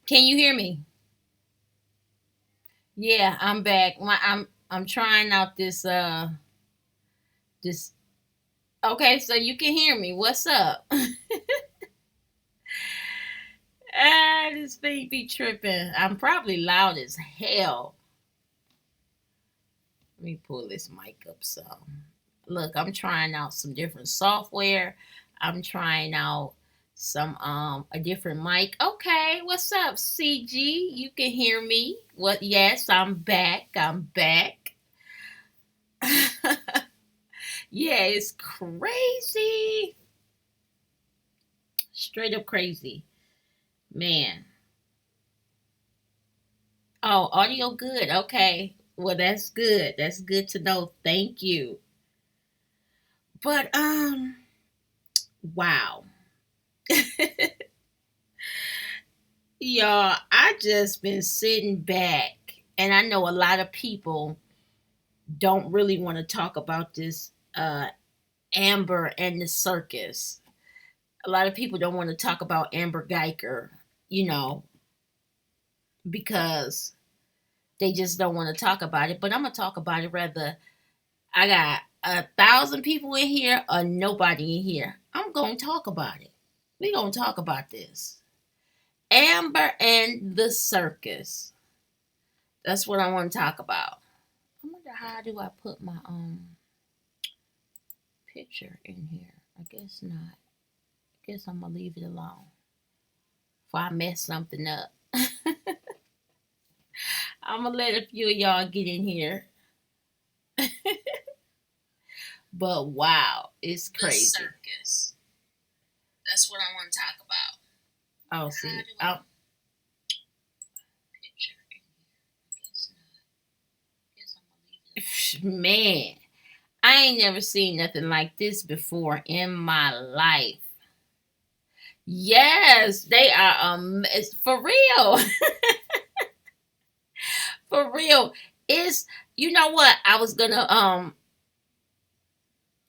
Can you hear me? Yeah, I'm back. I'm trying out this. Okay, so you can hear me. What's up? This thing be tripping. I'm probably loud as hell. Let me pull this mic up some. Look, I'm trying out some different software. I'm trying out some a different mic. Okay, what's up, CG? You can hear me. What? Yes, I'm back. I'm back. Yeah, it's crazy. Straight up crazy. Man. Oh, audio good. Okay. Well, that's good. That's good to know. Thank you. But wow. Y'all, I just been sitting back and I know a lot of people don't really want to talk about this Amber and the circus. A lot of people don't want to talk about Amber Geiger, you know, because they just don't want to talk about it. But I'm gonna talk about it rather. I got 1,000 people in here or nobody in here. I'm gonna talk about it. We gonna talk about this. Amber and the circus. That's what I want to talk about. I wonder how do I put my picture in here. I guess not. I guess I'm gonna leave it alone. Before I mess something up. I'm gonna let a few of y'all get in here. But wow, it's crazy. The circus. That's what I want to talk about. Oh, see. Oh. Man, I ain't never seen nothing like this before in my life. Yes, they are it's for real. For real. It's you know what? I was gonna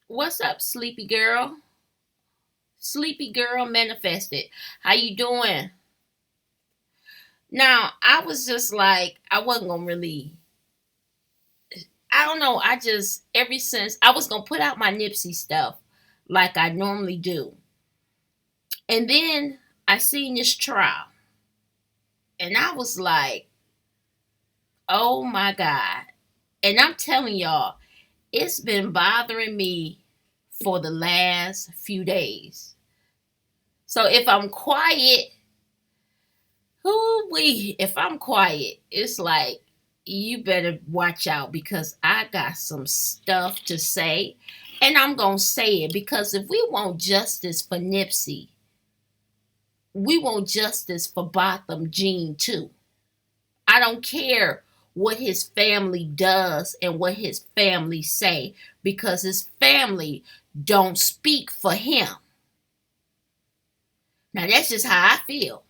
what's up, sleepy girl? Sleepy girl manifested. How you doing? Now, I was just like I wasn't gonna really I don't know. I just ever since I was gonna put out my Nipsey stuff like I normally do. And then I seen this trial. And I was like, oh my God. And I'm telling y'all, it's been bothering me for the last few days. So if I'm quiet, if I'm quiet, it's like you better watch out because I got some stuff to say and I'm going to say it because if we want justice for Nipsey, we want justice for Botham Jean too. I don't care what his family does and what his family say because his family don't speak for him. Now that's just how I feel.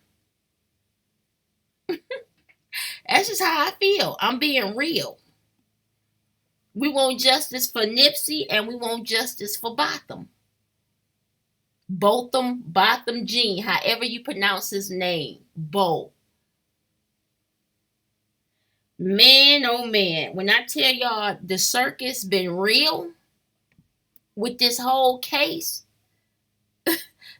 That's just how I feel. I'm being real. We want justice for Nipsey and we want justice for Botham. Botham Jean, however you pronounce his name. Bo. Man, oh man. When I tell y'all the circus been real with this whole case,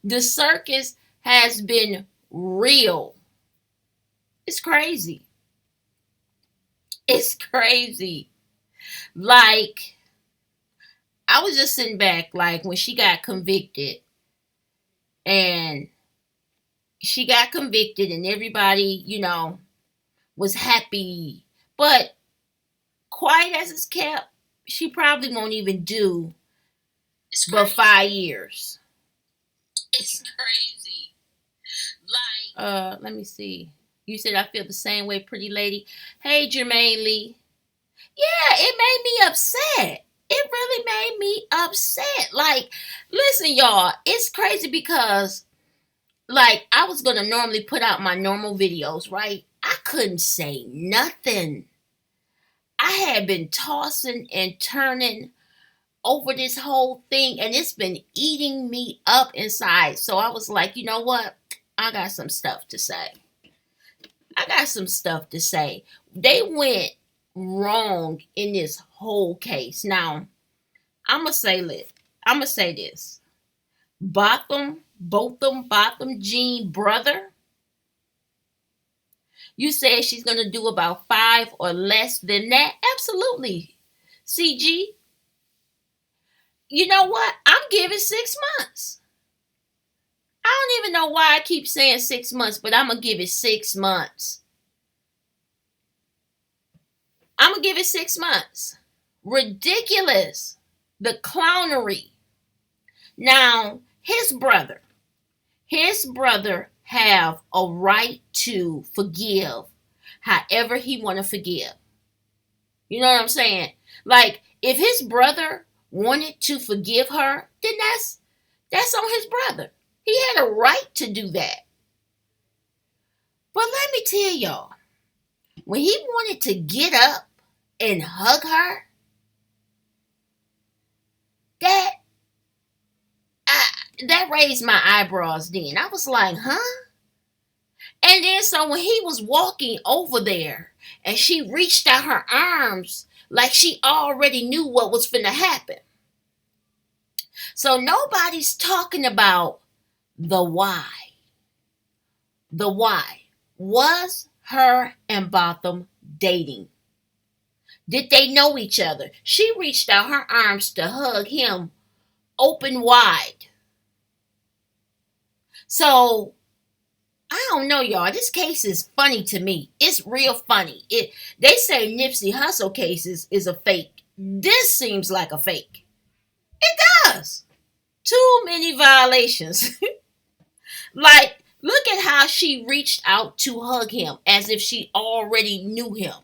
the circus has been real. It's crazy. It's crazy. Like, I was just sitting back, like, when she got convicted, and and everybody, was happy. But quiet as it's kept, she probably won't even do but 5 years. It's crazy. Like, let me see. You said I feel the same way, pretty lady. Hey, Jermaine Lee. Yeah, it made me upset. It really made me upset. Like, listen, y'all, it's crazy because, like, I was going to normally put out my normal videos, right? I couldn't say nothing. I had been tossing and turning over this whole thing, and it's been eating me up inside. So I was like, you know what? I got some stuff to say. I got some stuff to say. They went wrong in this whole case. Now, I'm gonna say this. Botham Jean brother. You said she's gonna do about 5 or less than that. Absolutely. CG, you know what? I'm giving 6 months. I don't even know why I keep saying 6 months, but I'm gonna give it 6 months. I'm gonna give it 6 months. Ridiculous. The clownery. Now, his brother have a right to forgive however he want to forgive. You know what I'm saying? Like, if his brother wanted to forgive her, then that's on his brother. He had a right to do that. But let me tell y'all, when he wanted to get up and hug her, that that raised my eyebrows then. I was like, huh? And then so when he was walking over there and she reached out her arms like she already knew what was finna happen. So nobody's talking about the why. The why. Was her and Botham dating? Did they know each other? She reached out her arms to hug him open wide. So I don't know, y'all. This case is funny to me. It's real funny. They say Nipsey Hussle cases is a fake. This seems like a fake. It does. Too many violations. Like, look at how she reached out to hug him as if she already knew him.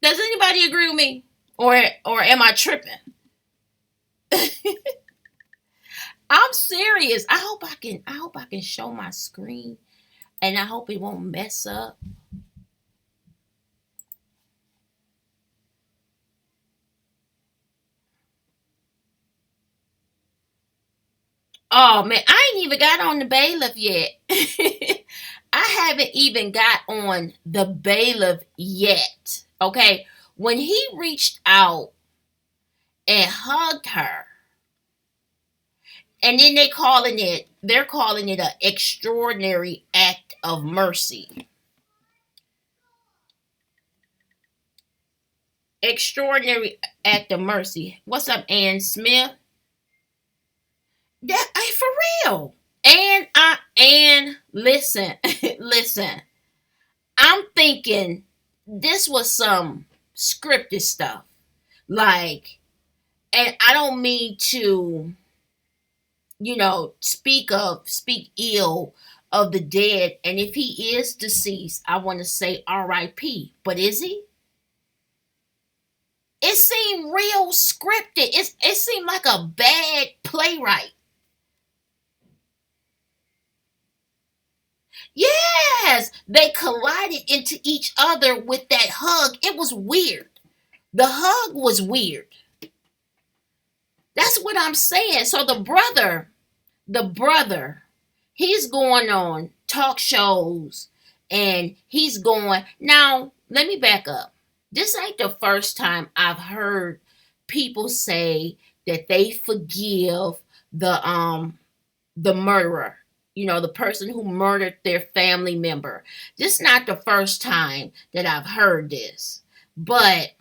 Does anybody agree with me? Or am I tripping? I'm serious. I hope I can show my screen and I hope it won't mess up. Oh man, I ain't even got on the bailiff yet. I haven't even got on the bailiff yet. Okay. When he reached out and hugged her, and then they're calling it an extraordinary act of mercy. Extraordinary act of mercy. What's up, Ann Smith? That ain't for real. And listen, listen. I'm thinking this was some scripted stuff. Like, and I don't mean to, speak ill of the dead. And if he is deceased, I want to say R.I.P. But is he? It seemed real scripted. It seemed like a bad playwright. Yes, they collided into each other with that hug. It was weird. The hug was weird. That's what I'm saying. So the brother, he's going on talk shows and he's going. Now, let me back up. This ain't the first time I've heard people say that they forgive the murderer, the person who murdered their family member. This is not the first time that I've heard this. But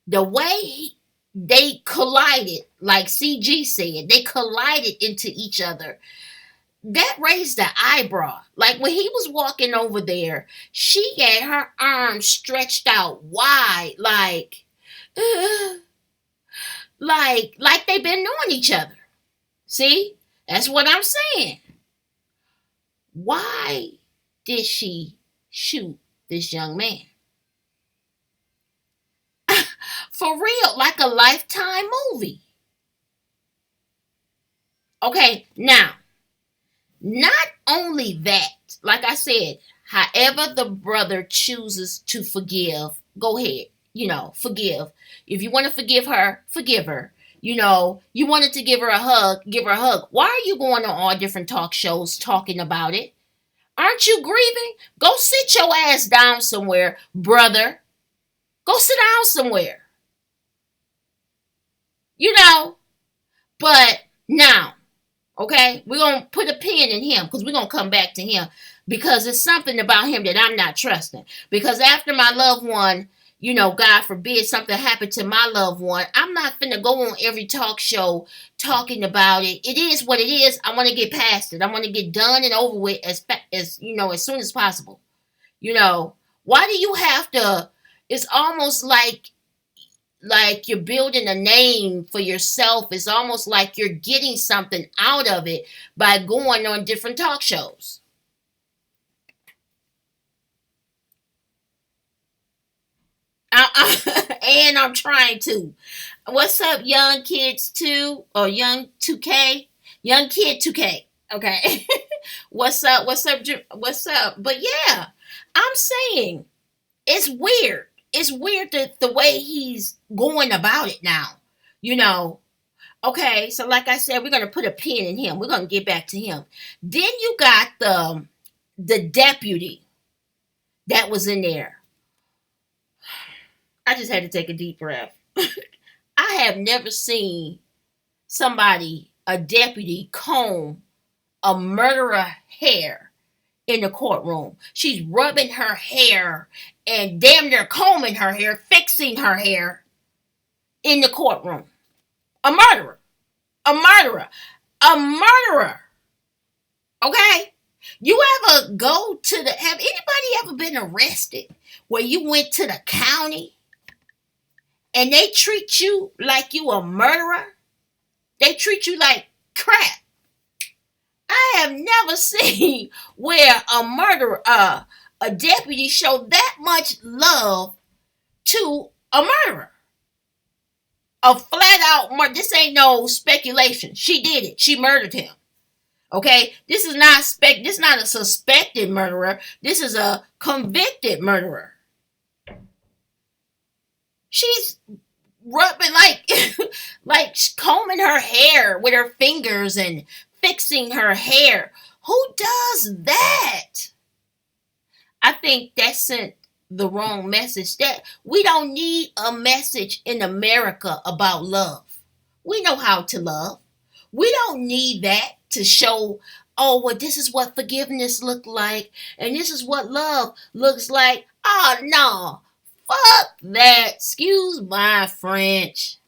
the way they collided, like CG said, they collided into each other. That raised the eyebrow. Like when he was walking over there, she had her arms stretched out wide, like, like they've been knowing each other. See? That's what I'm saying. Why did she shoot this young man? For real, like a Lifetime movie. Okay, now, not only that, like I said, however the brother chooses to forgive, go ahead, forgive. If you want to forgive her, forgive her. You wanted to give her a hug, give her a hug. Why are you going on all different talk shows talking about it? Aren't you grieving? Go sit your ass down somewhere, brother. Go sit down somewhere. You know, but now, okay, we're going to put a pin in him because we're going to come back to him because it's something about him that I'm not trusting. Because after my loved one, God forbid something happened to my loved one, I'm not finna go on every talk show talking about it. It is what it is. I want to get past it. I want to get done and over with as soon as possible. Why do you have to? It's almost like you're building a name for yourself. It's almost like you're getting something out of it by going on different talk shows. And I'm trying to. What's up, young kids 2 or young 2K? Young kid 2K. Okay. What's up? What's up? What's up? But yeah, I'm saying it's weird. It's weird the way he's going about it now. You know. Okay, so like I said, we're gonna put a pin in him. We're gonna get back to him. Then you got the deputy that was in there. I just had to take a deep breath. I have never seen a deputy, comb a murderer hair in the courtroom. She's rubbing her hair and damn near combing her hair, fixing her hair in the courtroom. A murderer. A murderer. A murderer. Okay? You ever have anybody ever been arrested where you went to the county and they treat you like you a murderer? They treat you like crap. I have never seen where a deputy showed that much love to a murderer. A flat out murder. This ain't no speculation. She did it. She murdered him. Okay? This is not a suspected murderer. This is a convicted murderer. She's rubbing like combing her hair with her fingers and fixing her hair. Who does that? I think that sent the wrong message. That we don't need a message in America about love. We know how to love. We don't need that to show, oh, well, this is what forgiveness looked like, and this is what love looks like. Oh, no. Fuck that. Excuse my French.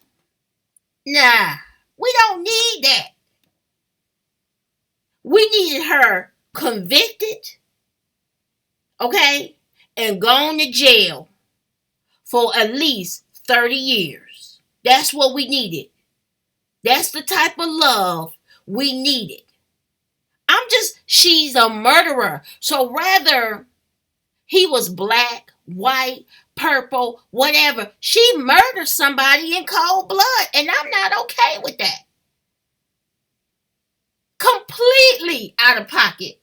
Nah, we don't need that. We needed her convicted, okay, and gone to jail for at least 30 years. That's what we needed. That's the type of love we needed. She's a murderer. So rather he was black, white, purple, whatever, she murdered somebody in cold blood, and I'm not okay with that. Completely out of pocket.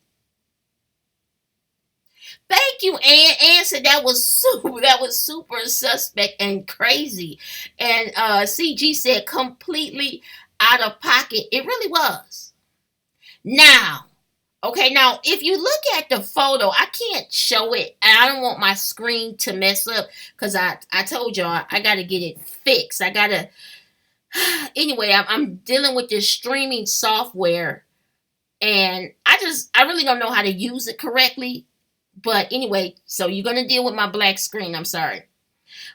Thank you, Ann. Ann said that was super suspect and crazy. And CG said completely out of pocket. It really was. Now, if you look at the photo, I can't show it. And I don't want my screen to mess up because I told y'all I got to get it fixed. Anyway, I'm dealing with this streaming software and I really don't know how to use it correctly. But anyway, so you're going to deal with my black screen. I'm sorry.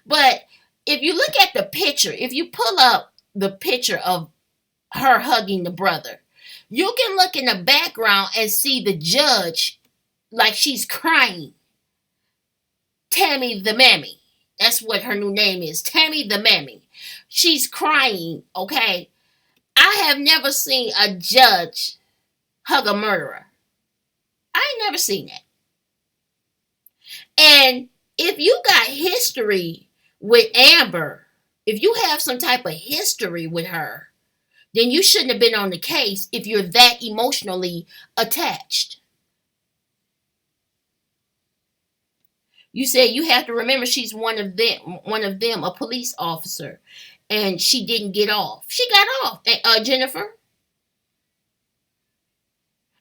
But if you look at the picture, if you pull up the picture of her hugging the brother, you can look in the background and see the judge like she's crying. Tammy the Mammy. That's what her new name is. Tammy the Mammy. She's crying, okay? I have never seen a judge hug a murderer. I ain't never seen that. And if you got history with Amber, if you have some type of history with her, then you shouldn't have been on the case if you're that emotionally attached. You said you have to remember she's one of them, a police officer, and she didn't get off. She got off, Jennifer.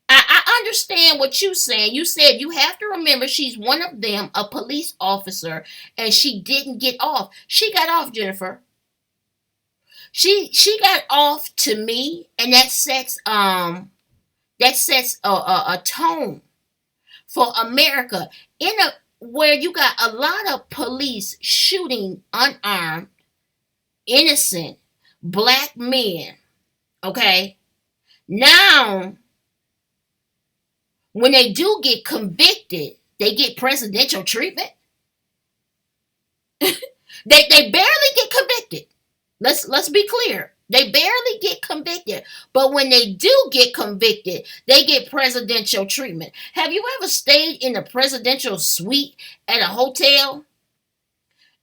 I understand what you're saying. You said you have to remember she's one of them, a police officer, and she didn't get off. She got off, Jennifer. She got off to me, and that sets a tone for America in a where you got a lot of police shooting unarmed, innocent black men. Okay, now when they do get convicted, they get presidential treatment. They barely get convicted. Let's be clear. They barely get convicted. But when they do get convicted, they get presidential treatment. Have you ever stayed in a presidential suite at a hotel?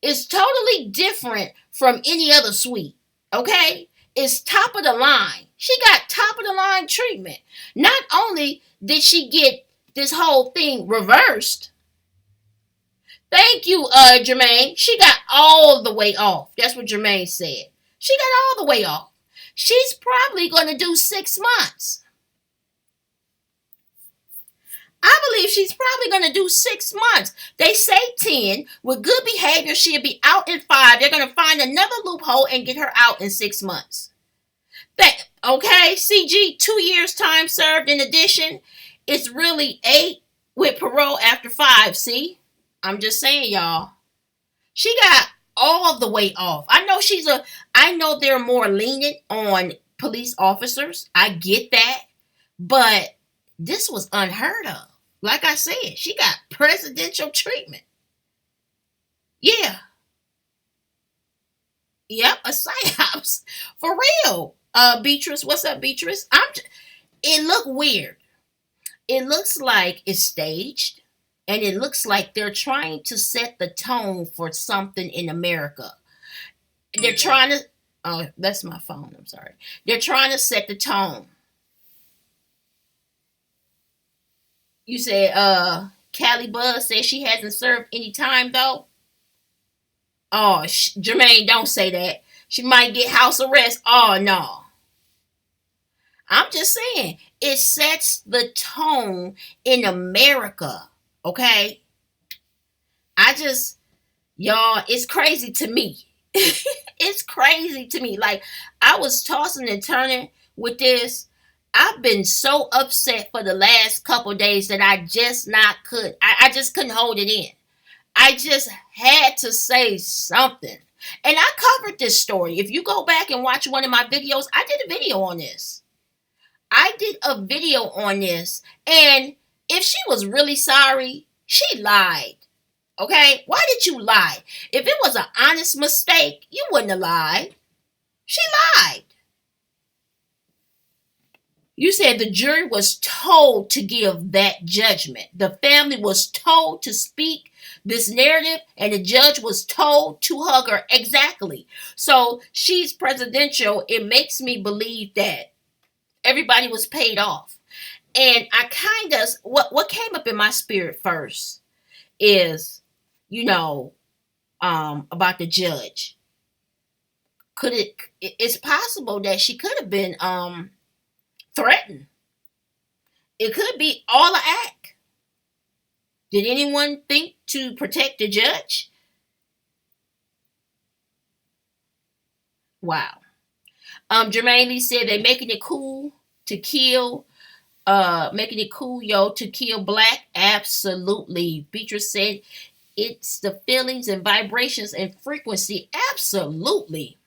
It's totally different from any other suite. Okay? It's top of the line. She got top of the line treatment. Not only did she get this whole thing reversed, thank you, Jermaine. She got all the way off. That's what Jermaine said. She got all the way off. She's probably going to do 6 months. I believe she's probably going to do 6 months. They say 10. With good behavior, she'll be out in 5. They're going to find another loophole and get her out in 6 months. Okay, CG, 2 years time served in addition. It's really 8 with parole after 5, see? I'm just saying, y'all. She got all the way off. I know they're more lenient on police officers. I get that. But this was unheard of. Like I said, she got presidential treatment. Yeah. Yep, a psyops. For real. Beatrice, what's up, Beatrice? It looked weird. It looks like it's staged. And it looks like they're trying to set the tone for something in America. They're trying to, oh, that's my phone, I'm sorry. They're trying to set the tone. You said, Callie Buzz says she hasn't served any time, though. Oh, Jermaine, don't say that. She might get house arrest. Oh, no. I'm just saying, it sets the tone in America. Okay? Y'all, it's crazy to me. It's crazy to me. Like, I was tossing and turning with this. I've been so upset for the last couple days that I just couldn't hold it in. I just had to say something. And I covered this story. If you go back and watch one of my videos, I did a video on this. And if she was really sorry, she lied. Okay? Why did you lie? If it was an honest mistake, you wouldn't have lied. She lied. You said the jury was told to give that judgment. The family was told to speak this narrative, and the judge was told to hug her. Exactly. So she's presidential. It makes me believe that everybody was paid off. And I kind of, what came up in my spirit first is, about the judge. It's possible that she could have been threatened. It could be all an act. Did anyone think to protect the judge? Wow. Jermaine Lee said they're making it cool to kill to kill black. Absolutely. Beatrice said it's the feelings and vibrations and frequency. Absolutely.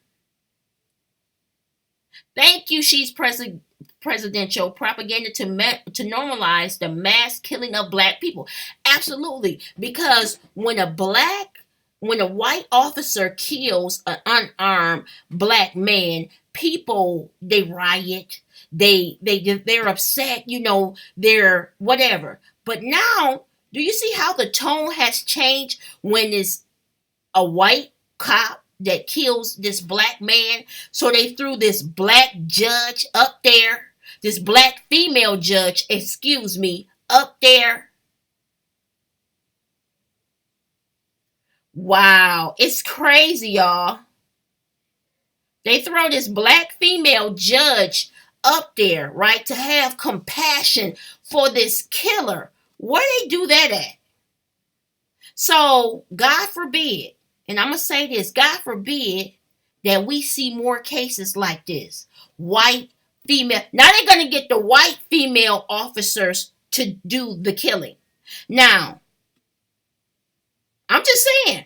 Thank you. She's presidential propaganda to normalize the mass killing of black people. Absolutely. Because when a white officer kills an unarmed black man, people, they riot. They're upset, they're whatever. But now, do you see how the tone has changed when it's a white cop that kills this black man? So they threw this black judge up there, this black female judge, up there. Wow, it's crazy, y'all. They throw this black female judge up there, right, to have compassion for this killer. Where they do that at? So, God forbid, and I'm going to say this, God forbid that we see more cases like this. White female. Now they're going to get the white female officers to do the killing. Now, I'm just saying.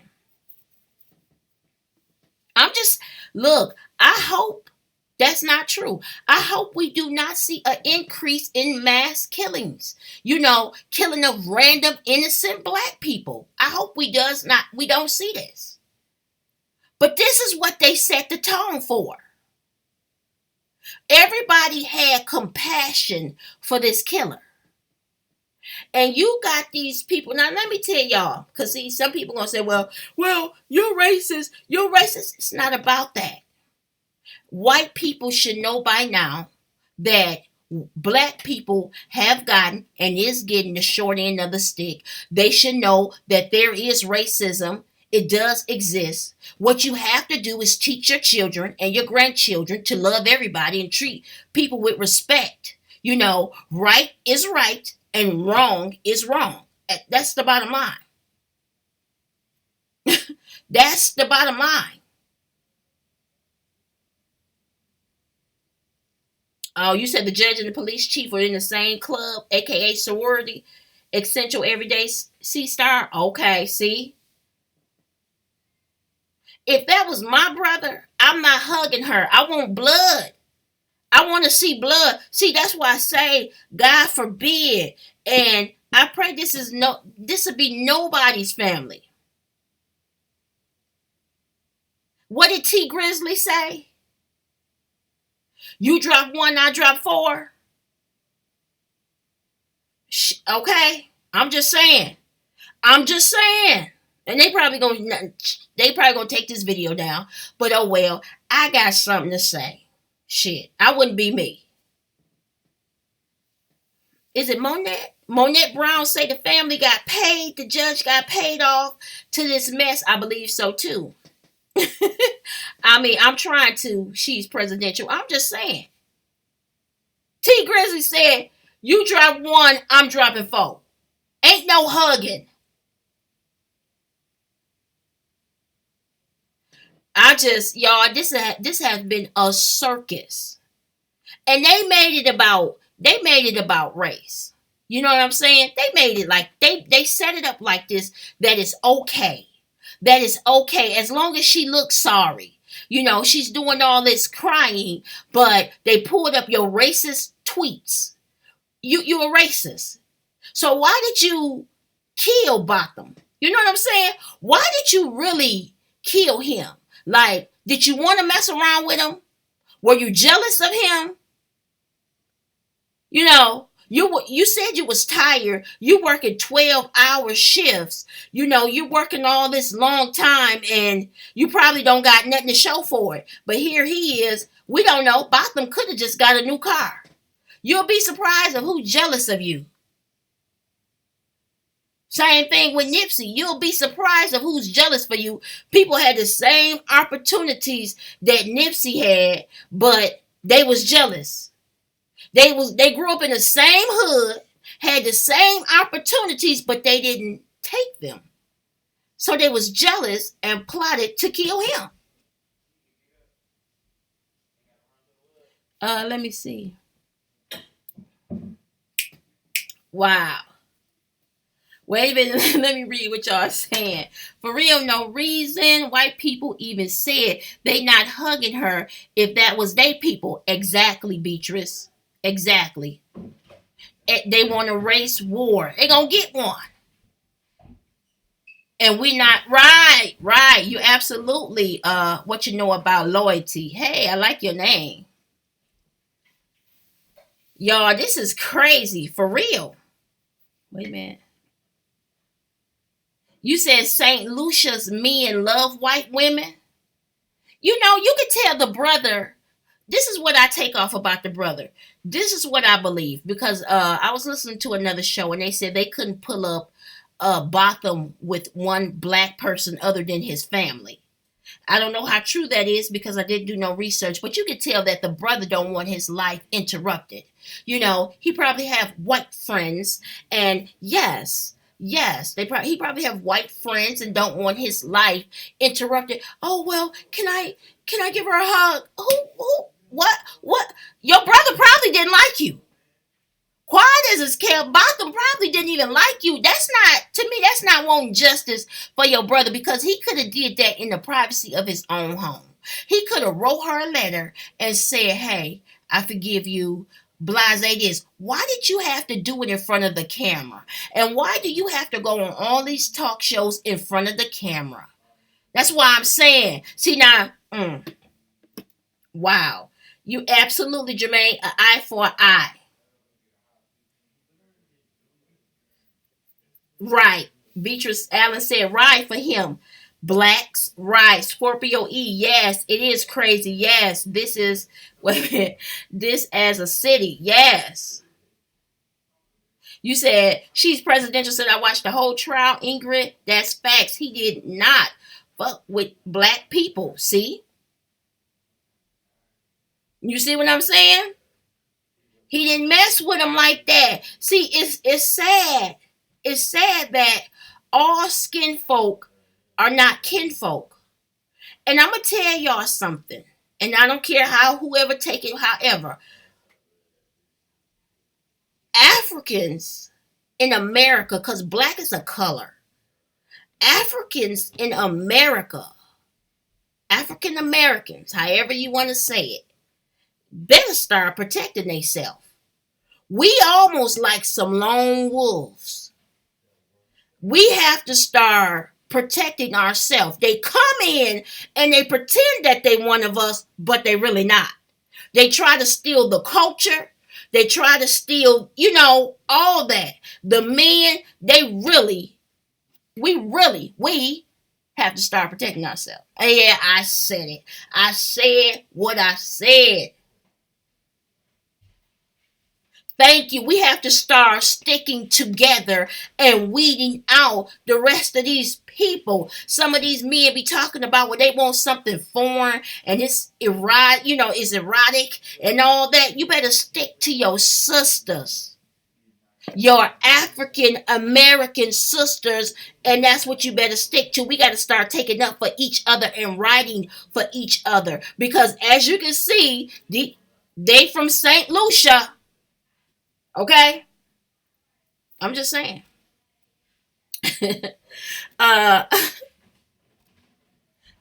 Look, I hope that's not true. I hope we do not see an increase in mass killings. Killing of random innocent black people. I hope we don't see this. But this is what they set the tone for. Everybody had compassion for this killer. And you got these people. Now, let me tell y'all, because see, some people going to say, well, you're racist. You're racist. It's not about that. White people should know by now that black people have gotten and is getting the short end of the stick. They should know that there is racism. It does exist. What you have to do is teach your children and your grandchildren to love everybody and treat people with respect. Right is right and wrong is wrong. That's the bottom line. That's the bottom line. Oh, you said the judge and the police chief were in the same club, aka sorority, essential everyday C-star. Okay, see? If that was my brother, I'm not hugging her. I want blood. I want to see blood. See, that's why I say, God forbid. And I pray this will be nobody's family. What did T Grizzly say? You drop 1, I drop 4. Okay, I'm just saying. And they probably gonna take this video down. But oh well, I got something to say. Shit, I wouldn't be me. Is it Monette? Monette Brown say the family got paid. The judge got paid off to this mess. I believe so too. I mean, I'm trying to. She's presidential. I'm just saying. T Grizzly said, you drop 1, I'm dropping 4. Ain't no hugging. Y'all, this has been a circus. And they made it about race. You know what I'm saying? They made it like, they set it up like this, that it's okay. That is okay as long as she looks sorry. She's doing all this crying, but they pulled up your racist tweets. You a racist. So why did you kill Botham? You know what I'm saying? Why did you really kill him? Like, did you want to mess around with him? Were you jealous of him? You said you was tired. You working 12-hour shifts. You working all this long time and you probably don't got nothing to show for it. But here he is. We don't know. Botham could have just got a new car. You'll be surprised of who's jealous of you. Same thing with Nipsey. You'll be surprised of who's jealous for you. People had the same opportunities that Nipsey had, but they was jealous. They grew up in the same hood, had the same opportunities, but they didn't take them. So they was jealous and plotted to kill him. Let me see. Wow. Wait a minute, let me read what y'all saying. For real, no reason. White people even said they not hugging her if that was they people. Exactly, Beatrice. Exactly. They want a race war. They gonna get one. And we not right. You absolutely what you know about loyalty. Hey, I like your name. Y'all, this is crazy. For real. Wait a minute. You said St. Lucia's men love white women. You could tell the brother. This is what I take off about the brother. This is what I believe. Because I was listening to another show and they said they couldn't pull up Botham with one black person other than his family. I don't know how true that is because I didn't do no research, but you can tell that the brother don't want his life interrupted. He probably have white friends, and yes, he probably have white friends and don't want his life interrupted. Oh well, can I give her a hug? Who what? Your brother probably didn't like you. Quiet as it's kept, Botham probably didn't even like you. That's not wanting justice for your brother because he could have did that in the privacy of his own home. He could have wrote her a letter and said, hey, I forgive you, blase this. Why did you have to do it in front of the camera? And why do you have to go on all these talk shows in front of the camera? That's why I'm saying. See now, wow. You absolutely, Jermaine, an eye for an eye. Right. Beatrice Allen said, right for him. Blacks, right. Scorpio E, yes, it is crazy. Yes, this is, wait a minute, this as a city. Yes. You said she's presidential. Said I watched the whole trial, Ingrid. That's facts. He did not fuck with black people. See? You see what I'm saying? He didn't mess with them like that. See, it's sad. It's sad that all skin folk are not kinfolk. And I'm gonna tell y'all something. And I don't care how whoever take it, however, Africans in America, because black is a color. Africans in America, African Americans, however you want to say it, better start protecting themselves. We almost like some lone wolves. We have to start protecting ourselves. They come in and they pretend that they one of us, but they really not. They try to steal the culture. They try to steal, all that. The men, we have to start protecting ourselves. Yeah, I said it. I said what I said. Thank you. We have to start sticking together and weeding out the rest of these people. Some of these men be talking about when they want something foreign and it's erotic, is erotic and all that. You better stick to your sisters, your African American sisters, and that's what you better stick to. We got to start taking up for each other and writing for each other because as you can see, they from St. Lucia. Okay? I'm just saying. uh,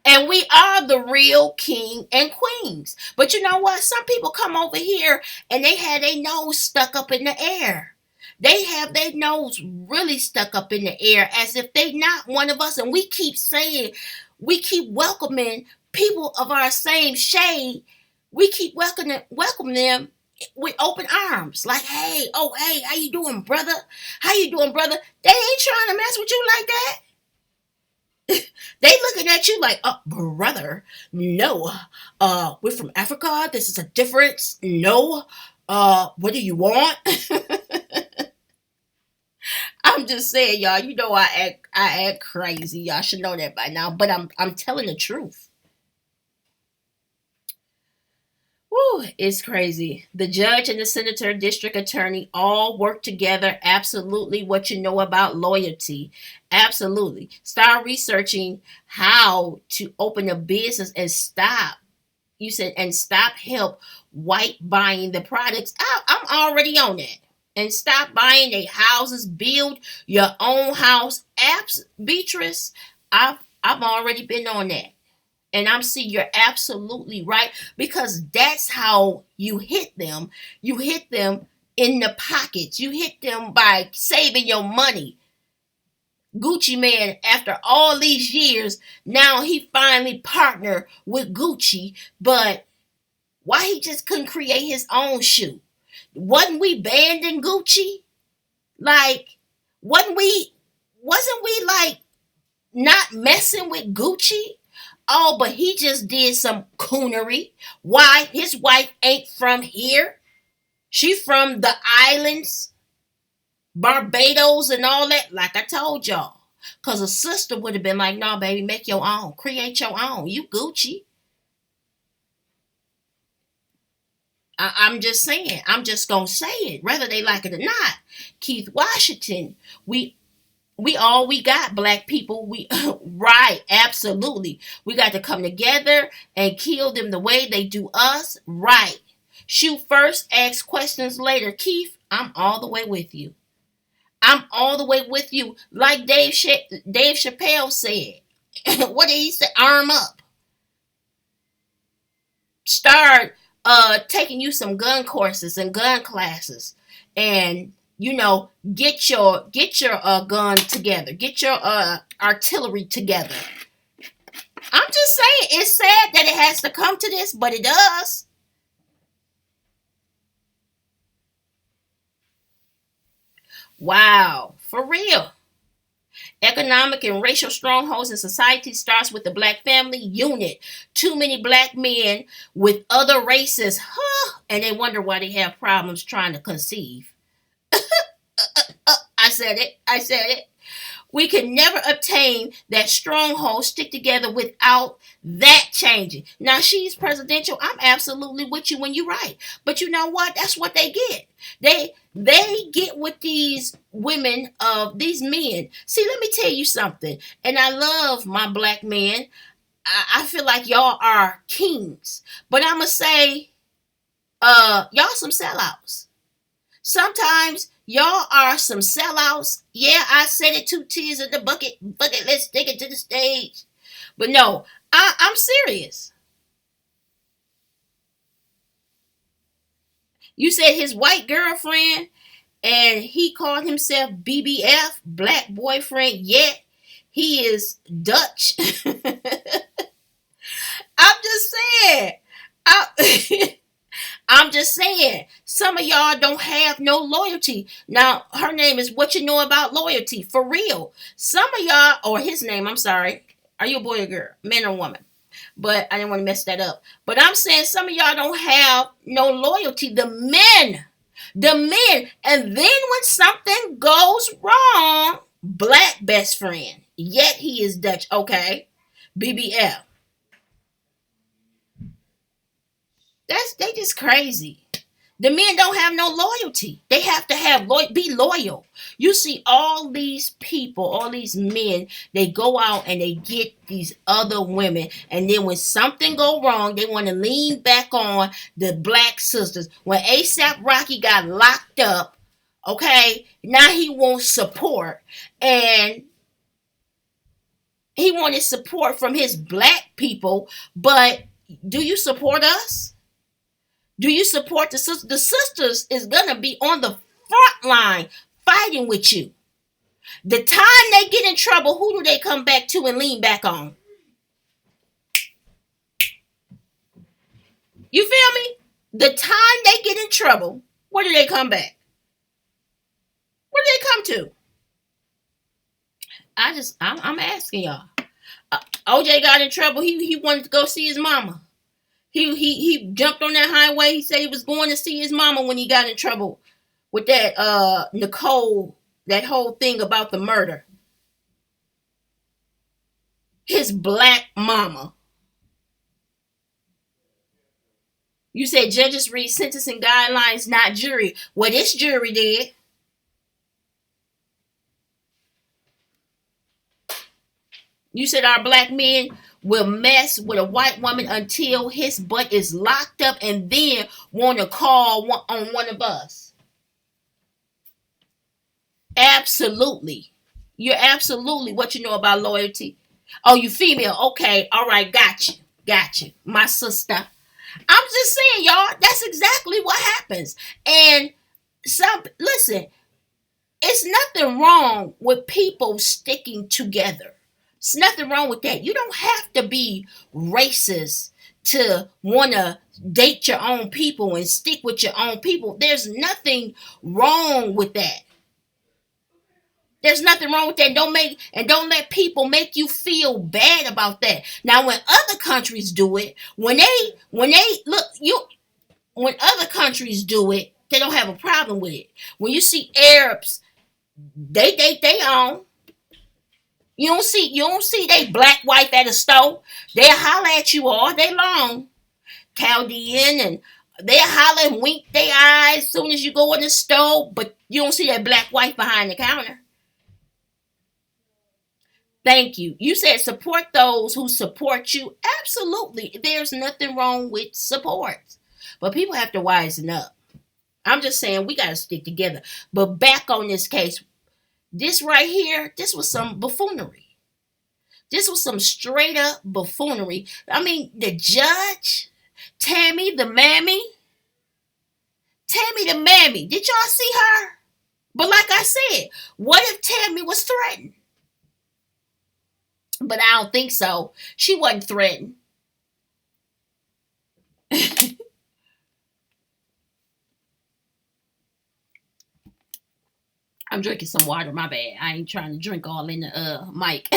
and we are the real king and queens. But you know what? Some people come over here and they have their nose stuck up in the air. They have their nose really stuck up in the air as if they not one of us. And we keep saying, we keep welcoming people of our same shade. We keep welcoming them with open arms, like, hey, how you doing, brother? How you doing, brother? They ain't trying to mess with you like that. They looking at you like, oh, brother, no. We're from Africa. This is a difference. No. What do you want? I'm just saying, y'all. You know I act crazy. Y'all should know that by now. But I'm telling the truth. Woo, it's crazy. The judge and the senator, district attorney all work together. Absolutely what you know about loyalty. Absolutely. Start researching how to open a business and stop. You said, and stop help white buying the products. I'm already on that. And stop buying their houses. Build your own house. Beatrice, I've already been on that. And you're absolutely right because that's how you hit them. You hit them in the pockets. You hit them by saving your money. Gucci man, after all these years, now he finally partnered with Gucci, but why he just couldn't create his own shoe? Wasn't we banned in Gucci? Like, wasn't we like not messing with Gucci? Oh, but he just did some coonery. Why? His wife ain't from here. She's from the islands, Barbados and all that. Like I told y'all. Because a sister would have been like, no, baby, make your own. Create your own. You Gucci. I'm just saying. I'm just going to say it, whether they like it or not. Keith Washington, we got black people. We right, absolutely. We got to come together and kill them the way they do us. Right. Shoot first, ask questions later. Keith, I'm all the way with you. I'm all the way with you. Like Dave Chappelle said. What did he say? Arm up. Start taking you some gun courses and gun classes, and get your gun together. Get your artillery together. I'm just saying, it's sad that it has to come to this, but it does. Wow, for real. Economic and racial strongholds in society starts with the black family unit. Too many black men with other races, and they wonder why they have problems trying to conceive. I said it. I said it. We can never obtain that stronghold stick together without that changing. Now she's presidential. I'm absolutely with you when you're right. But you know what? That's what they get. They get with these women of these men. See, let me tell you something. And I love my black men. I feel like y'all are kings. But I'ma say, y'all some sellouts. Sometimes y'all are some sellouts. Yeah, I said it, 2 tears in the bucket. Bucket, let's take it to the stage. But no, I'm serious. You said his white girlfriend, and he called himself BBF, black boyfriend, yet he is Dutch. I'm just saying. I'm just saying, some of y'all don't have no loyalty. Now, her name is What You Know About Loyalty, for real. Some of y'all, or his name, I'm sorry. Are you a boy or girl? Man or woman? But I didn't want to mess that up. But I'm saying some of y'all don't have no loyalty. The men. And then when something goes wrong, black best friend. Yet he is Dutch. Okay. BBL. They just crazy. The men don't have no loyalty. They have to be loyal. You see all these people, all these men, they go out and they get these other women, and then when something go wrong, they want to lean back on the black sisters. When ASAP Rocky got locked up, okay, now he wants support, and he wanted support from his black people, but do you support us? Do you support the sisters? The sisters is going to be on the front line fighting with you. The time they get in trouble, who do they come back to and lean back on? You feel me? The time they get in trouble, where do they come back? Where do they come to? I'm asking y'all. OJ got in trouble. He wanted to go see his mama. He jumped on that highway. He said he was going to see his mama when he got in trouble with that Nicole, that whole thing about the murder. His black mama. You said judges read sentencing guidelines, not jury. Well, this jury did. You said our black men will mess with a white woman until his butt is locked up and then want to call on one of us. Absolutely. You're absolutely what you know about loyalty. Oh, you female. Okay. All right. Got you. Got you. My sister. I'm just saying, y'all, that's exactly what happens. And listen, it's nothing wrong with people sticking together. There's nothing wrong with that. You don't have to be racist to want to date your own people and stick with your own people. There's nothing wrong with that. There's nothing wrong with that. Don't let people make you feel bad about that. Now, when other countries do it, when other countries do it, they don't have a problem with it. When you see Arabs, they date their own. You don't see they black wife at a store. They'll holler at you all day long. Chaldean, and they'll holler and wink their eyes as soon as you go in the store, but you don't see that black wife behind the counter. Thank you. You said support those who support you. Absolutely. There's nothing wrong with support. But people have to wisen up. I'm just saying we got to stick together. But back on this case, this right here, this was some buffoonery. This was some straight up buffoonery. I mean, the judge, Tammy the mammy, did y'all see her? But like I said, what if Tammy was threatened? But I don't think so. She wasn't threatened. I'm drinking some water, my bad. I ain't trying to drink all in the mic.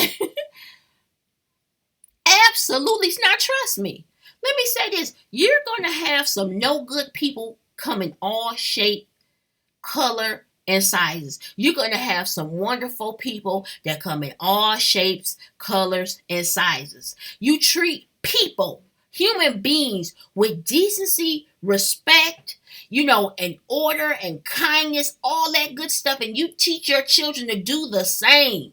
Absolutely. Now trust me. Let me say this. You're going to have some no good people come in all shape, color, and sizes. You're going to have some wonderful people that come in all shapes, colors, and sizes. You treat people, human beings, with decency, respect, and order and kindness, all that good stuff, and you teach your children to do the same.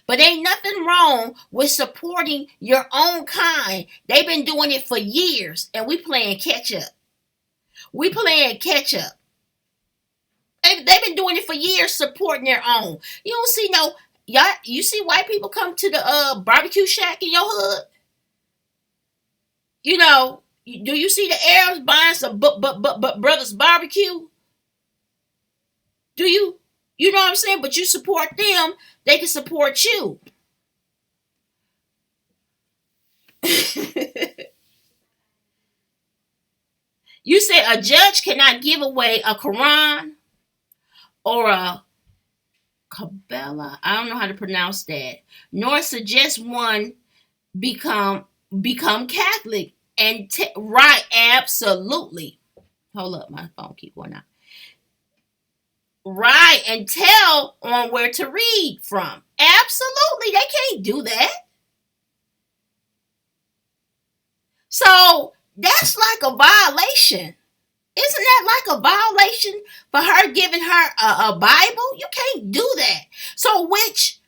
But ain't nothing wrong with supporting your own kind. They've been doing it for years, and we playing catch up. They've been doing it for years, supporting their own. You don't see you see white people come to the barbecue shack in your hood? Do you see the Arabs buying some brothers barbecue? Do you? You know what I'm saying? But you support them, they can support you. You said a judge cannot give away a Quran or a Kabbalah. I don't know how to pronounce that. Nor suggest one become Catholic. And right, absolutely. Hold up, my phone keep going out. Right, and tell on where to read from. Absolutely, they can't do that. So that's like a violation. Isn't that like a violation for her giving her a Bible? You can't do that. So which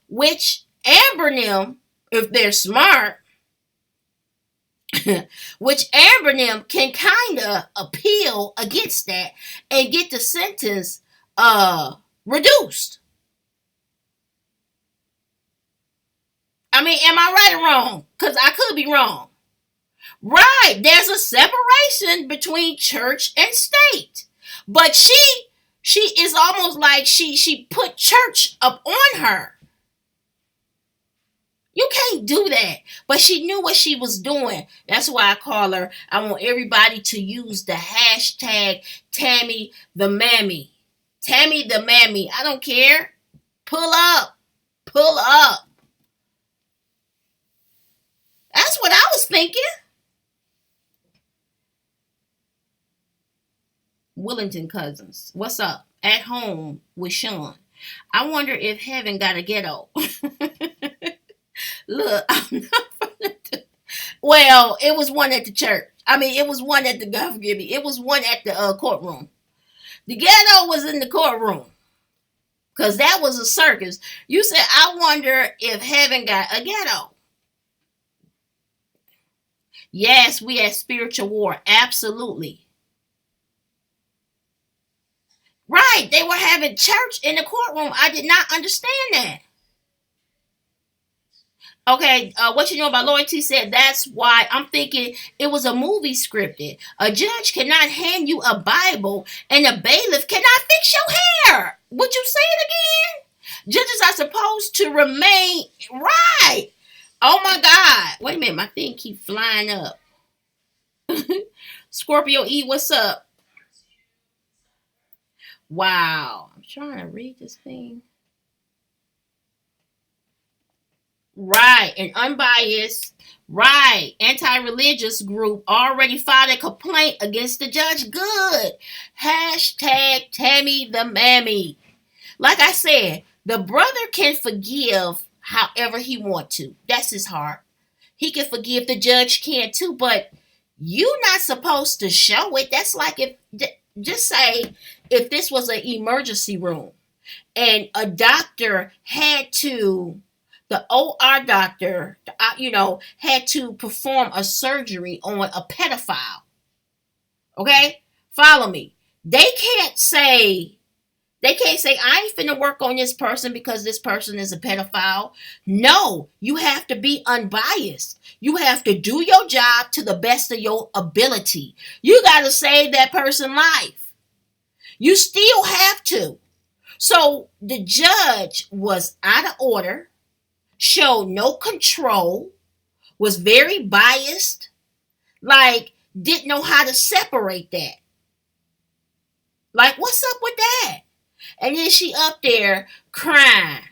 Ambernim, if they're smart, which Ambernim can kind of appeal against that and get the sentence reduced. I mean, am I right or wrong? Because I could be wrong. Right, there's a separation between church and state. But she is almost like she put church up on her. You can't do that. But she knew what she was doing. That's why I call her. I want everybody to use the hashtag Tammy the Mammy. Tammy the Mammy. I don't care. Pull up. That's what I was thinking. Willington Cousins. What's up? At home with Sean. I wonder if heaven got a ghetto. Look, I'm not gonna do. Well, it was one at the church. I mean, it was one at the God forgive me. It was one at the courtroom. The ghetto was in the courtroom. Because that was a circus. You said, I wonder if heaven got a ghetto. Yes, we had spiritual war. Absolutely. Right. They were having church in the courtroom. I did not understand that. Okay, what you know about loyalty said that's why I'm thinking it was a movie scripted. A judge cannot hand you a Bible and a bailiff cannot fix your hair. Would you say it again? Judges are supposed to remain right. Oh my God. Wait a minute, my thing keep flying up. Scorpio E, what's up? Wow. I'm trying to read this thing. Right, an unbiased, right, anti-religious group already filed a complaint against the judge. Good. Hashtag Tammy the Mammy. Like I said, the brother can forgive however he want to. That's his heart. He can forgive, the judge can too, but you not supposed to show it. That's like if just say if this was an emergency room and a doctor had to, the OR doctor, had to perform a surgery on a pedophile. Okay? Follow me. They can't say, I ain't finna work on this person because this person is a pedophile. No, you have to be unbiased. You have to do your job to the best of your ability. You got to save that person's life. You still have to. So the judge was out of order, showed no control, was very biased, like didn't know how to separate that. Like, what's up with that? And then she up there crying.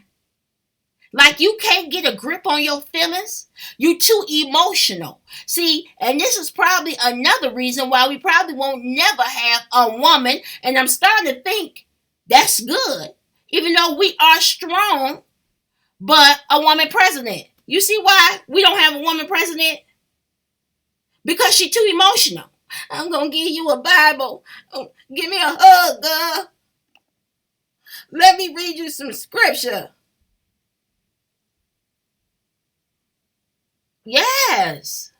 Like you can't get a grip on your feelings. You too emotional. See, and this is probably another reason why we probably won't never have a woman. And I'm starting to think that's good. Even though we are strong, but a woman president. You see why we don't have a woman president? Because she's too emotional. I'm going to give you a Bible. Oh, give me a hug, girl. Let me read you some scripture. Yes.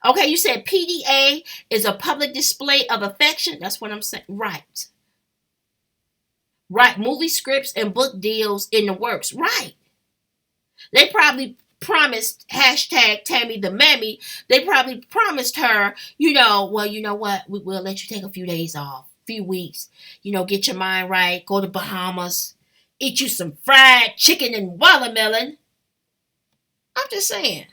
Okay, you said PDA is a public display of affection. That's what I'm saying. Right. Right. Movie scripts and book deals in the works. Right. They probably promised hashtag Tammy the Mammy. They probably promised her, well, you know what? We'll let you take a few days off. Few weeks, get your mind right, go to Bahamas, eat you some fried chicken and watermelon. I'm just saying.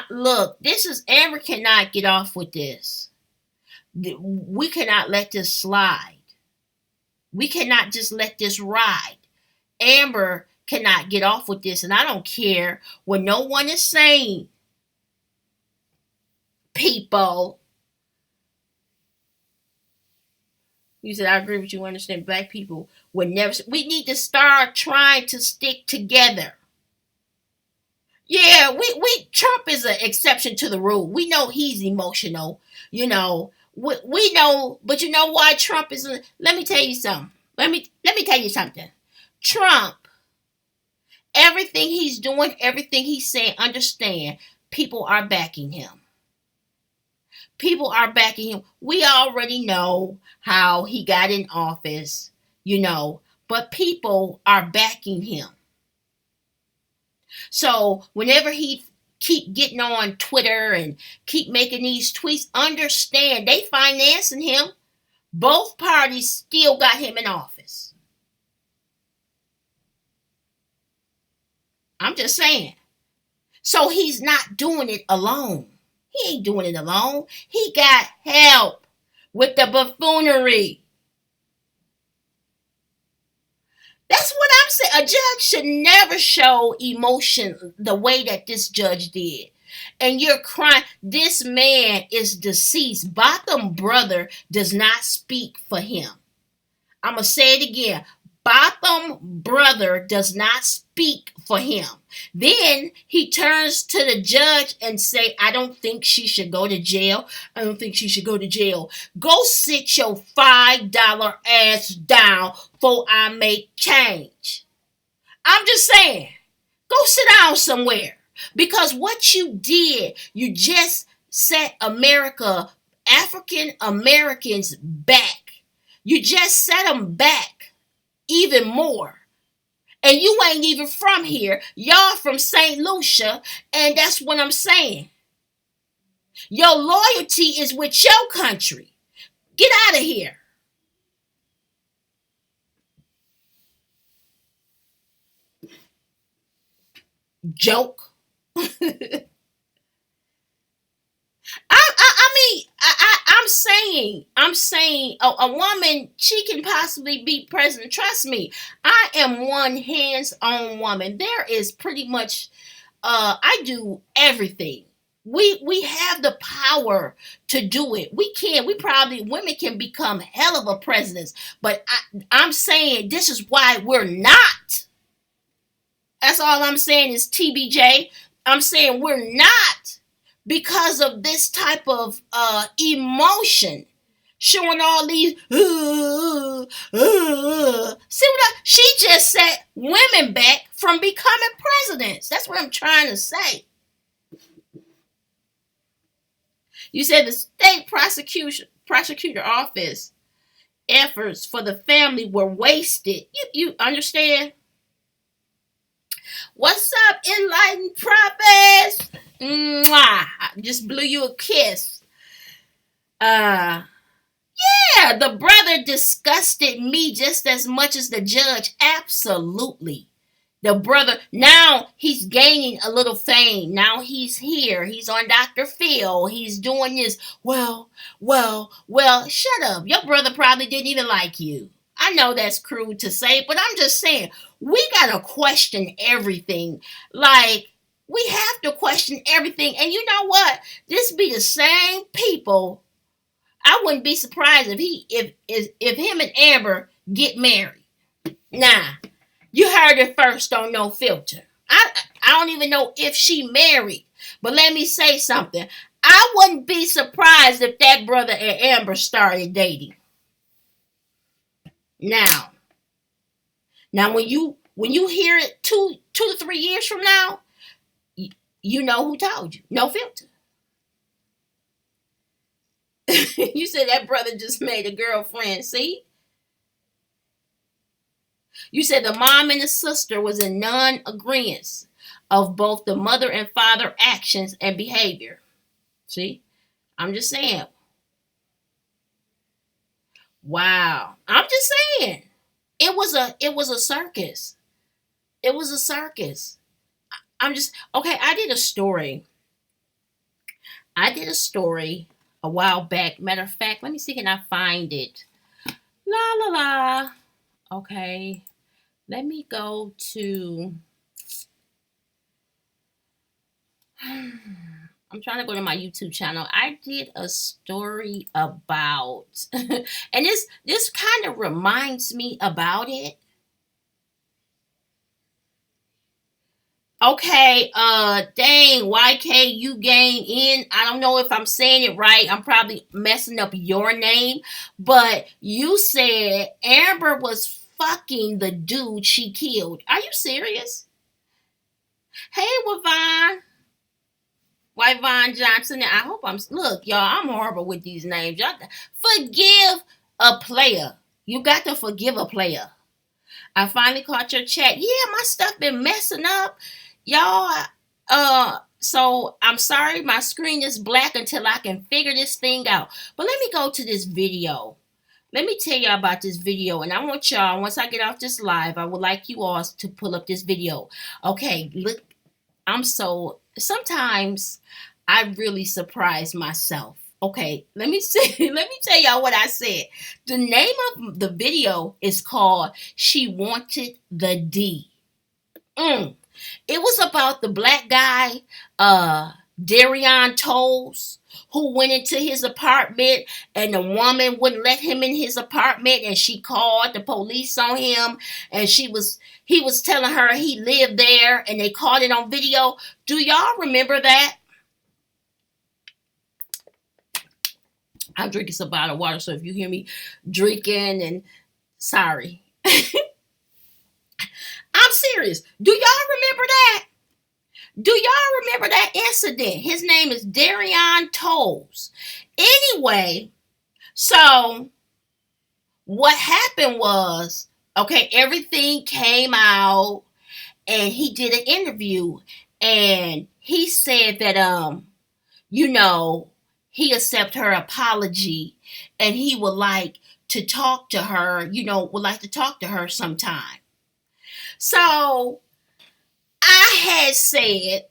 Look, this is, Amber cannot get off with this. We cannot let this slide. We cannot just let this ride. Amber cannot get off with this, and I don't care what no one is saying. People. You said, I agree with you. Understand, black people would never. We need to start trying to stick together. Yeah, Trump is an exception to the rule. We know he's emotional. We know, but you know why Trump is? Let me tell you something. Let me tell you something. Trump, everything he's doing, everything he's saying, understand, people are backing him. People are backing him. We already know how he got in office, but people are backing him. So whenever he keep getting on Twitter and keep making these tweets, understand they financing him. Both parties still got him in office. I'm just saying. So he's not doing it alone. He ain't doing it alone. He got help with the buffoonery. That's what I'm saying. A judge should never show emotion the way that this judge did. And you're crying. This man is deceased. Botham brother does not speak for him. I'm going to say it again. Botham brother does not speak for him. Then he turns to the judge and say, I don't think she should go to jail. I don't think she should go to jail. Go sit your $5 ass down before I make change. I'm just saying, go sit down somewhere. Because what you did, you just set America, African Americans back. You just set them back even more. And you ain't even from here. Y'all from St. Lucia. And that's what I'm saying. Your loyalty is with your country. Get out of here. Joke. I'm saying a woman, she can possibly be president. Trust me, I am one hands-on woman. There is pretty much, I do everything. We have the power to do it. We can. We probably women can become hell of a presidents. But I'm saying this is why we're not. That's all I'm saying is TBJ. I'm saying we're not because of this type of emotion. Showing all these, see she just set women back from becoming presidents. That's what I'm trying to say. You said the state prosecutor office efforts for the family were wasted. You understand? What's up, enlightened prophets? Mwah. I just blew you a kiss. Yeah, the brother disgusted me just as much as the judge. Absolutely. The brother, now he's gaining a little fame. Now he's here. He's on Dr. Phil. He's doing this. Well, shut up. Your brother probably didn't even like you. I know that's crude to say, but I'm just saying, we got to question everything. Like, we have to question everything. And you know what? This be the same people. I wouldn't be surprised if him and Amber get married. Nah. You heard it first on No Filter. I don't even know if she married. But let me say something. I wouldn't be surprised if that brother and Amber started dating. Now when you hear it 2 to 3 years from now, you know who told you. No Filter. You said that brother just made a girlfriend. See? You said the mom and the sister was in non-agreement of both the mother and father actions and behavior. See? I'm just saying. Wow. I'm just saying. It was a circus. It was a circus. Okay, I did a story a while back. Matter of fact, let me see, can I find it? La la la. Okay. Let me go to I'm trying to go to my YouTube channel. I did a story about and this kind of reminds me about it. Okay, dang, YK, you gain in. I don't know if I'm saying it right. I'm probably messing up your name, but you said Amber was fucking the dude she killed. Are you serious? Hey, White Vaughn Johnson. I hope look, y'all, I'm horrible with these names. Y'all forgive a player. You got to forgive a player. I finally caught your chat. Yeah, my stuff been messing up. Y'all, so I'm sorry my screen is black until I can figure this thing out. But let me go to this video. Let me tell y'all about this video. And I want y'all, once I get off this live, I would like you all to pull up this video. Okay, look, sometimes I really surprise myself. Okay, let me tell y'all what I said. The name of the video is called She Wanted the D. It was about the black guy, Darion Toles, who went into his apartment and the woman wouldn't let him in his apartment and she called the police on him and he was telling her he lived there and they caught it on video. Do y'all remember that? I'm drinking some bottled water, so if you hear me drinking, and sorry. I'm serious. Do y'all remember that? Do y'all remember that incident? His name is Darion Toles. Anyway, so what happened was, okay, everything came out and he did an interview and he said that, he accepted her apology and he would like to talk to her, sometime. So I had said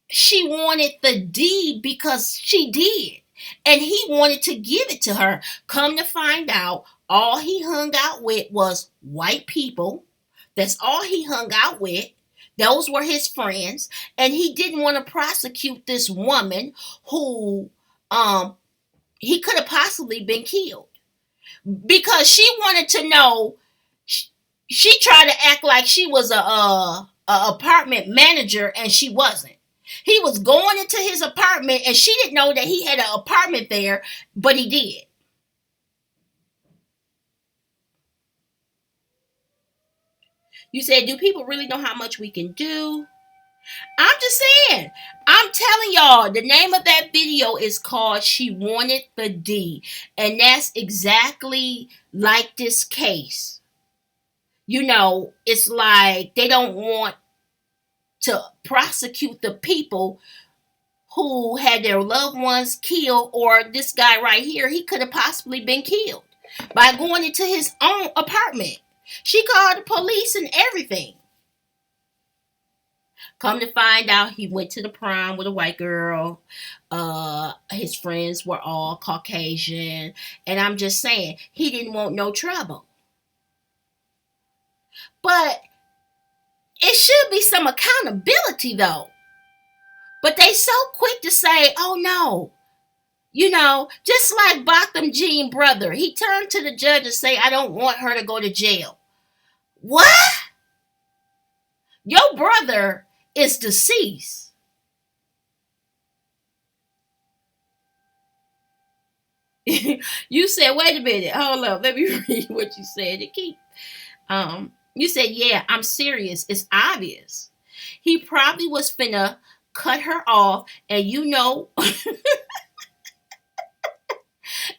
she wanted the D because she did. And he wanted to give it to her. Come to find out, all he hung out with was white people. That's all he hung out with. Those were his friends, and he didn't want to prosecute this woman who um he could have possibly been killed because she wanted to know. She tried to act like she was a apartment manager, and she wasn't. He was going into his apartment, and she didn't know that he had an apartment there, but he did. You said, do people really know how much we can do? I'm just saying. I'm telling y'all, the name of that video is called She Wanted the D. And that's exactly like this case. You know, it's like they don't want to prosecute the people who had their loved ones killed, or this guy right here, he could have possibly been killed by going into his own apartment. She called the police and everything. Come to find out, he went to the prom with a white girl. His friends were all Caucasian. And I'm just saying, he didn't want no trouble. But it should be some accountability, though. But they so quick to say, oh no. You know, just like Botham Jean brother. He turned to the judge and say, I don't want her to go to jail. What? Your brother is deceased. You said, wait a minute, hold up, let me read what you said to keep. You said, yeah, I'm serious. It's obvious. He probably was finna cut her off, and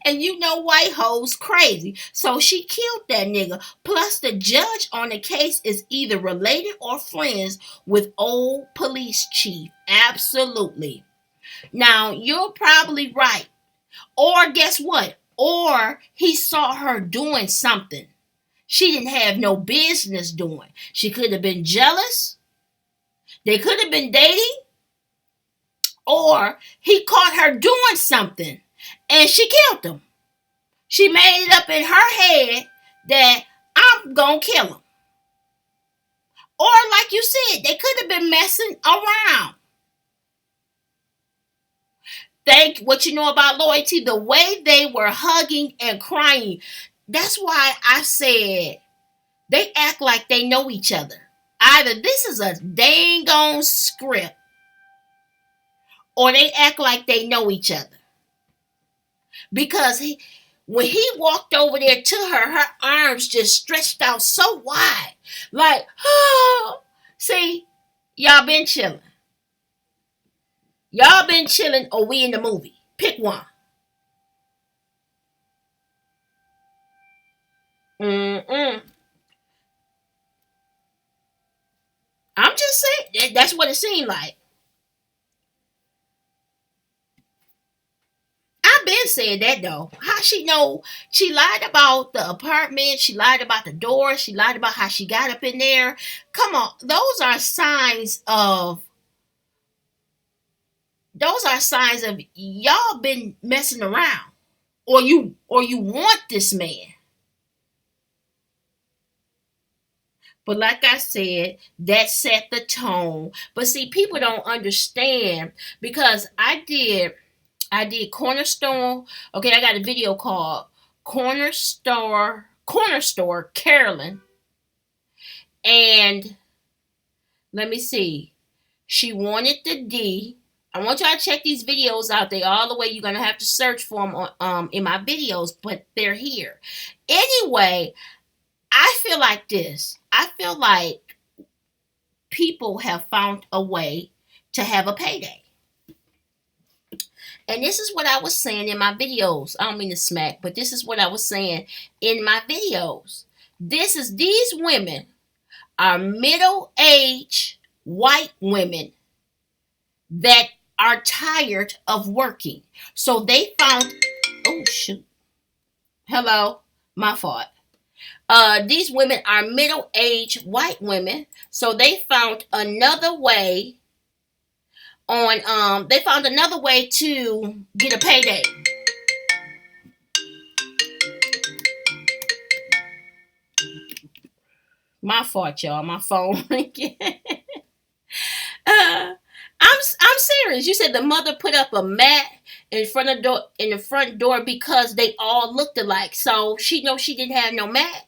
and white hoes crazy. So she killed that nigga. Plus the judge on the case is either related or friends with old police chief. Absolutely. Now you're probably right. Or guess what? Or he saw her doing something she didn't have no business doing. She could have been jealous. They could have been dating. Or he caught her doing something and she killed him. She made it up in her head that I'm going to kill him. Or like you said, they could have been messing around. Think what you know about loyalty, the way they were hugging and crying. That's why I said they act like they know each other. Either this is a dang on script or they act like they know each other. Because when he walked over there to her, her arms just stretched out so wide. Like, oh, see, y'all been chilling. Y'all been chilling or we in the movie. Pick one. Mm-mm. I'm just saying, that's what it seemed like. I've been saying that though. How she know? She lied about the apartment. She lied about the door. She lied about how she got up in there. Come on, those are signs of y'all been messing around, or you want this man. But like I said, that set the tone. But see, people don't understand because I did Cornerstone. Okay, I got a video called Corner Store Carolyn. And let me see. She wanted the D. I want y'all to check these videos out. They all the way. You're gonna have to search for them on, in my videos, but they're here. Anyway, I feel like this. I feel like people have found a way to have a payday. And this is what I was saying in my videos. I don't mean to smack, but this is what I was saying in my videos. These women are middle-aged white women that are tired of working. So they found, oh shoot. Hello, my fault. These women are middle-aged white women. So they found another way to get a payday. My fault, y'all. My phone ringing. You said the mother put up a mat in the front door because they all looked alike. So she knows she didn't have no mat.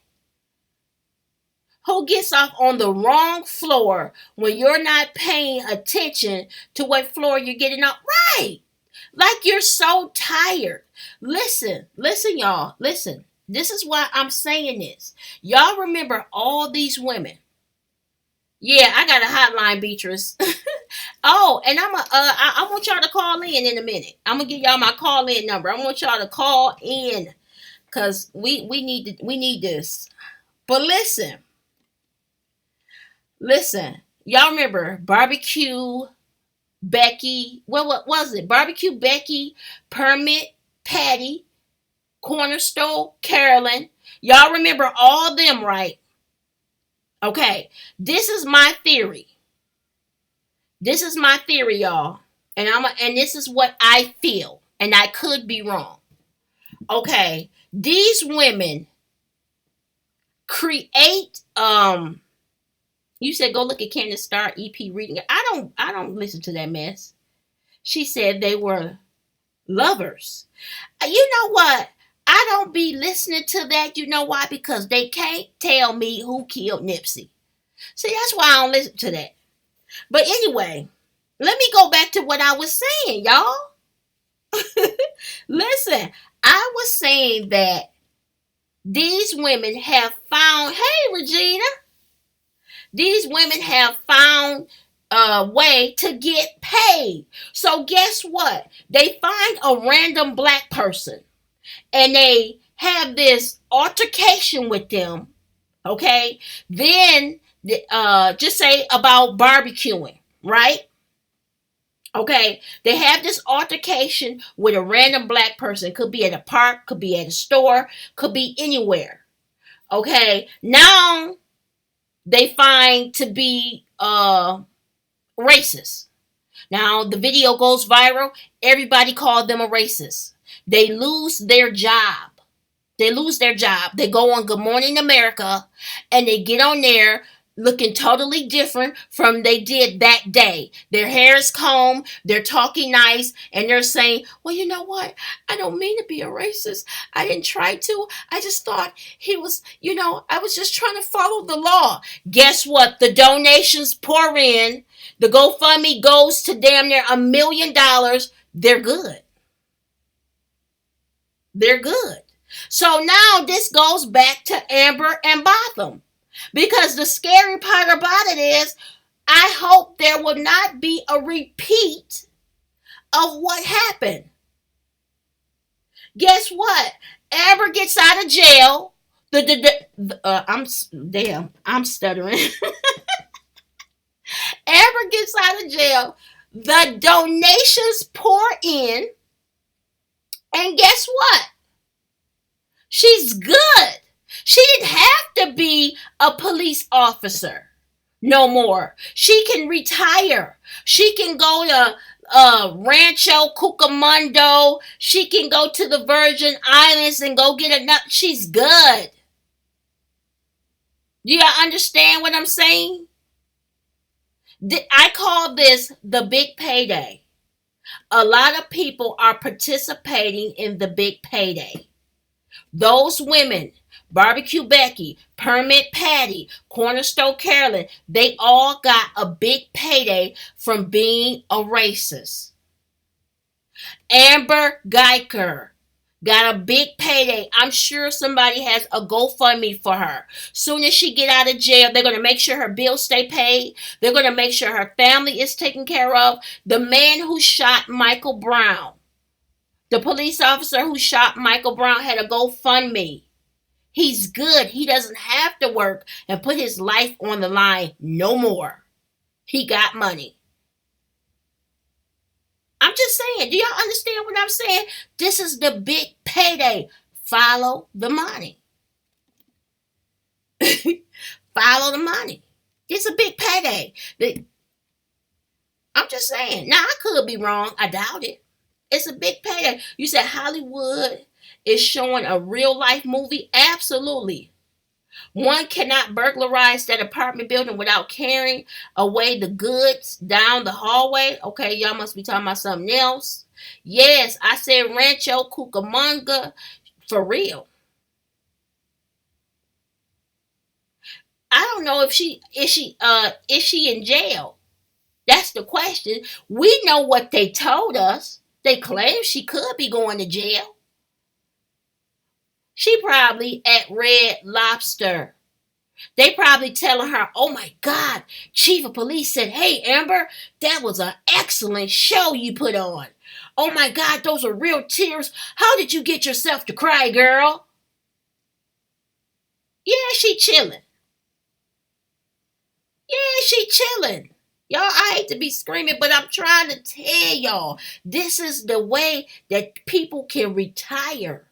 Who gets off on the wrong floor when you're not paying attention to what floor you're getting off? Right. Like you're so tired. Listen, y'all. Listen. This is why I'm saying this. Y'all remember all these women. Yeah, I got a hotline, Beatrice. Oh, and I want y'all to call in a minute. I'm gonna give y'all my call in number. I want y'all to call in because we need this. But listen, y'all remember barbecue Becky? What was it? Barbecue Becky, Permit Patty, Cornerstone Carolyn. Y'all remember all them, right? Okay, this is my theory. This is my theory, y'all. And this is what I feel. And I could be wrong. Okay. These women create you said go look at Candace Starr EP reading. I don't listen to that mess. She said they were lovers. You know what? I don't be listening to that. You know why? Because they can't tell me who killed Nipsey. See, that's why I don't listen to that. But anyway, let me go back to what I was saying, y'all. Listen, I was saying that these women have found, hey, Regina, these women have found a way to get paid. So guess what? They find a random black person and they have this altercation with them. Okay. Then just say about barbecuing, right? Okay, they have this altercation with a random black person. Could be at a park, could be at a store, could be anywhere. Okay, now they find to be racist. Now the video goes viral. Everybody called them a racist. They lose their job. They lose their job. They go on Good Morning America and they get on there looking totally different from they did that day. Their hair is combed, they're talking nice, and they're saying, well, you know what? I don't mean to be a racist. I didn't try to. I just thought he was, I was just trying to follow the law. Guess what? The donations pour in. The GoFundMe goes to damn near $1 million. They're good. They're good. So now this goes back to Amber and Botham. Because the scary part about it is, I hope there will not be a repeat of what happened. Guess what? Amber gets out of jail. I'm stuttering. Amber gets out of jail. The donations pour in. And guess what? She's good. She didn't have to be a police officer no more. She can retire. She can go to Rancho Cucamonga. She can go to the Virgin Islands and go get a nut. She's good. Do y'all understand what I'm saying? I call this the big payday. A lot of people are participating in the big payday. Those women, Barbecue Becky, Permit Patty, Cornerstone Carolyn, they all got a big payday from being a racist. Amber Geiger got a big payday. I'm sure somebody has a GoFundMe for her. Soon as she get out of jail, they're going to make sure her bills stay paid. They're going to make sure her family is taken care of. The man who shot Michael Brown, the police officer who shot Michael Brown, had a GoFundMe. He's good. He doesn't have to work and put his life on the line no more. He got money. I'm just saying, do y'all understand what I'm saying? This is the big payday. Follow the money. Follow the money. It's a big payday. I'm just saying. Now, I could be wrong. I doubt it. It's a big payday. You said Hollywood is showing a real life movie? Absolutely. One cannot burglarize that apartment building without carrying away the goods down the hallway. Okay, y'all must be talking about something else. Yes, I said Rancho Cucamonga for real. I don't know if she in jail. That's the question. We know what they told us. They claim she could be going to jail. She probably at Red Lobster. They probably telling her, "Oh my God, Chief of Police said, hey Amber, that was an excellent show you put on. Oh my God, those are real tears. How did you get yourself to cry, girl?" Yeah, she chilling. Yeah, she chilling. Y'all, I hate to be screaming, but I'm trying to tell y'all, this is the way that people can retire.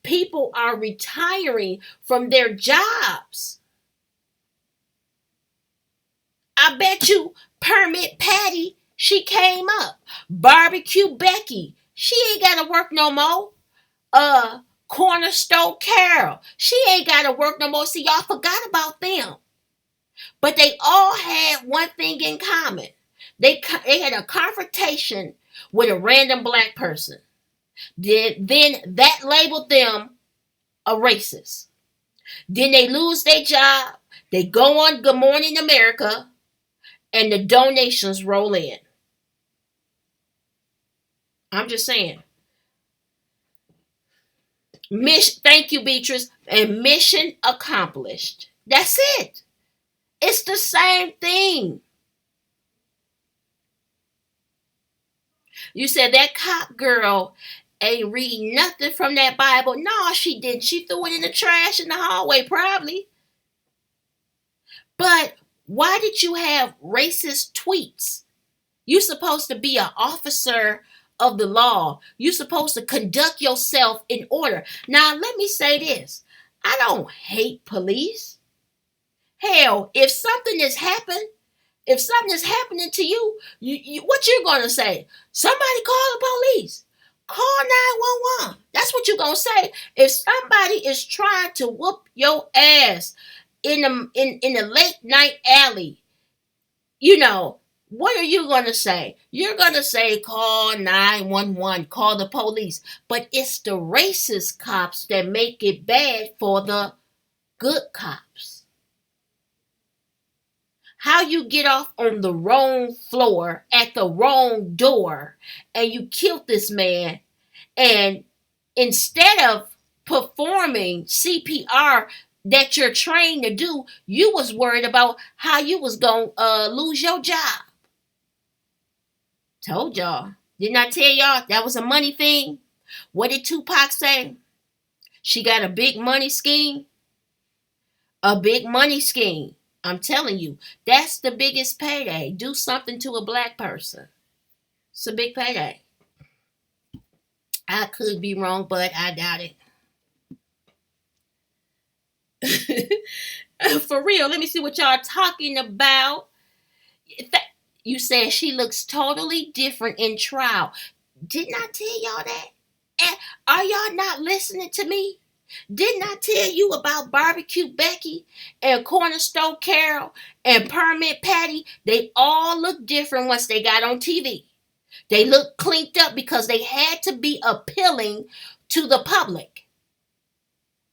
People are retiring from their jobs. I bet you Permit Patty, she came up. Barbecue Becky, she ain't gotta work no more. Cornerstone Carol, she ain't gotta work no more. See, y'all forgot about them. But they all had one thing in common. They had a confrontation with a random black person. Then that labeled them a racist. Then they lose their job. They go on Good Morning America, and the donations roll in. I'm just saying. Thank you, Beatrice. And mission accomplished. That's it. It's the same thing. You said that cop girl ain't reading nothing from that Bible. No, she didn't. She threw it in the trash in the hallway, probably. But why did you have racist tweets? You're supposed to be an officer of the law. You're supposed to conduct yourself in order. Now, let me say this. I don't hate police. Hell, if something is happening to you, what you're going to say? Somebody call the police. Call 911. That's what you're going to say. If somebody is trying to whoop your ass in a late night alley, you know, what are you going to say? You're going to say call 911, call the police. But it's the racist cops that make it bad for the good cops. How you get off on the wrong floor at the wrong door and you killed this man, and instead of performing CPR that you're trained to do, you was worried about how you was going to lose your job. Told y'all. Didn't I tell y'all that was a money thing? What did Tupac say? She got a big money scheme. A big money scheme. I'm telling you, that's the biggest payday. Do something to a black person. It's a big payday. I could be wrong, but I doubt it. For real, let me see what y'all talking about. You said she looks totally different in trial. Didn't I tell y'all that? And are y'all not listening to me? Didn't I tell you about Barbecue Becky and Cornerstone Carol and Permit Patty? They all look different once they got on TV. They look cleaned up because they had to be appealing to the public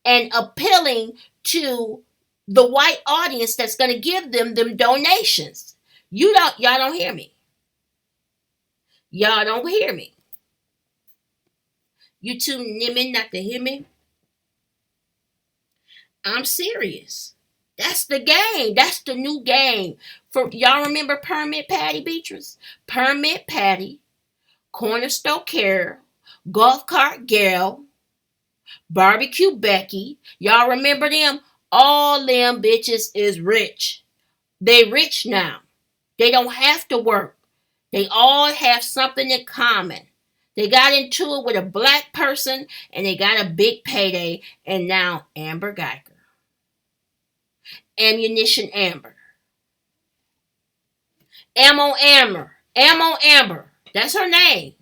and appealing to the white audience that's going to give them donations. Y'all don't hear me. Y'all don't hear me. You too nimmin not to hear me. I'm serious. That's the game. That's the new game. For y'all remember Permit Patty, Beatrice? Permit Patty, Cornerstone Carol, Golf Cart Girl, Barbecue Becky. Y'all remember them? All them bitches is rich. They rich now. They don't have to work. They all have something in common. They got into it with a black person and they got a big payday. And now Amber Geiger. Ammunition Amber. Ammo Amber. Ammo Amber. That's her name.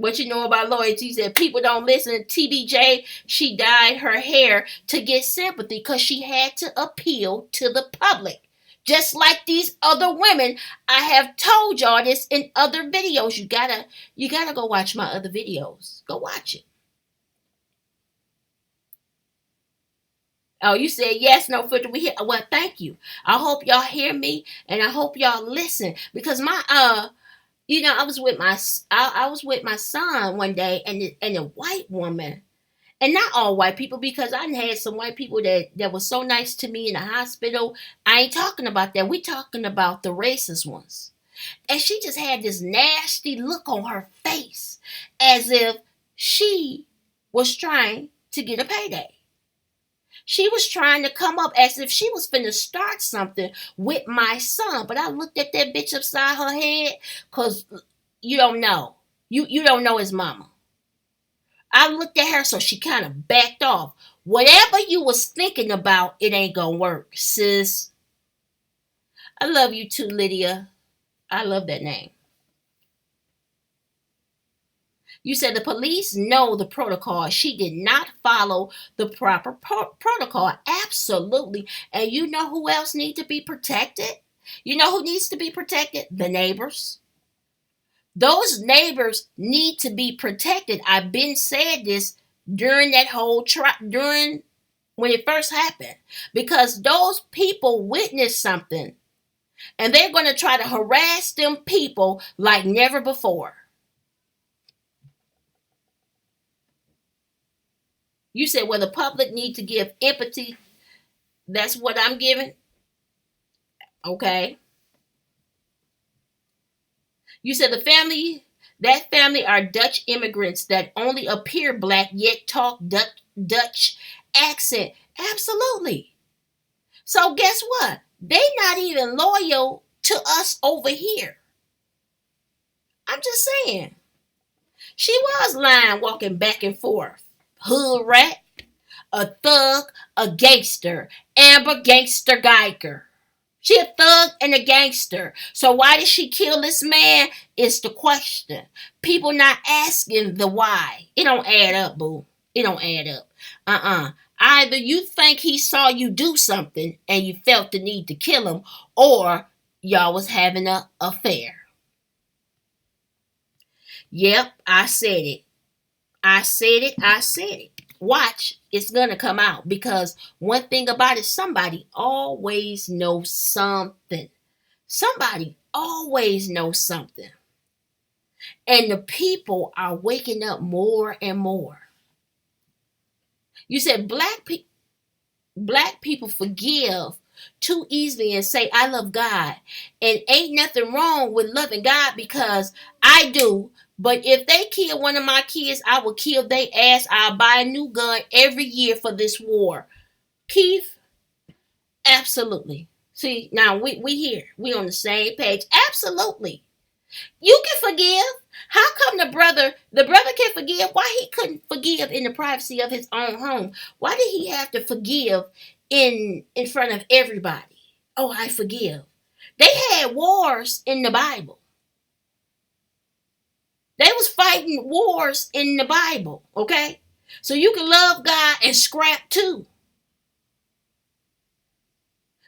What you know about loyalty? He said people don't listen. TBJ, she dyed her hair to get sympathy because she had to appeal to the public. Just like these other women, I have told y'all this in other videos. You gotta go watch my other videos. Go watch it. Oh, you said yes, no filter. We hear. Well, thank you. I hope y'all hear me, and I hope y'all listen because I was with I was with my son one day, and a white woman, and not all white people because I had some white people that was so nice to me in the hospital. I ain't talking about that. We talking about the racist ones, and she just had this nasty look on her face, as if she was trying to get a payday. She was trying to come up as if she was finna start something with my son. But I looked at that bitch upside her head because you don't know. You don't know his mama. I looked at her, so she kind of backed off. Whatever you was thinking about, it ain't gonna work, sis. I love you too, Lydia. I love that name. You said the police know the protocol. She did not follow the proper protocol. Absolutely. And you know who else needs to be protected? You know who needs to be protected? The neighbors. Those neighbors need to be protected. I've been said this during that whole during when it first happened, because those people witnessed something and they're going to try to harass them people like never before. You said, well, the public need to give empathy. That's what I'm giving. Okay. You said that family are Dutch immigrants that only appear black yet talk Dutch accent. Absolutely. So guess what? They not even loyal to us over here. I'm just saying. She was lying, walking back and forth. Hood rat, a thug, a gangster, Amber Gangster Geiger. She a thug and a gangster. So why did she kill this man? Is the question. People not asking the why. It don't add up, boo. It don't add up. Either you think he saw you do something and you felt the need to kill him, or y'all was having an affair. Yep, I said it. I said it. I said it. Watch, it's gonna come out, because one thing about it, somebody always knows something. Somebody always knows something. And the people are waking up more and more. You said black people forgive too easily and say, I love God. And ain't nothing wrong with loving God, because I do. But if they kill one of my kids, I will kill their ass. I'll buy a new gun every year for this war. Keith, absolutely. See, now we here. We on the same page. Absolutely. You can forgive. How come the brother can forgive? Why he couldn't forgive in the privacy of his own home? Why did he have to forgive in front of everybody? Oh, I forgive. They had wars in the Bible. They was fighting wars in the Bible, okay? So you can love God and scrap too.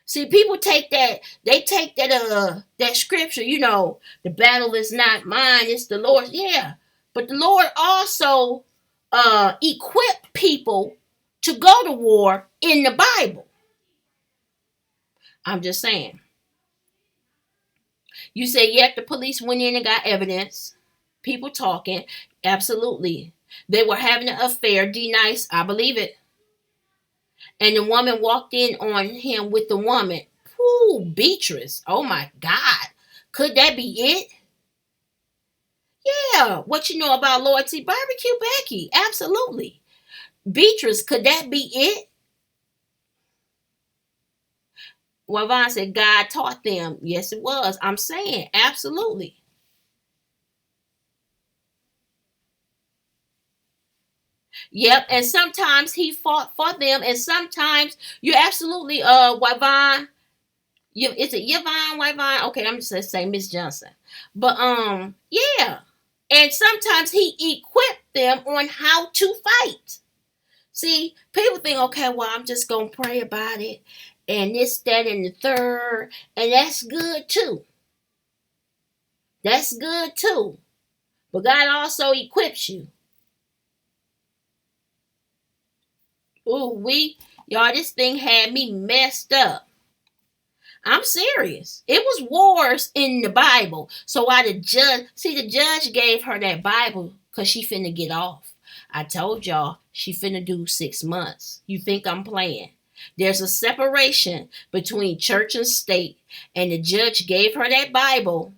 See, people take that, that scripture, the battle is not mine, it's the Lord's. Yeah. But the Lord also equipped people to go to war in the Bible. I'm just saying. You say, yet the police went in and got evidence. People talking. Absolutely. They were having an affair. D-Nice, I believe it. And the woman walked in on him with the woman. Ooh, Beatrice. Oh my God. Could that be it? Yeah. What you know about loyalty? Barbecue Becky. Absolutely. Beatrice, could that be it? Well, Vaughn said God taught them. Yes, it was. I'm saying absolutely. Yep, and sometimes he fought for them, and sometimes you're absolutely Yvonne. Is it Yvonne? Okay, I'm just gonna say Miss Johnson. But yeah. And sometimes he equipped them on how to fight. See, people think, okay, well, I'm just going to pray about it and this, that, and the third. And that's good too. That's good too. But God also equips you. Ooh, y'all, this thing had me messed up. I'm serious. It was wars in the Bible. So why the judge gave her that Bible because she finna get off. I told y'all she finna do 6 months. You think I'm playing? There's a separation between church and state. And the judge gave her that Bible.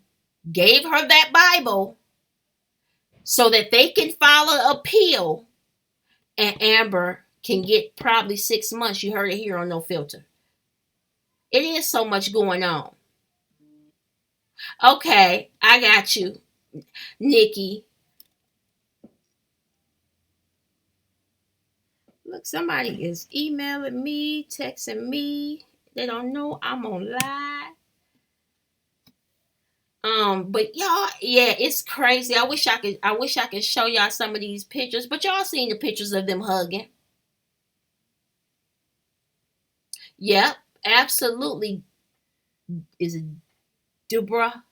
So that they can file an appeal. And Amber can get probably 6 months. You heard it here on No Filter. It is so much going on. Okay, I got you, Nikki. Look, somebody is emailing me, texting me. They don't know I'm on live. But y'all, yeah, it's crazy. I wish I could show y'all some of these pictures, but y'all seen the pictures of them hugging. Yep, absolutely. Is it Dubra?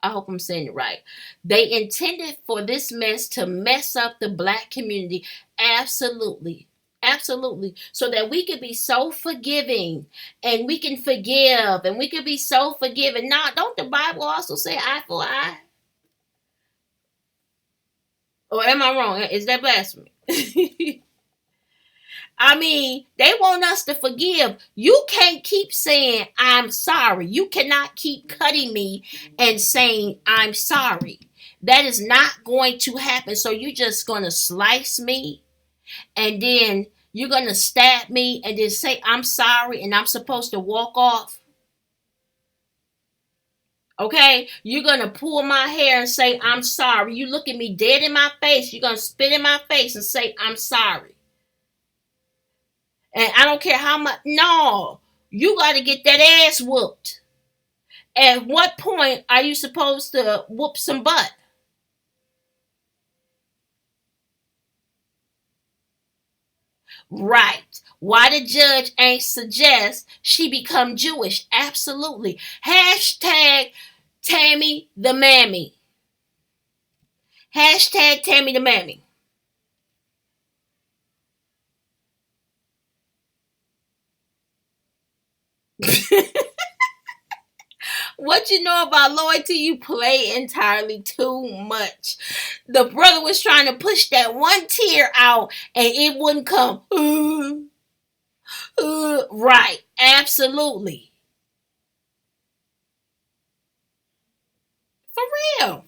I hope I'm saying it right. They intended for this mess to mess up the black community. Absolutely. Absolutely. So that we could be so forgiving and we can forgive and we could be so forgiving. Now, don't the Bible also say eye for eye? Or am I wrong? Is that blasphemy? I mean, they want us to forgive. You can't keep saying, I'm sorry. You cannot keep cutting me and saying, I'm sorry. That is not going to happen. So you're just going to slice me and then you're going to stab me and then say, I'm sorry, and I'm supposed to walk off. Okay? You're going to pull my hair and say, I'm sorry. You look at me dead in my face. You're going to spit in my face and say, I'm sorry. And I don't care how much. No, you got to get that ass whooped. At what point are you supposed to whoop some butt? Right. Why the judge ain't suggest she become Jewish? Absolutely. Hashtag Tammy the Mammy. Hashtag Tammy the Mammy. What you know about loyalty? You play entirely too much. The brother was trying to push that one tear out and it wouldn't come. Right. Absolutely. For real.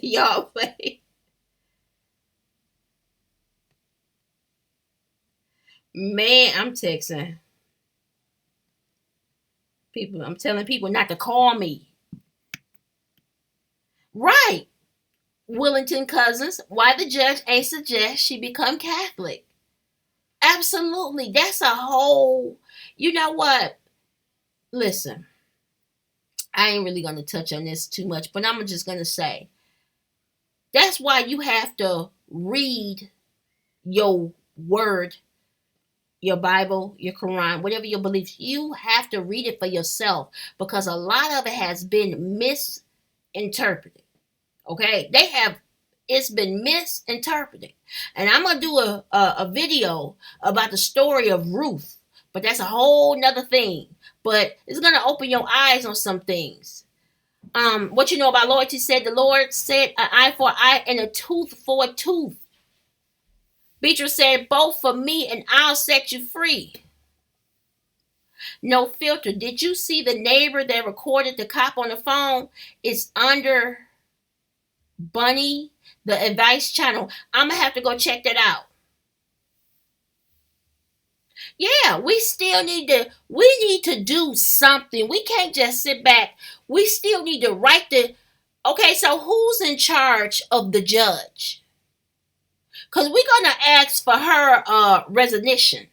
Y'all play. Man, I'm texting people. I'm telling people not to call me. Right. Willington Cousins, why the judge ain't suggest she become Catholic? Absolutely. That's a whole, you know what? Listen, I ain't really going to touch on this too much, but I'm just going to say that's why you have to read your word, your Bible, your Quran, whatever your beliefs. You have to read it for yourself because a lot of it has been misinterpreted. Okay? It's been misinterpreted. And I'm going to do a video about the story of Ruth, but that's a whole nother thing. But it's going to open your eyes on some things. What you know about loyalty said, the Lord said an eye for an eye and a tooth for a tooth. Beatrice said, both for me and I'll set you free. No filter. Did you see the neighbor that recorded the cop on the phone? It's under Bunny, the advice channel. I'm going to have to go check that out. Yeah, we need to do something. We can't just sit back. We still need to okay, so who's in charge of the judge? Because we're going to ask for her resignation.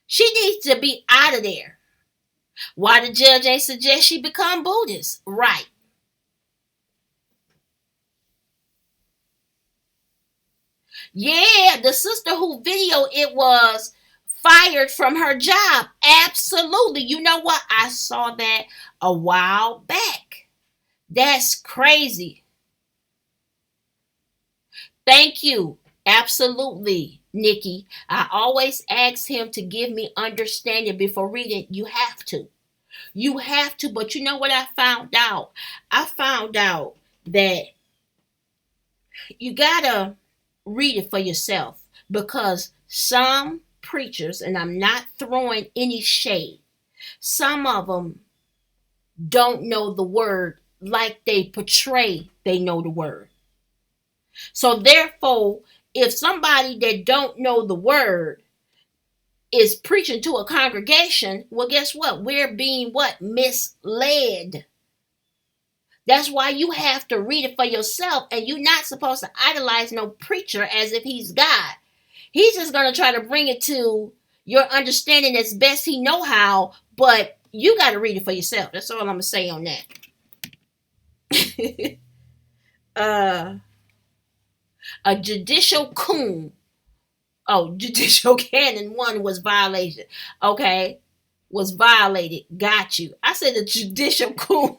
She needs to be out of there. Why the judge ain't suggest she become Buddhist? Right. Yeah, the sister who video it was fired from her job. Absolutely. You know what? I saw that a while back. That's crazy. Thank you. Absolutely, Nikki. I always ask him to give me understanding before reading. You have to. You have to. But you know what I found out? I found out that you gotta read it for yourself because some preachers, and I'm not throwing any shade, some of them don't know the word like they portray they know the word. So therefore, if somebody that don't know the word is preaching to a congregation, well, guess what? We're being what? Misled. That's why you have to read it for yourself, and you're not supposed to idolize no preacher as if he's God. He's just gonna try to bring it to your understanding as best he know how, but you got to read it for yourself. That's all I'm gonna say on that. uh, a judicial coon. Oh, judicial canon one was violation. Okay, was violated. Got you. I said a judicial coon.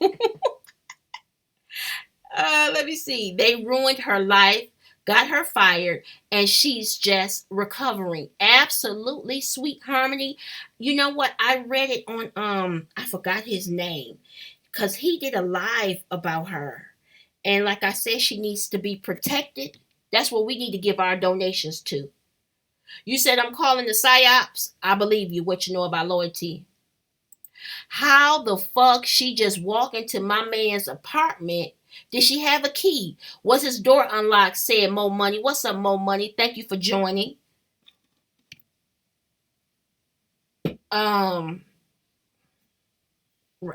Let me see. They ruined her life, got her fired, and she's just recovering. Absolutely, Sweet Harmony. You know what? I read it on I forgot his name because he did a live about her. And like I said, she needs to be protected. That's what we need to give our donations to. You said I'm calling the psyops. I believe you. What you know about loyalty? How the fuck she just walk into my man's apartment? Did she have a key? Was his door unlocked? Said Mo Money. What's up, Mo Money? Thank you for joining. Um,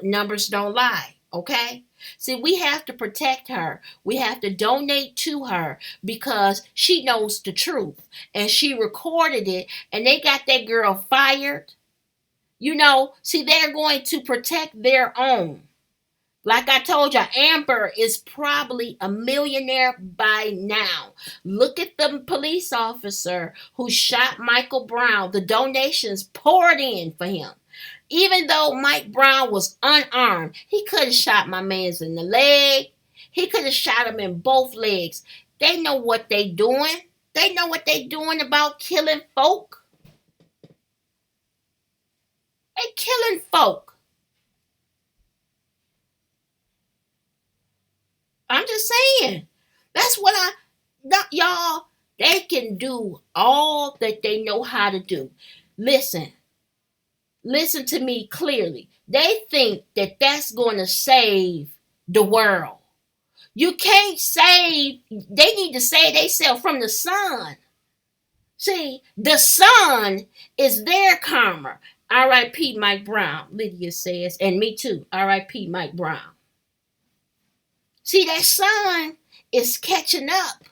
Numbers don't lie. Okay. See, we have to protect her. We have to donate to her because she knows the truth and she recorded it and they got that girl fired. You know, see, they're going to protect their own. Like I told you, Amber is probably a millionaire by now. Look at the police officer who shot Michael Brown. The donations poured in for him. Even though Mike Brown was unarmed, he could have shot my man's in the leg. He could have shot him in both legs. They know what they doing. They know what they doing about killing folk. They killing folk. I'm just saying. That's what not y'all. They can do all that they know how to do. Listen to me clearly. They think that that's going to save the world. You can't save. They need to save themselves from the sun. See, the sun is their karma. R.I.P. Mike Brown. Lydia says, and me too. R.I.P. Mike Brown. See, that sun is catching up.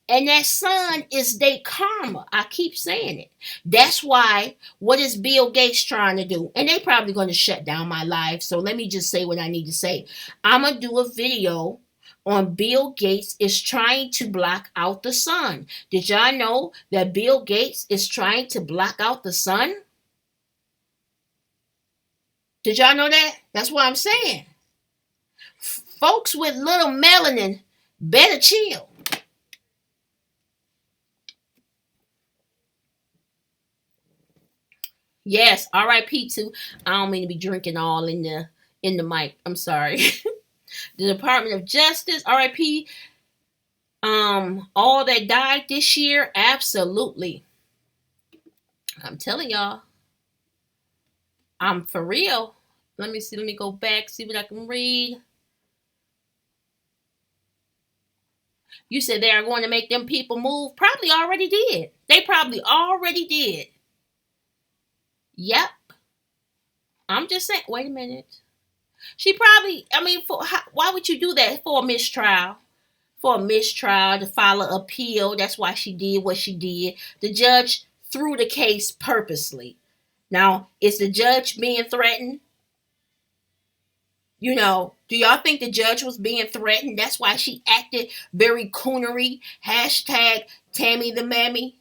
And that sun is their karma. I keep saying it. That's why, what is Bill Gates trying to do? And they probably going to shut down my live. So let me just say what I need to say. I'm going to do a video on Bill Gates is trying to block out the sun. Did y'all know that Bill Gates is trying to block out the sun? Did y'all know that? That's what I'm saying. Folks with little melanin better chill. Yes, R.I.P. too. I don't mean to be drinking all in the mic. I'm sorry. The Department of Justice, R.I.P. All that died this year, absolutely. I'm telling y'all, I'm for real. Let me see. Let me go back, see what I can read. You said they are going to make them people move. Probably already did. They probably already did. Yep. I'm just saying. Wait a minute. She probably. I mean, why would you do that for a mistrial? For a mistrial to file an appeal. That's why she did what she did. The judge threw the case purposely. Now, is the judge being threatened? Do y'all think the judge was being threatened? That's why she acted very coonery. Hashtag Tammy the Mammy.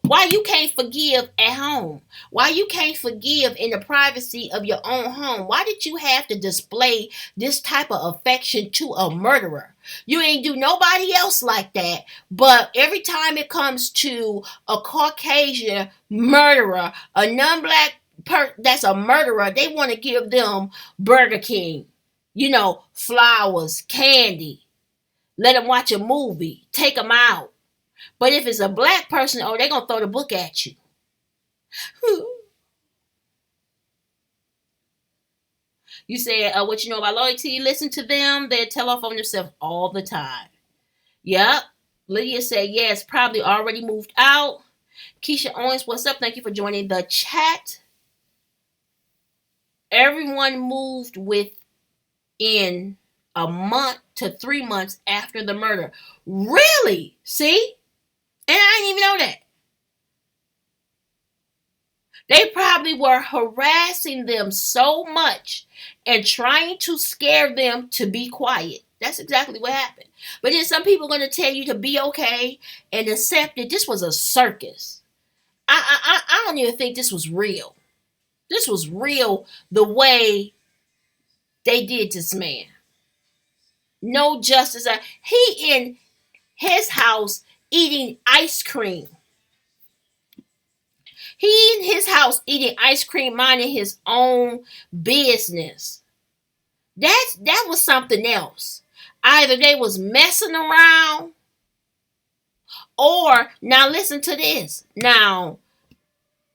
Why you can't forgive at home? Why you can't forgive in the privacy of your own home? Why did you have to display this type of affection to a murderer? You ain't do nobody else like that. But every time it comes to a Caucasian murderer, a non-black that's a murderer, they want to give them Burger King, flowers, candy, let them watch a movie, take them out. But if it's a black person, oh, they're going to throw the book at you. You said, what you know about loyalty? Listen to them. They tell off on themselves all the time. Yep. Lydia said, yes, probably already moved out. Keisha Owens, what's up? Thank you for joining the chat. Everyone moved within a month to 3 months after the murder. Really? See? And I didn't even know that. They probably were harassing them so much and trying to scare them to be quiet. That's exactly what happened. But then some people are going to tell you to be okay and accept it. This was a circus. I don't even think this was real. This was real the way they did this man. No justice. He in his house eating ice cream. He in his house eating ice cream, minding his own business. That was something else. Either they was messing around, or now listen to this. Now,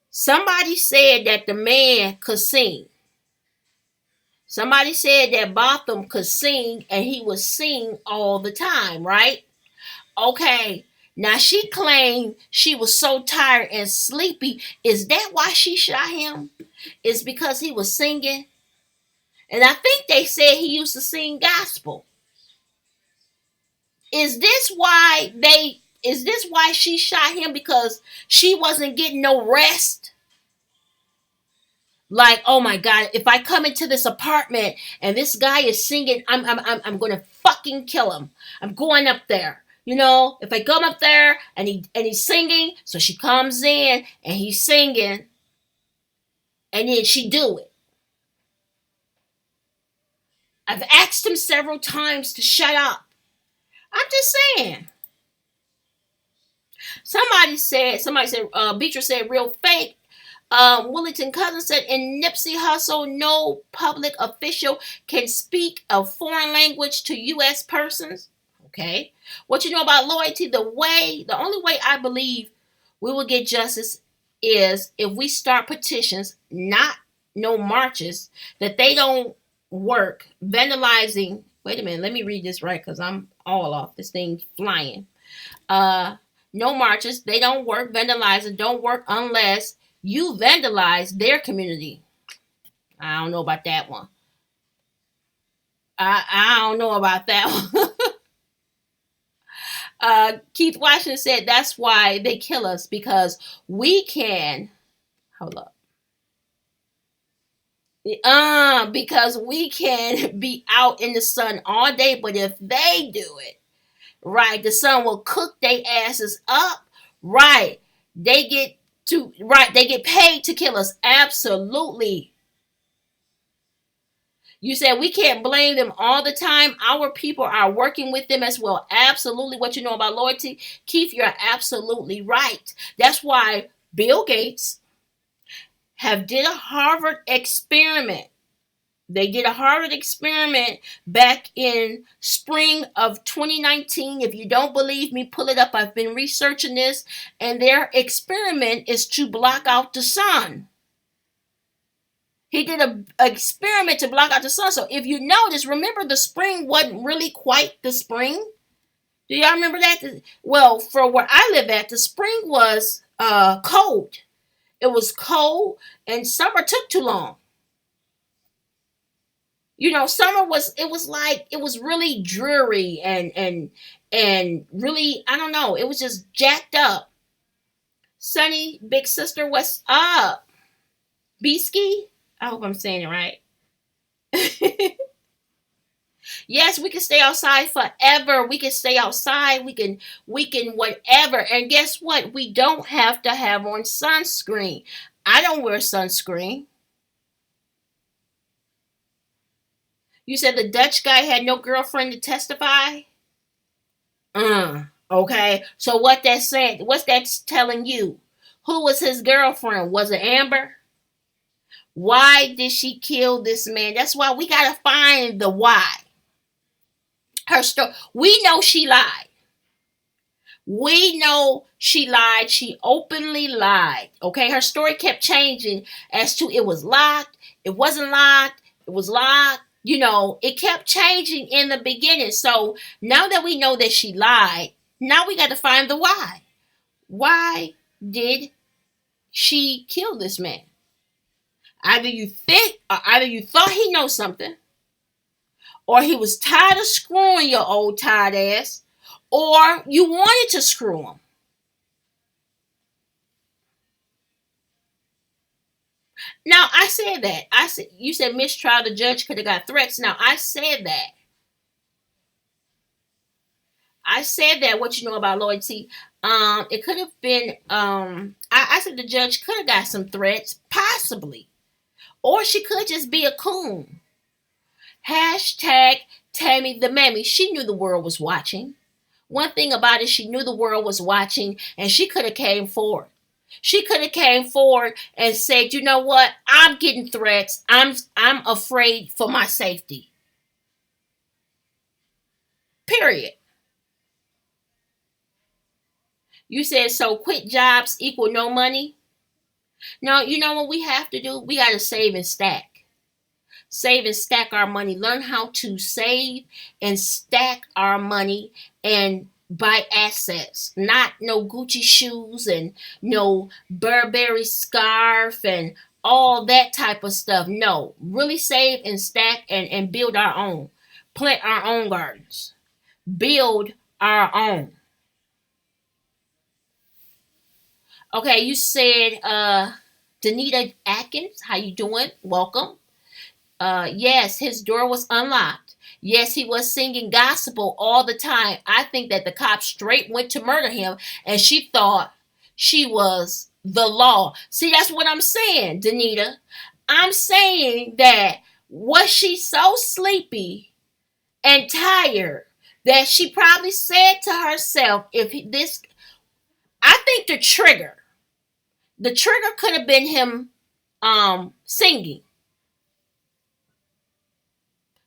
somebody said that the man could sing. Somebody said that Botham could sing, and he would sing all the time, right? Okay. Now she claimed she was so tired and sleepy. Is that why she shot him? It's because he was singing. And I think they said he used to sing gospel. Is this why she shot him? Because she wasn't getting no rest? Like, oh my God, if I come into this apartment and this guy is singing, I'm gonna fucking kill him. I'm going up there. If I come up there and he's singing, so she comes in and he's singing, and then she do it. I've asked him several times to shut up. I'm just saying. Somebody said, Beatrice said, real fake. Willington Cousins said, in Nipsey Hussle, no public official can speak a foreign language to U.S. persons. Okay. What you know about loyalty? The only way I believe we will get justice is if we start petitions, not no marches, that they don't work, vandalizing. Wait a minute, let me read this right because I'm all off. This thing's flying. No marches, they don't work. Vandalizing don't work unless you vandalize their community. I don't know about that one. I don't know about that one. Keith Washington said that's why they kill us, because we can. Hold up. Because we can be out in the sun all day, but if they do it, right, the sun will cook their asses up. Right. They get paid to kill us. Absolutely. You said we can't blame them all the time. Our people are working with them as well. Absolutely. What you know about loyalty, Keith, you're absolutely right. That's why Bill Gates did a Harvard experiment. They did a Harvard experiment back in spring of 2019. If you don't believe me, pull it up. I've been researching this, and their experiment is to block out the sun. He did an experiment to block out the sun. So if you notice, remember the spring wasn't really quite the spring. Do y'all remember that? Well, for where I live at, the spring was cold. It was cold, and summer took too long. Summer was really dreary and really, I don't know, it was just jacked up. Sunny, big sister, what's up? Beesky? I hope I'm saying it right. Yes, we can stay outside forever. We can stay outside. We can whatever. And guess what? We don't have to have on sunscreen. I don't wear sunscreen. You said the Dutch guy had no girlfriend to testify? Okay. So what that's saying, what's that telling you? Who was his girlfriend? Was it Amber? Why did she kill this man? That's why we gotta find the why. Her story. We know she lied. We know she lied. She openly lied. Okay. Her story kept changing as to it was locked. It wasn't locked. It was locked. You know, it kept changing in the beginning. So now that we know that she lied, now we got to find the why. Why did she kill this man? Either you think, or either you thought he knows something, or he was tired of screwing your old tired ass, or you wanted to screw him. Now I said that. I said you said mistrial. The judge could have got threats. Now I said that. I said that. What you know about loyalty? It could have been. I said the judge could have got some threats, possibly, or she could just be a coon. Hashtag Tammy the Mammy. She knew the world was watching. One thing about it, she knew the world was watching, and she could have came forward. She could have came forward and said, "You know what? I'm getting threats. I'm afraid for my safety." Period. You said so. Quit jobs equal no money. No, you know what we have to do? We got to save and stack. Save and stack our money. Learn how to save and stack our money and buy assets. Not no Gucci shoes and no Burberry scarf and all that type of stuff. No, really save and stack and build our own. Plant our own gardens. Build our own. Okay, you said Danita Atkins, how you doing? Welcome. Yes, his door was unlocked. Yes, he was singing gospel all the time. I think that the cops straight went to murder him and she thought she was the law. See, that's what I'm saying, Danita. I'm saying that was she so sleepy and tired that she probably said to herself, if this, I think the trigger could have been him singing.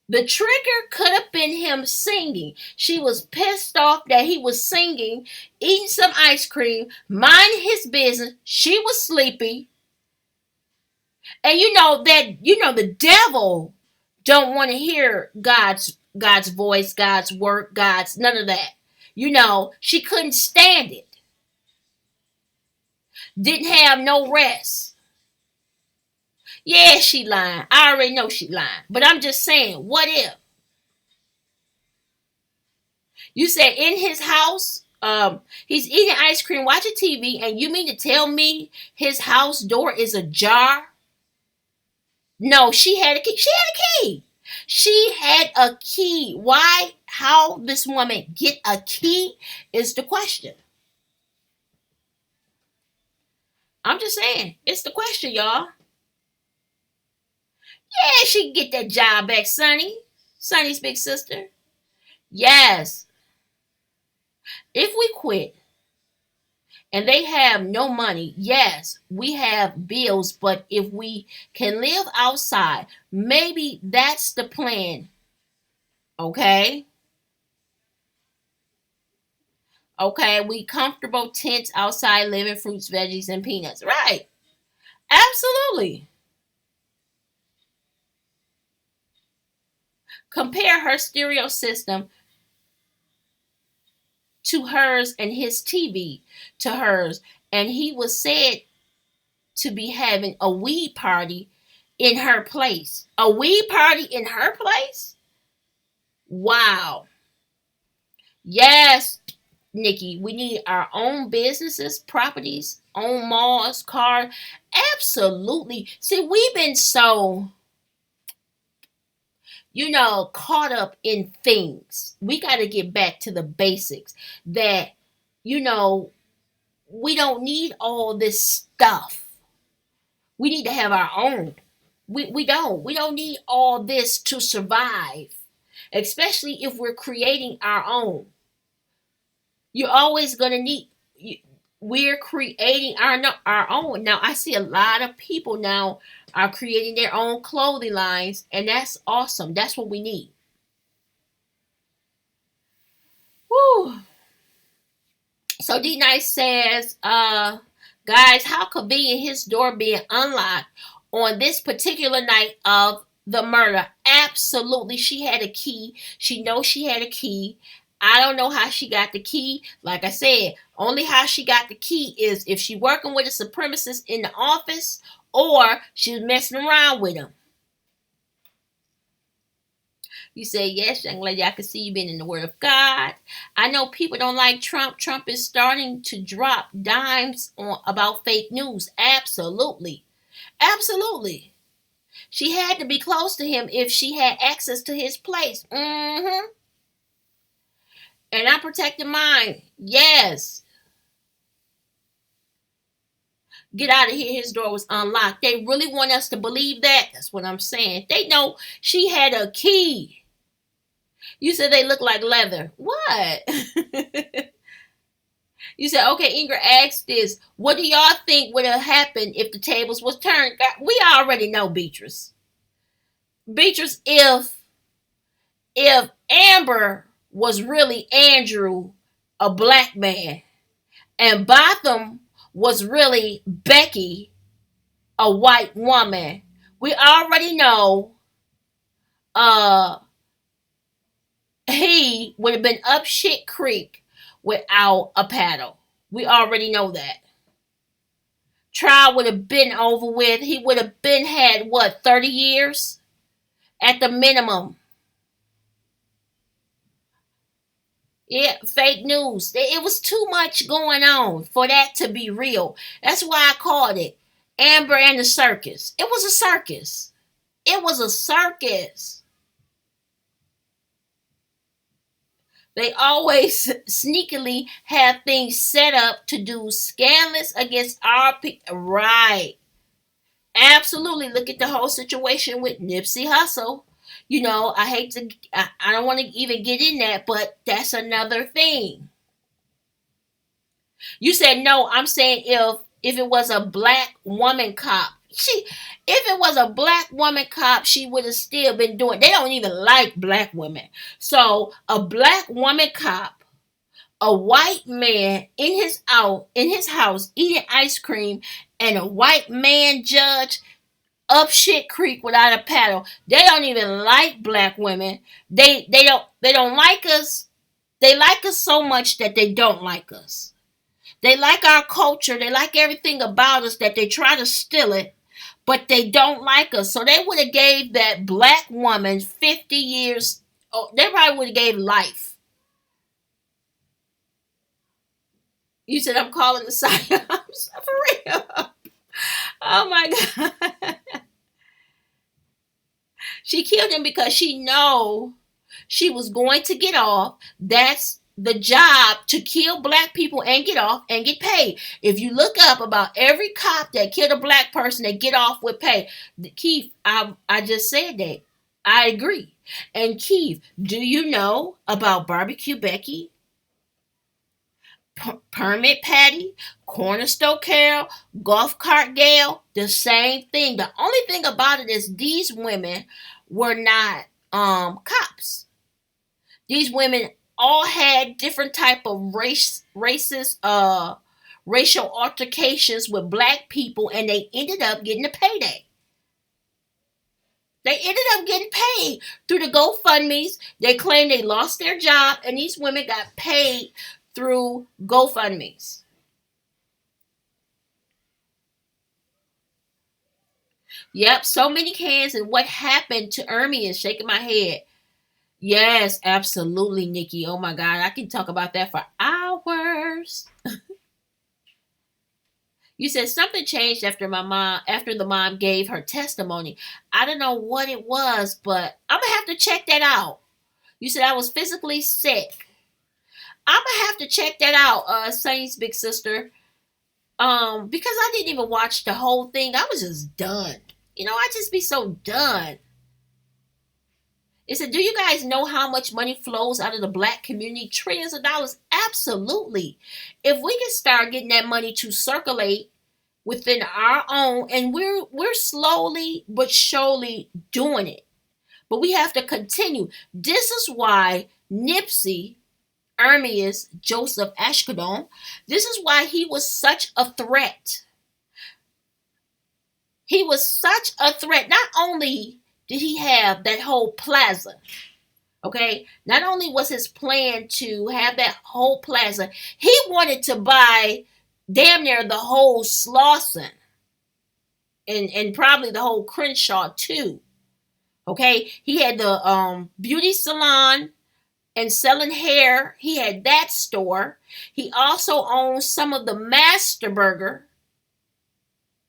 The trigger could have been him singing. She was pissed off that he was singing, eating some ice cream, minding his business. She was sleepy. And the devil don't want to hear God's voice, God's work, God's none of that. She couldn't stand it. Didn't have no rest. Yeah, she lying. I already know she lying. But I'm just saying, what if? You said in his house, he's eating ice cream, watching TV, and you mean to tell me his house door is ajar? No, she had a key. She had a key. She had a key. Why? How this woman get a key is the question. I'm just saying, it's the question, y'all. Yeah, she can get that job back, Sonny. Sonny's big sister. Yes. If we quit and they have no money, yes, we have bills, but if we can live outside, maybe that's the plan. Okay? Okay, we comfortable tents outside living fruits, veggies, and peanuts. Right. Absolutely. Compare her stereo system to hers and his TV to hers. And he was said to be having a weed party in her place. A weed party in her place? Wow. Yes. Nikki. We need our own businesses, properties, own malls, cars. Absolutely. See, we've been so, caught up in things. We got to get back to the basics that, you know, we don't need all this stuff. We need to have our own. We don't need all this to survive, especially if we're creating our own. You're always going to need we're creating our own. Now I see a lot of people now are creating their own clothing lines, and that's awesome. That's what we need. Woo. So D Nice says, guys, how convenient his door being unlocked on this particular night of the murder. Absolutely, she had a key. She knows she had a key. I don't know how she got the key. Like I said, only how she got the key is if she working with a supremacist in the office or she was messing around with him. You say, yes, young lady, I can see you being in the Word of God. I know people don't like Trump. Trump is starting to drop dimes about fake news. Absolutely. Absolutely. She had to be close to him if she had access to his place. Mm-hmm. And I protected mine. Yes. Get out of here. His door was unlocked. They really want us to believe that. That's what I'm saying. They know she had a key. You said they look like leather. What? You said, okay, Ingrid asked this. What do y'all think would have happened if the tables was turned? We already know, Beatrice. Beatrice, if Amber was really Andrew, a black man, and Botham was really Becky, a white woman, we already know he would have been up shit creek without a paddle. We already know that. Trial would have been over with. He would have been had what, 30 years at the minimum. Yeah, fake news. It was too much going on for that to be real. That's why I called it Amber and the Circus. It was a circus. It was a circus. They always sneakily have things set up to do scandalous against our people. Right. Absolutely. Look at the whole situation with Nipsey Hussle. I hate to, I don't want to even get in that, but that's another thing. You said no. I'm saying if it was a black woman cop, if it was a black woman cop, she would have still been doing. They don't even like black women. So a black woman cop, a white man in his house eating ice cream, and a white man judge up shit creek without a paddle. They don't even like black women. They don't like us. They like us so much that they don't like us. They like our culture. They like everything about us that they try to steal it, but they don't like us. So they would have gave that black woman 50 years. Oh, they probably would have gave life. You said I'm calling the side. For real. Oh my God. She killed him because she know she was going to get off. That's the job, to kill black people and get off and get paid. If you look up about every cop that killed a black person, they get off with pay. Keith, I just said that. I agree. And Keith, do you know about Barbecue Becky? Permit Patty, Cornerstone Carol, Golf Cart Gail, the same thing. The only thing about it is these women were not cops. These women all had different type of racist racial altercations with black people, and they ended up getting a payday. They ended up getting paid through the GoFundMe's. They claimed they lost their job, and these women got paid through GoFundMe's. Yep, so many cans. And what happened to Ermi is shaking my head. Yes, absolutely, Nikki. Oh my God, I can talk about that for hours. You said something changed after the mom gave her testimony. I don't know what it was, but I'm gonna have to check that out. You said I was physically sick. I'm gonna have to check that out, Saint's big sister. Because I didn't even watch the whole thing. I was just done. I just be so done. It said, do you guys know how much money flows out of the black community? Trillions of dollars. Absolutely. If we can start getting that money to circulate within our own, and we're slowly but surely doing it. But we have to continue. This is why Nipsey Ermias Joseph Ashkodon, this is why he was such a threat. He was such a threat. Not only did he have that whole plaza, okay? Not only was his plan to have that whole plaza, he wanted to buy damn near the whole Slauson and probably the whole Crenshaw too. Okay? He had the beauty salon and selling hair. He had that store. He also owned some of the Master Burger.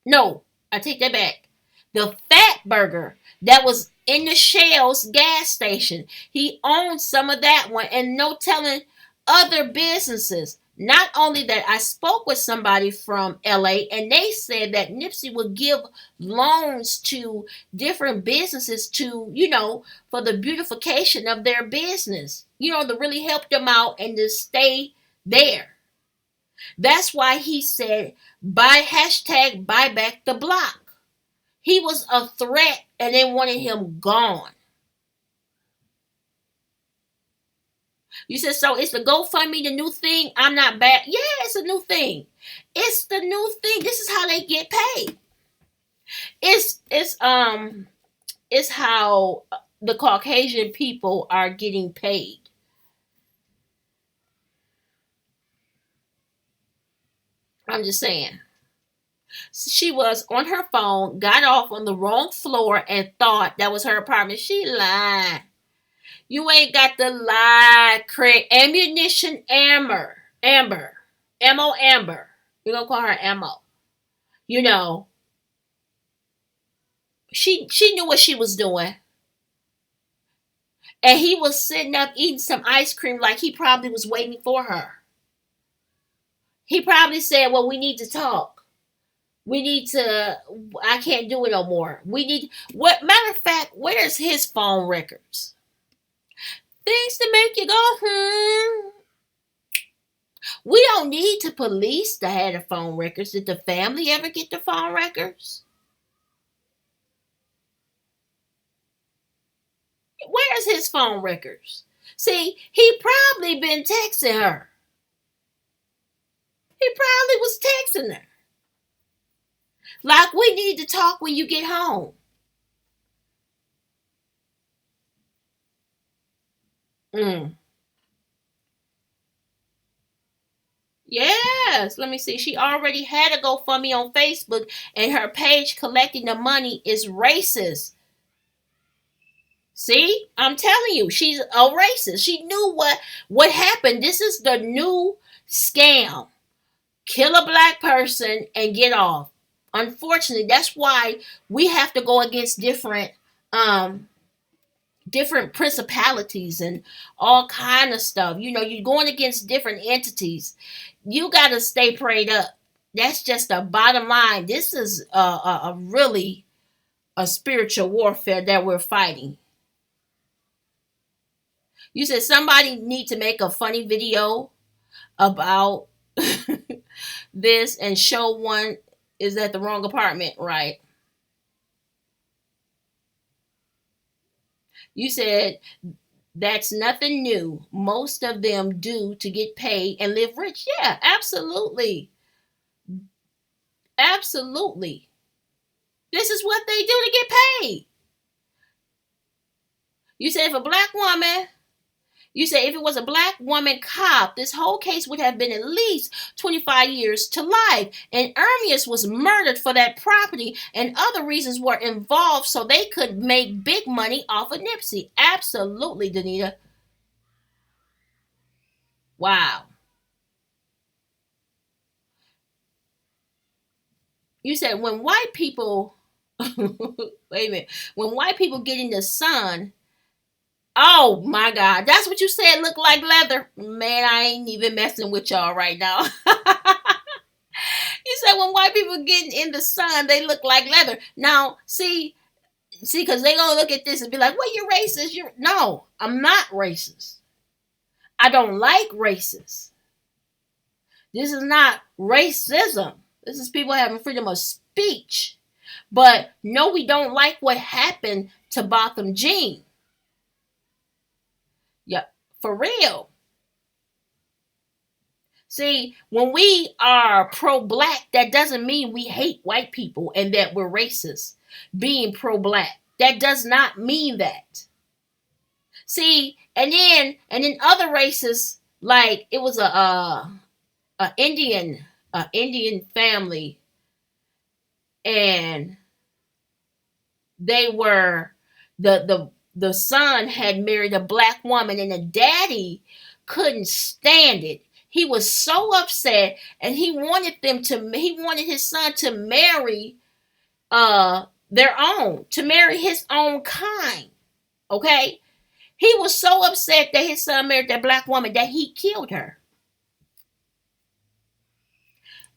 No, I take that back. The Fat Burger that was in the Shell's gas station. He owned some of that one, and no telling other businesses. Not only that, I spoke with somebody from LA and they said that Nipsey would give loans to different businesses for the beautification of their business, to really help them out and to stay there. That's why he said, buy back the block. He was a threat and they wanted him gone. You said, so is the GoFundMe the new thing? I'm not bad. Yeah, it's a new thing. It's the new thing. This is how they get paid. It's how the Caucasian people are getting paid. I'm just saying. She was on her phone, got off on the wrong floor, and thought that was her apartment. She lied. You ain't got the lie, Craig. Ammunition Amber. Ammo Amber. We're gonna call her Ammo. She knew what she was doing. And he was sitting up eating some ice cream like he probably was waiting for her. He probably said, well, we need to talk. I can't do it no more. Matter of fact, where's his phone records? Things to make you go, We don't need to police to have the phone records. Did the family ever get the phone records? Where's his phone records? See, he probably been texting her. He probably was texting her. Like, we need to talk when you get home. Yes, let me see. She already had a GoFundMe on Facebook, and her page collecting the money is racist. See, I'm telling you, she's a racist. She knew what happened. This is the new scam. Kill a black person and get off. Unfortunately, that's why we have to go against different principalities and all kind of stuff. You're going against different entities. You got to stay prayed up. That's just the bottom line. This is a really a spiritual warfare that we're fighting. You said somebody need to make a funny video about this and show one is at the wrong apartment, right? You said that's nothing new. Most of them do to get paid and live rich. Yeah, absolutely. Absolutely. This is what they do to get paid. You said if a black woman, You say if it was a black woman cop, this whole case would have been at least 25 years to life. And Ermias was murdered for that property, and other reasons were involved so they could make big money off of Nipsey. Absolutely, Danita. Wow. You said when white people, wait a minute, when white people get in the sun, oh my God, that's what you said look like leather. Man, I ain't even messing with y'all right now. You said when white people get in the sun, they look like leather. Now, because they gonna look at this and be like, well, you're racist. No, I'm not racist. I don't like racists. This is not racism. This is people having freedom of speech. But no, we don't like what happened to Botham Jean. Yeah, for real. See, when we are pro-black, that doesn't mean we hate white people and that we're racist. Being pro-black, that does not mean that. See, and then other races, like it was a Indian family, and they were the son had married a black woman, and the daddy couldn't stand it. He was so upset, and he wanted his son to marry to marry his own kind. Okay? He was so upset that his son married that black woman that he killed her.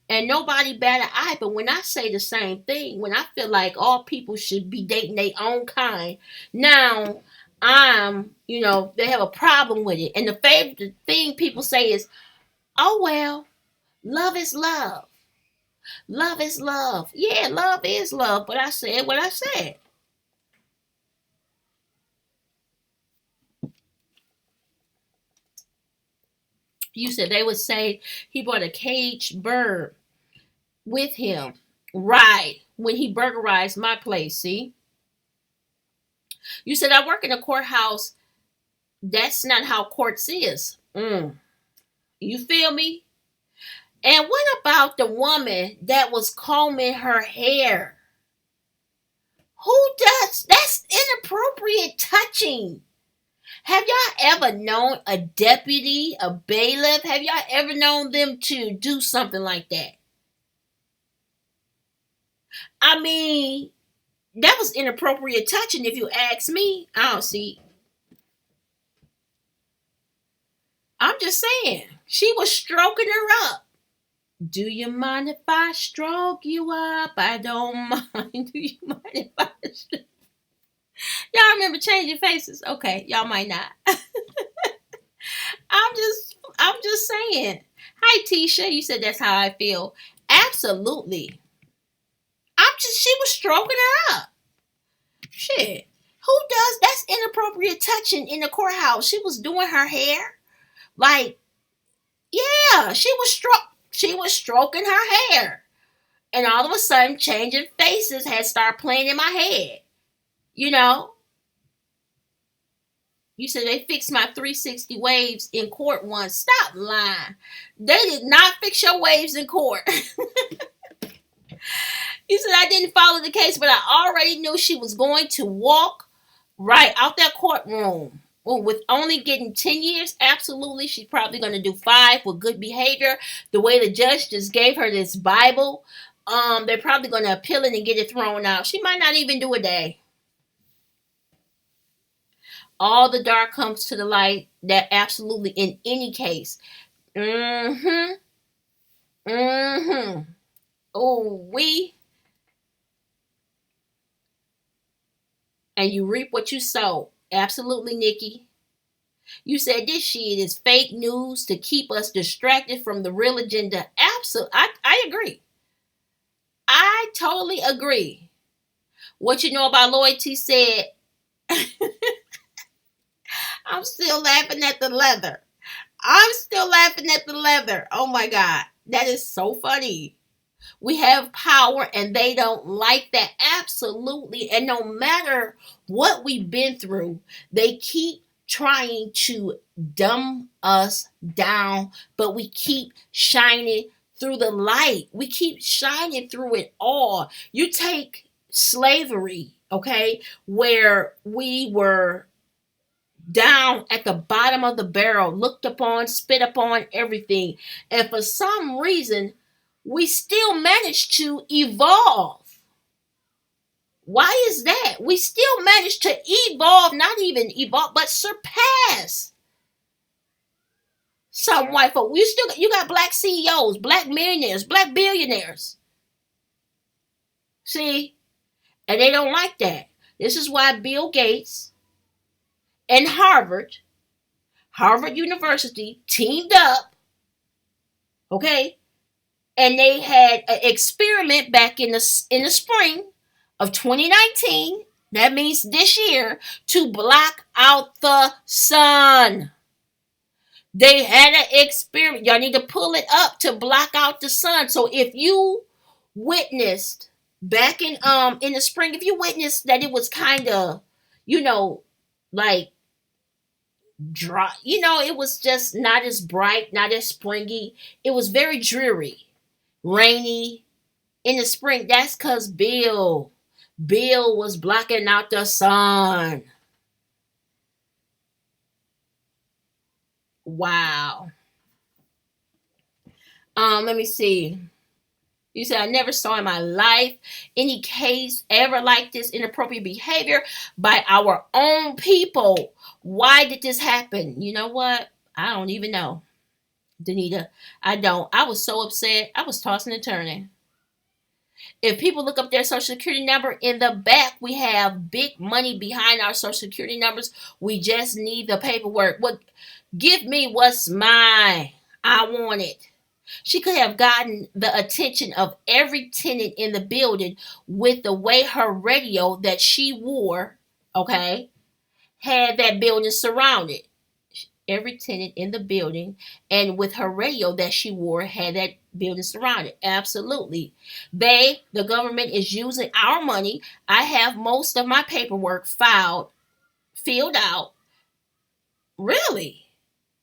And nobody bat an eye, but when I say the same thing, when I feel like all people should be dating their own kind, now they have a problem with it. And the favorite thing people say is, oh well, love is love. Love is love. Yeah, love is love, but I said what I said. You said they would say he brought a caged bird with him. Right. When he burglarized my place, see? You said I work in a courthouse. That's not how courts is. You feel me? And what about the woman that was combing her hair? Who does? That's inappropriate touching. Have y'all ever known a deputy, a bailiff? Have y'all ever known them to do something like that? I mean, that was inappropriate touching if you ask me. I don't see. I'm just saying. She was stroking her up. Do you mind if I stroke you up? I don't mind. Do you mind if I stroke? Y'all remember Changing Faces? Okay, y'all might not. I'm just saying. Hi Tisha, you said that's how I feel. Absolutely. She was stroking her up. Shit. Who does that's inappropriate touching in the courthouse? She was doing her hair. Like, yeah, she was stroking her hair. And all of a sudden Changing Faces had started playing in my head. You know? You said they fixed my 360 waves in court once. Stop lying. They did not fix your waves in court. You said I didn't follow the case, but I already knew she was going to walk right out that courtroom. Well, with only getting 10 years, absolutely. She's probably going to do 5 with good behavior. The way the judge just gave her this Bible, they're probably going to appeal it and get it thrown out. She might not even do a day. All the dark comes to the light. That absolutely in any case. Oh, and you reap what you sow. Absolutely, Nikki. You said this shit is fake news to keep us distracted from the real agenda. Absolutely. I agree. I totally agree. What you know about loyalty said, I'm still laughing at the leather. Oh my God. That is so funny. We have power and they don't like that. Absolutely. And no matter what we've been through, they keep trying to dumb us down, but we keep shining through the light. We keep shining through it all. You take slavery, okay, where we were down at the bottom of the barrel, looked upon, spit upon, everything. And for some reason, we still managed to evolve. Why is that? We still managed to evolve, not even evolve, but surpass some white folk. You got black CEOs, black millionaires, black billionaires. See? And they don't like that. This is why Bill Gates and Harvard University teamed up, okay? And they had an experiment back in the spring of 2019. That means this year, to block out the sun. They had an experiment. Y'all need to pull it up to block out the sun. So if you witnessed back in the spring, if you witnessed that it was kind of, like dry, it was just not as bright, not as springy. It was very dreary, rainy in the spring. That's because Bill was blocking out the sun. Wow. Let me see. You said, I never saw in my life any case ever like this inappropriate behavior by our own people. Why did this happen? You know what? I don't even know, Danita. I don't. I was so upset. I was tossing and turning. If people look up their social security number, in the back, we have big money behind our social security numbers. We just need the paperwork. Give me what's mine. I want it. She could have gotten the attention of every tenant in the building with the way her radio that she wore, okay, had that building surrounded. Every tenant in the building, and with her radio that she wore, had that building surrounded. Absolutely. The government is using our money. I have most of my paperwork filled out. Really?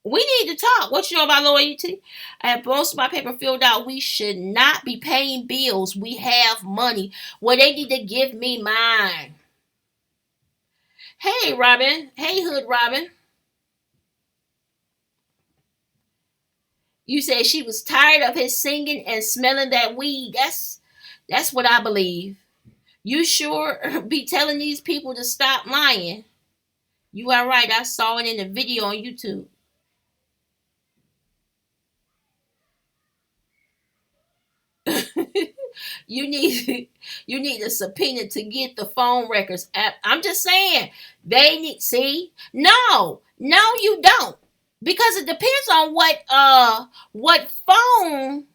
We need to talk. What you know about loyalty? I have most of my paper filled out. We should not be paying bills. We have money. Well, they need to give me mine. Hey, Robin. Hey, Hood Robin. You said she was tired of his singing and smelling that weed. That's what I believe. You sure be telling these people to stop lying. You are right. I saw it in the video on YouTube. You need a subpoena to get the phone records. I'm just saying, they need, see? No, you don't. Because it depends on what phone.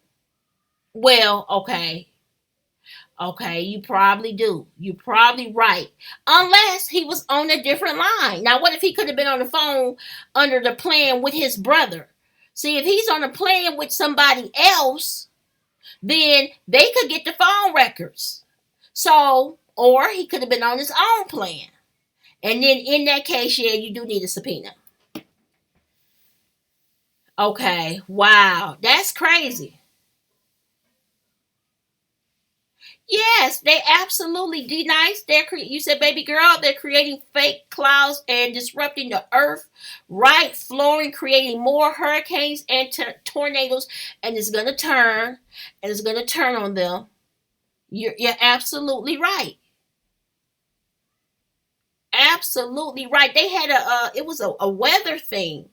Well, okay. Okay, you probably do. You're probably right. Unless he was on a different line. Now, what if he could have been on the phone under the plan with his brother? See, if he's on a plan with somebody else, then they could get the phone records. So, or he could have been on his own plan. And then in that case, yeah, you do need a subpoena. Okay, wow, that's crazy. Yes, they absolutely denies. You said, baby girl, they're creating fake clouds and disrupting the earth, right? Flowing, creating more hurricanes and tornadoes, and it's gonna turn, and it's gonna turn on them. You're absolutely right. Absolutely right. They had it was a weather thing,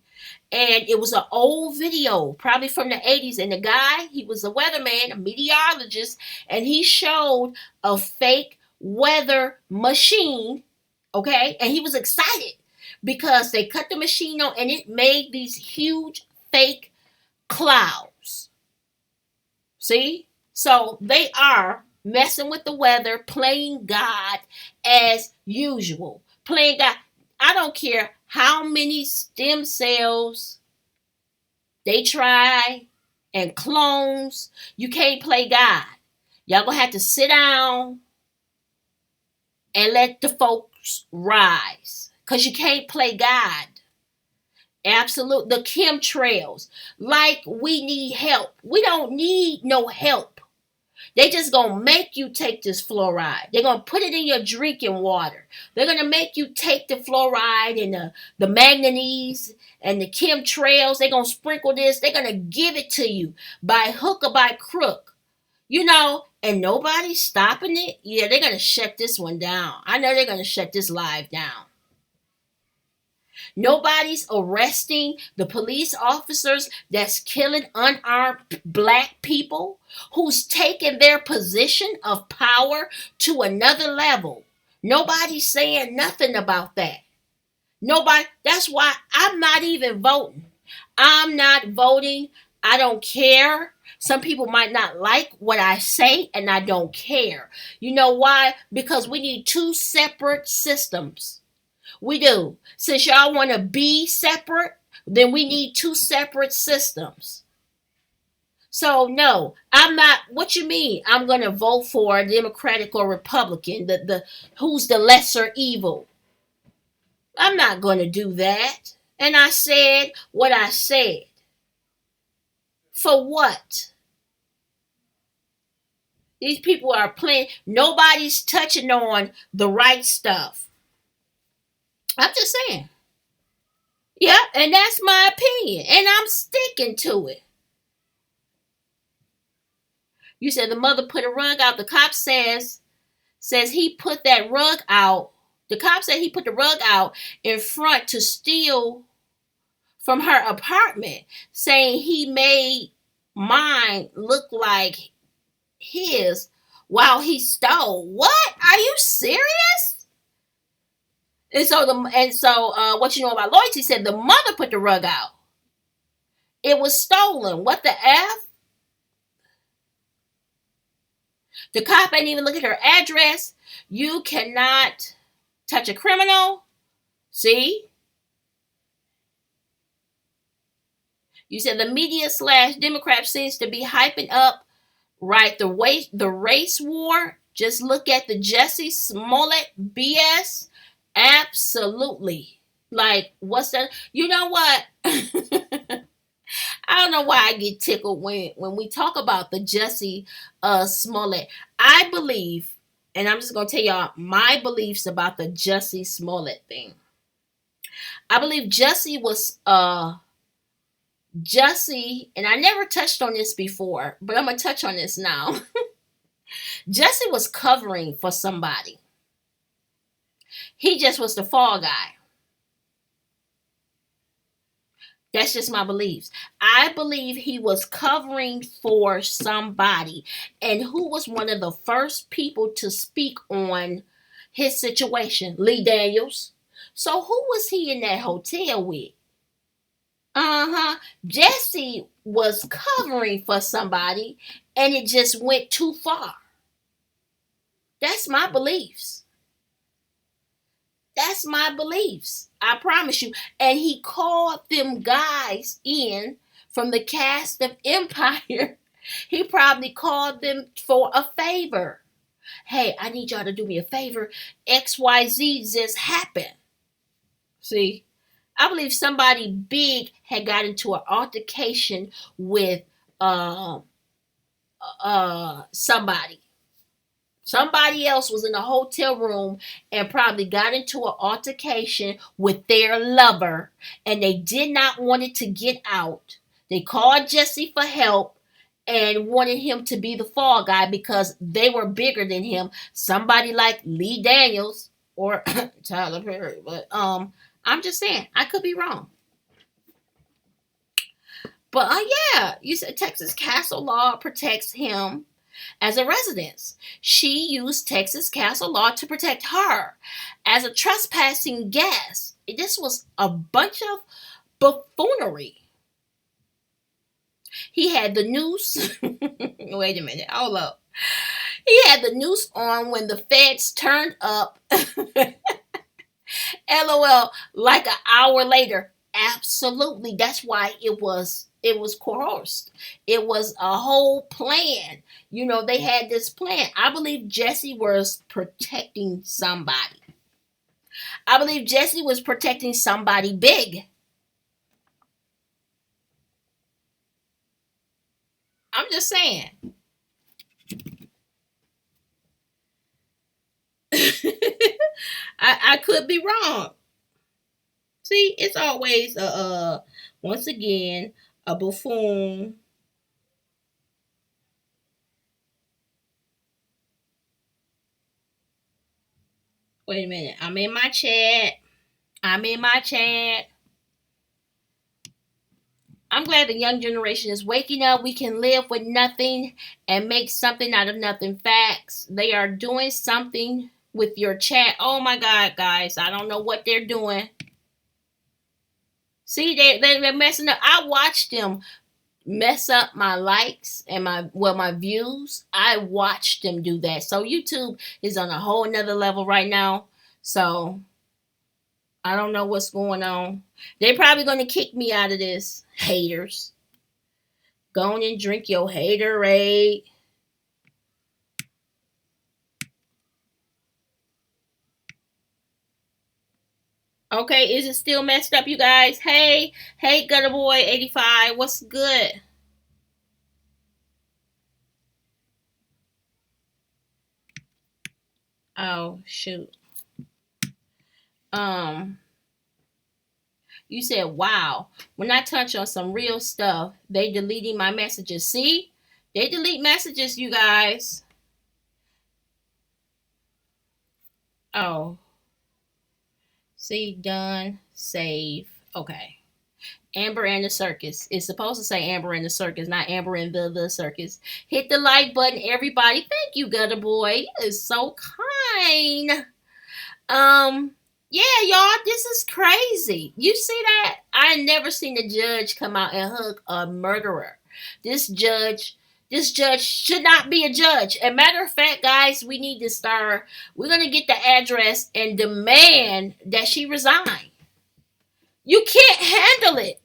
and it was an old video, probably from the 80s. And the guy, he was a weatherman, a meteorologist, and he showed a fake weather machine, okay? And he was excited because they cut the machine on and it made these huge fake clouds. See? So they are messing with the weather, playing God as usual. Playing God. I don't care how many stem cells they try and clones. You can't play God. Y'all gonna have to sit down and let the folks rise. Because you can't play God. Absolute. The chemtrails. Like we need help. We don't need no help. They just gonna make you take this fluoride. They're gonna put it in your drinking water. They're gonna make you take the fluoride and the manganese and the chemtrails. They're gonna sprinkle this. They're gonna give it to you by hook or by crook. And nobody's stopping it. Yeah, they're gonna shut this one down. I know they're gonna shut this live down. Nobody's arresting the police officers that's killing unarmed black people, who's taking their position of power to another level. Nobody's saying nothing about that. Nobody. That's why I'm not even voting. I'm not voting. I don't care. Some people might not like what I say, and I don't care. You know why? Because we need two separate systems. We do. Since y'all want to be separate, then we need two separate systems. So no, I'm not. What you mean? I'm gonna vote for a Democratic or Republican. The who's the lesser evil? I'm not gonna do that. And I said what I said. For what? These people are playing. Nobody's touching on the right stuff. I'm just saying. Yeah, and that's my opinion, and I'm sticking to it. You said the mother put a rug out. The cop says he put that rug out. The cop said he put the rug out in front to steal from her apartment, saying he made mine look like his while he stole. What? Are you serious? And so what you know about loyalty said the mother put the rug out. It was stolen. What the F? The cop ain't even look at her address. You cannot touch a criminal. See? You said the media / Democrat seems to be hyping up, right, the race war. Just look at the Jussie Smollett BS. Absolutely. Like, what's that? You know what? I don't know why I get tickled when we talk about the Jussie Smollett. I believe, and I'm just going to tell y'all my beliefs about the Jussie Smollett thing. I believe Jussie, and I never touched on this before, but I'm going to touch on this now. Jussie was covering for somebody. He just was the fall guy. That's just my beliefs. I believe he was covering for somebody. And who was one of the first people to speak on his situation? Lee Daniels. So who was he in that hotel with? Jussie was covering for somebody, and it just went too far. That's my beliefs. That's my beliefs. I promise you. And he called them guys in from the cast of Empire. He probably called them for a favor. Hey, I need y'all to do me a favor. XYZ just happened. See, I believe somebody big had got into an altercation with somebody. Somebody else was in a hotel room and probably got into an altercation with their lover, and they did not want it to get out. They called Jussie for help and wanted him to be the fall guy because they were bigger than him. Somebody like Lee Daniels or Tyler Perry. But I'm just saying, I could be wrong. But yeah, you said Texas castle law protects him as a resident. She used Texas castle law to protect her as a trespassing guest. This was a bunch of buffoonery. He had the noose. Wait a minute. Hold up. He had the noose on when the feds turned up. LOL. Like an hour later. Absolutely. That's why it was coerced. It was a whole plan. You know, they had this plan. I believe Jussie was protecting somebody. I believe Jussie was protecting somebody big. just saying. I could be wrong. See, it's always once again a buffoon. Wait a minute. I'm in my chat. I'm in my chat. I'm glad the young generation is waking up. We can live with nothing and make something out of nothing. Facts. They are doing something with your chat. Oh my God, guys. I don't know what they're doing. See, they're messing up. I watched them mess up my likes and my views. I watched them do that. So YouTube is on a whole nother level right now. So I don't know what's going on. They're probably going to kick me out of this. Haters. Go on and drink your haterade. Okay, is it still messed up, you guys? Hey, Gutter Boy 85, what's good? Oh, shoot. You said, wow. When I touch on some real stuff, they deleting my messages. See? They delete messages, you guys. Oh. See, done, save. Okay. Amber and the Circus. It's supposed to say Amber and the Circus, not Amber and the Circus. Hit the like button, everybody. Thank you, Gutter Boy. You is so kind. Yeah, y'all, this is crazy. You see that? I never seen a judge come out and hug a murderer. This judge should not be a judge. As a matter of fact, guys, we need to start. We're gonna get the address and demand that she resign. You can't handle it.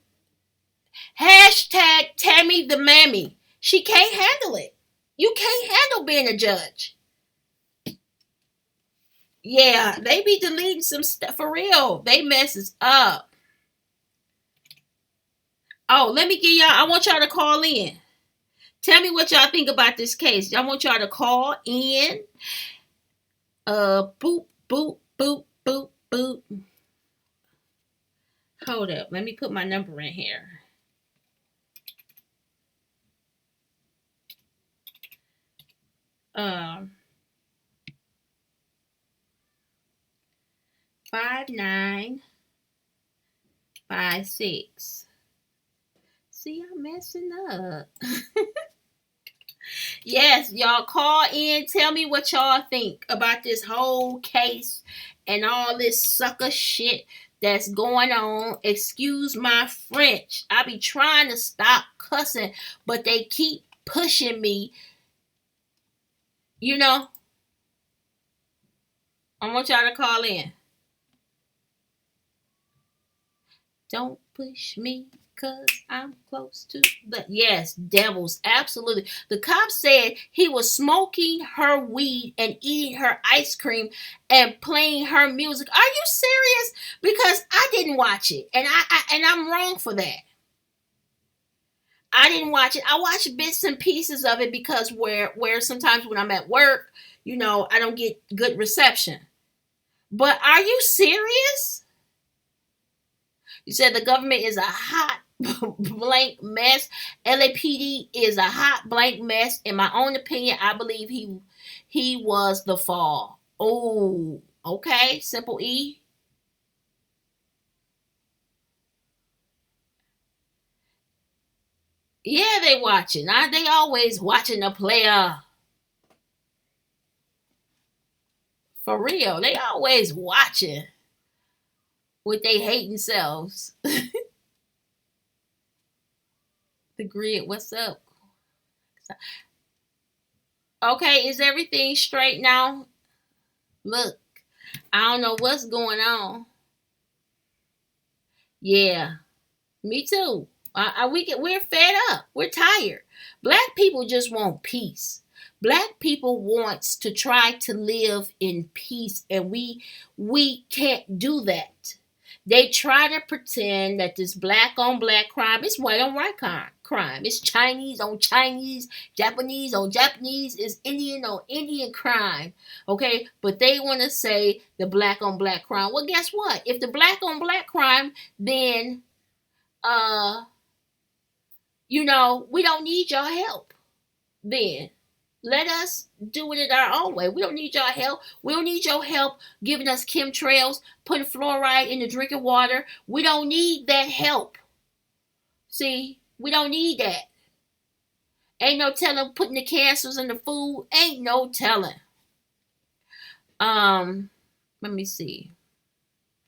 Hashtag Tammy the Mammy. She can't handle it. You can't handle being a judge. Yeah, they be deleting some stuff for real. They messes up. Oh, let me get y'all. I want y'all to call in. Tell me what y'all think about this case. I want y'all to call in. Boop, boop, boop, boop, boop. Hold up. Let me put my number in here. Um, 5956. See, I'm messing up. Yes, y'all call in. Tell me what y'all think about this whole case and all this sucker shit that's going on. Excuse my French. I be trying to stop cussing, but they keep pushing me. You know, I want y'all to call in. Don't push me because I'm close to the... Yes, devils, absolutely. The cop said he was smoking her weed and eating her ice cream and playing her music. Are you serious? Because I didn't watch it, and I'm wrong for that. I didn't watch it. I watched bits and pieces of it because where sometimes when I'm at work, I don't get good reception. But are you serious? You said the government is a hot blank mess. LAPD is a hot blank mess. In my own opinion, I believe he was the fall. Oh, okay. Simple E. Yeah, they watching. They always watching a player. For real. They always watching with they hating selves. The grid, what's up? Okay, is everything straight now? Look, I don't know what's going on. Yeah, me too. We're fed up. We're tired. Black people just want peace. Black people wants to try to live in peace, and we can't do that. They try to pretend that this black on black crime is white on white crime. It's Chinese on Chinese, Japanese on Japanese, it's Indian on Indian crime. Okay, but they want to say the black on black crime. Well, guess what? If the black on black crime, then uh, we don't need your help. Then let us do it our own way. We don't need your help. We don't need your help giving us chemtrails, putting fluoride in the drinking water. We don't need that help. See, we don't need that. Ain't no telling putting the cancers in the food. Ain't no telling. Let me see.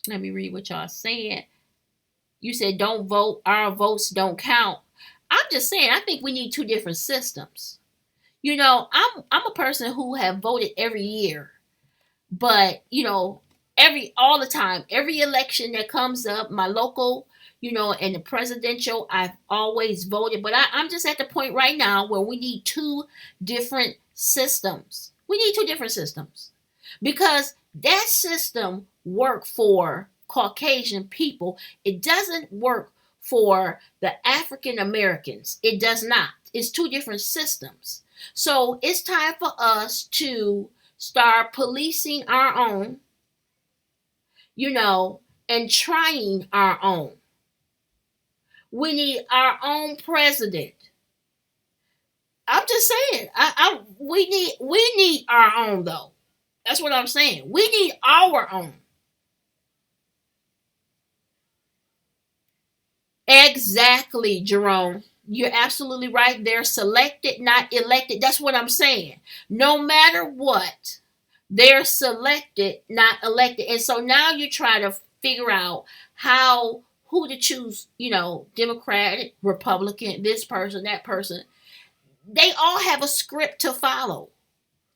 Let me read what y'all saying. You said don't vote. Our votes don't count. I'm just saying, I think we need two different systems. I'm a person who have voted every year, but all the time, every election that comes up, my local, and the presidential, I've always voted. But I'm just at the point right now where we need two different systems. We need two different systems because that system worked for Caucasian people. It doesn't work for the African Americans. It does not. It's two different systems. So it's time for us to start policing our own, and trying our own. We need our own president. I'm just saying, we need our own though. That's what I'm saying. We need our own. Exactly, Jerome. You're absolutely right. They're selected, not elected. That's what I'm saying. No matter what, they're selected, not elected. And so now you try to figure out who to choose, Democratic, Republican, this person, that person. They all have a script to follow.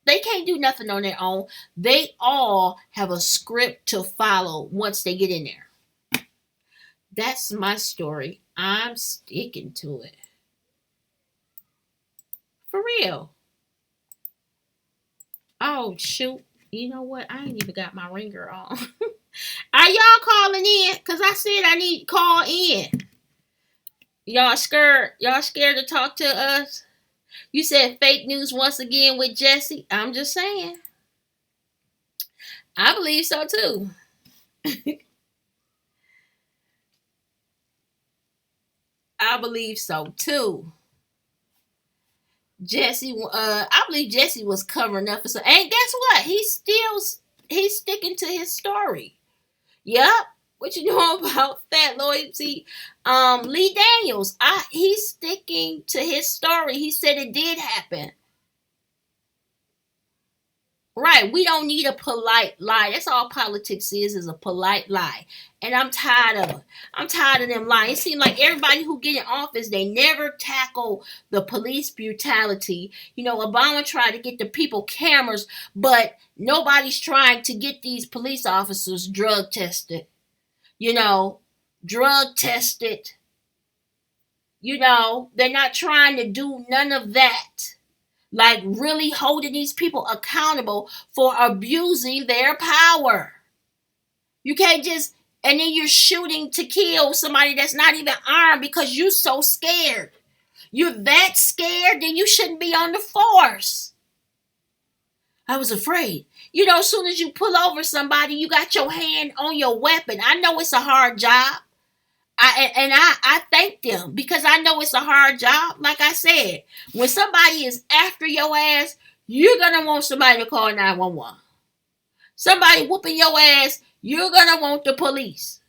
They can't do nothing on their own. They all have a script to follow once they get in there. That's my story. I'm sticking to it. For real. Oh, shoot. You know what? I ain't even got my ringer on. Are y'all calling in? Because I said I need to call in. Y'all scared? Y'all scared to talk to us? You said fake news once again with Jesse. I'm just saying. I believe so too. I believe so too. Jesse, I believe Jesse was covering up for some. And guess what? He's sticking to his story. Yep. What you know about fat loyalty? Lee Daniels, he's sticking to his story. He said it did happen. Right. We don't need a polite lie. That's all politics is a polite lie. And I'm tired of it. I'm tired of them lying. It seems like everybody who get in office, they never tackle the police brutality. Obama tried to get the people cameras, but nobody's trying to get these police officers drug tested. Drug tested. They're not trying to do none of that. Like really holding these people accountable for abusing their power. You can't just, and then you're shooting to kill somebody that's not even armed because you're so scared. You're that scared, then you shouldn't be on the force. I was afraid. As soon as you pull over somebody, you got your hand on your weapon. I know it's a hard job. I thank them because I know it's a hard job. Like I said, when somebody is after your ass, you're going to want somebody to call 911. Somebody whooping your ass, you're going to want the police.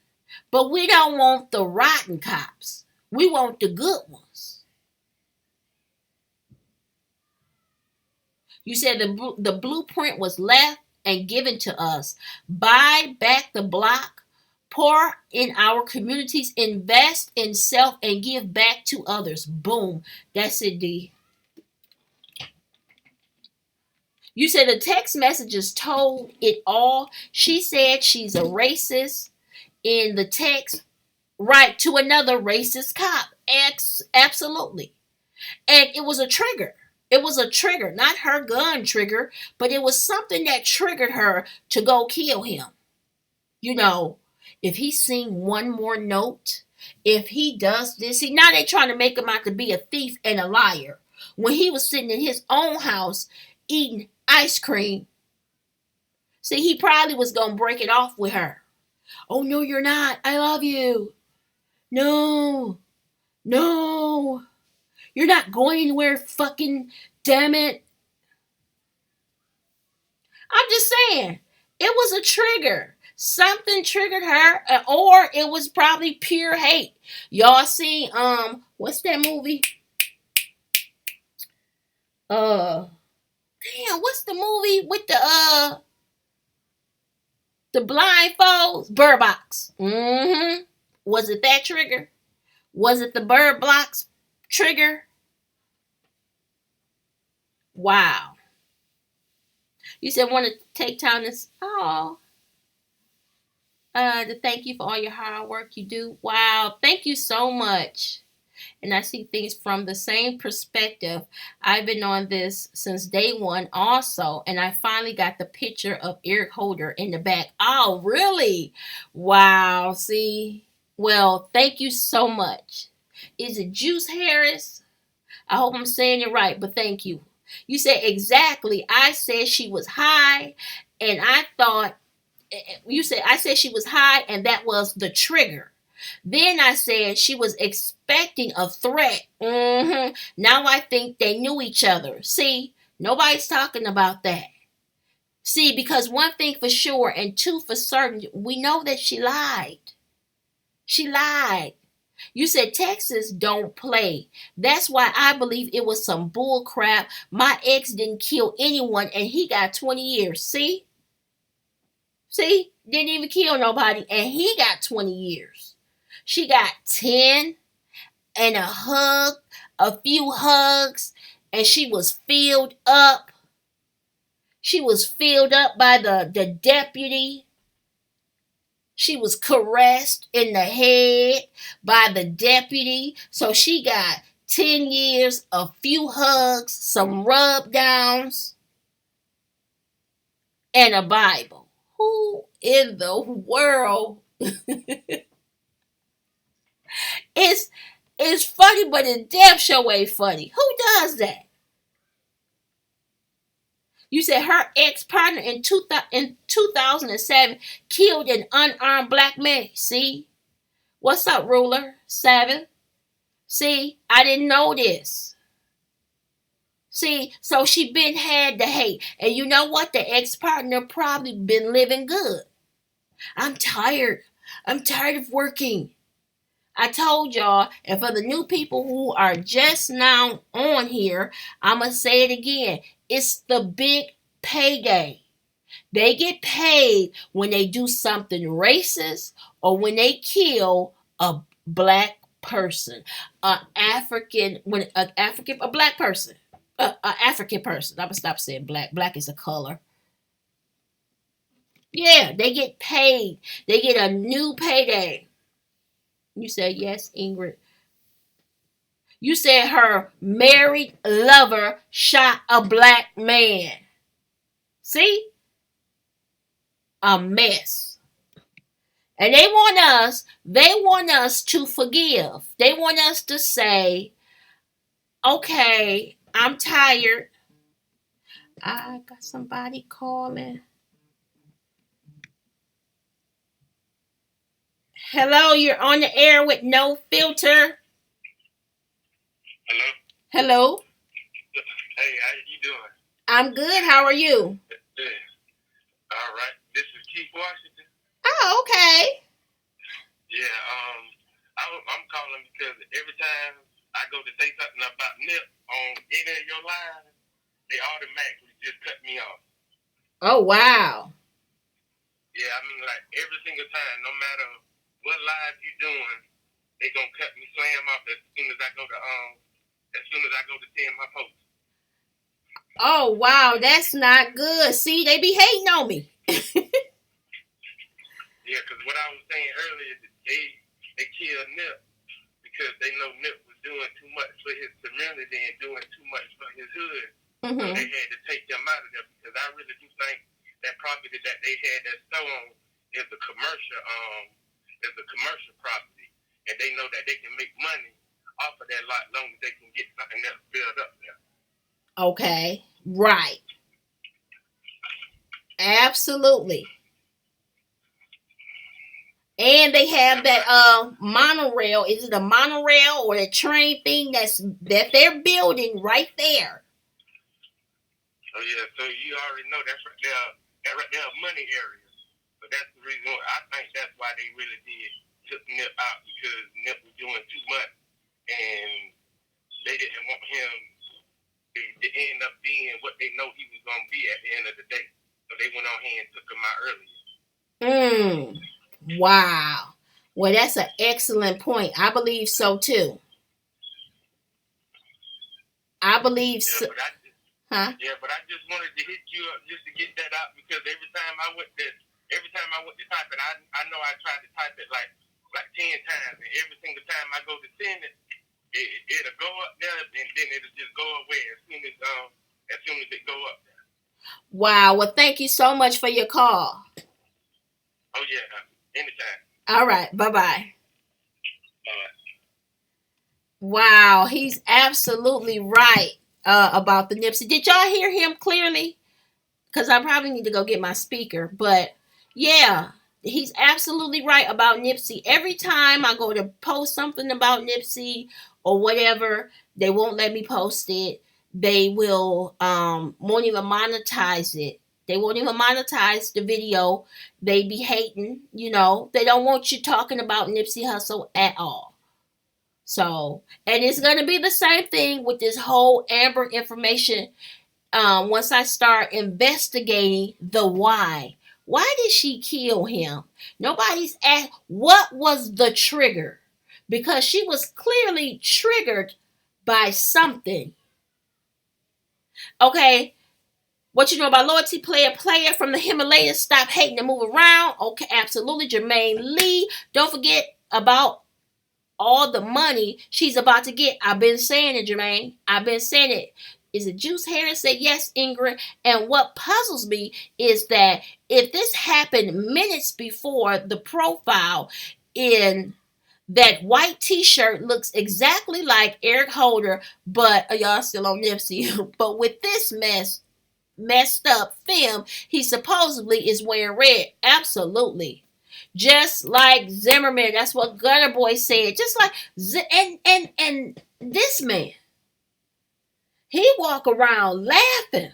But we don't want the rotten cops. We want the good ones. You said the blueprint was left and given to us. Buy back the block. Pour in our communities, invest in self, and give back to others. Boom. That's it, D. You said the text messages told it all. She said she's a racist in the text, right, to another racist cop. Absolutely. And it was a trigger. It was a trigger, not her gun trigger, but it was something that triggered her to go kill him. if he sing one more note, if he does this, see, now they trying to make him out to be a thief and a liar. When he was sitting in his own house eating ice cream, see, he probably was going to break it off with her. Oh, no, you're not. I love you. No, no, you're not going anywhere, fucking damn it. I'm just saying, it was a trigger. Something triggered her, or it was probably pure hate. Y'all seen what's that movie? Damn, what's the movie with the blindfolds? Bird Box. Mm-hmm. Was it that trigger? Was it the Bird Box trigger? Wow. You said want to take time to to thank you for all your hard work you do. Wow, thank you so much. And I see things from the same perspective. I've been on this since day one also, and I finally got the picture of Eric Holder in the back. Oh, really? Wow, see? Well, thank you so much. Is it Juice Harris? I hope I'm saying it right, but thank you. You said exactly. I said she was high, and I thought, I said she was high, and that was the trigger. Then I said she was expecting a threat. Now I think they knew each other. See, nobody's talking about that. See, because one thing for sure and two for certain, we know that she lied. She lied. You said Texas don't play. That's why I believe it was some bull crap. My ex didn't kill anyone and he got 20 years. See? See? Didn't even kill nobody and he got 20 years. She got 10 and a few hugs, and she was filled up. She was filled up by the deputy. She was caressed in the head by the deputy. So she got 10 years, a few hugs, some rub downs, and a Bible. Who in the world? It's funny, but it damn sure ain't funny. Who does that? You said her ex-partner in 2007 killed an unarmed black man. See? What's up, Ruler? 7. See? I didn't know this. See? So she been had the hate. And you know what? The ex-partner probably been living good. I'm tired. I'm tired of working. I told y'all, and for the new people who are just now on here, I'm going to say it again. It's the big payday. They get paid when they do something racist or when they kill a black person, a black person, a African person. I'm going to stop saying black. Black is a color. Yeah, they get paid. They get a new payday. You said yes, Ingrid. You said her married lover shot a black man. See? A mess. And they want us to forgive. They want us to say, okay, I'm tired. I got somebody calling. Hello, you're on the air with no filter. Hello? Hello? Hey, how you doing? I'm good. How are you? Good. All right. This is Keith Washington. Oh, okay. Yeah, I'm calling because every time I go to say something about Nip on any of your lines, they automatically just cut me off. Oh, wow. Yeah, I mean, like, every single time, no matter what live you doing, they gonna cut me slam off as soon as I go to send my post. Oh, wow, that's not good. See, they be hating on me. Yeah, because what I was saying earlier, they killed Nip because they know Nip was doing too much for his community and doing too much for his hood. So they had to take them out of there because I really do think that property that they had that stone is a commercial as a commercial property, and they know that they can make money off of that lot, as long as they can get something else built up there. Okay, right. Absolutely. And they have that monorail. Is it a monorail or a train thing that they're building right there? Oh yeah, so you already know that's right there. That right there, money area. So that's the reason why I think that's why they really did took Nip out, because Nip was doing too much, and they didn't want him to end up being what they know he was gonna be at the end of the day. So they went on here and took him out earlier. Wow. Well, that's an excellent point. I believe so too. I believe so. Yeah, but I just wanted to hit you up just to get that out, because every time I went to type it, I know I tried to type it like 10 times, and every single time I go to send it, it'll go up there, and then it'll just go away as soon as it go up there. Wow. Well, thank you so much for your call. Oh yeah, anytime. All right. Bye-bye. Bye. Wow, he's absolutely right about the Nipsey. Did y'all hear him clearly? Because I probably need to go get my speaker. But yeah, he's absolutely right about Nipsey. Every time I go to post something about Nipsey or whatever, they won't let me post it. They won't even monetize it. They won't even monetize the video. They be hating, They don't want you talking about Nipsey Hussle at all. So, and it's going to be the same thing with this whole Amber information. Once I start investigating the why. Why did she kill him? Nobody's asked what was the trigger. Because she was clearly triggered by something. Okay. What you know about loyalty, player from the Himalayas, stop hating and move around. Okay, absolutely. Jermaine Lee. Don't forget about all the money she's about to get. I've been saying it, Jermaine. I've been saying it. Is it Juice Harris? Said yes, Ingrid. And what puzzles me is that if this happened minutes before the profile in that white t-shirt looks exactly like Eric Holder, but y'all still on Nipsey, but with this messed up film, he supposedly is wearing red. Absolutely. Just like Zimmerman, that's what Gunner Boy said. Just like and this man, he walk around laughing,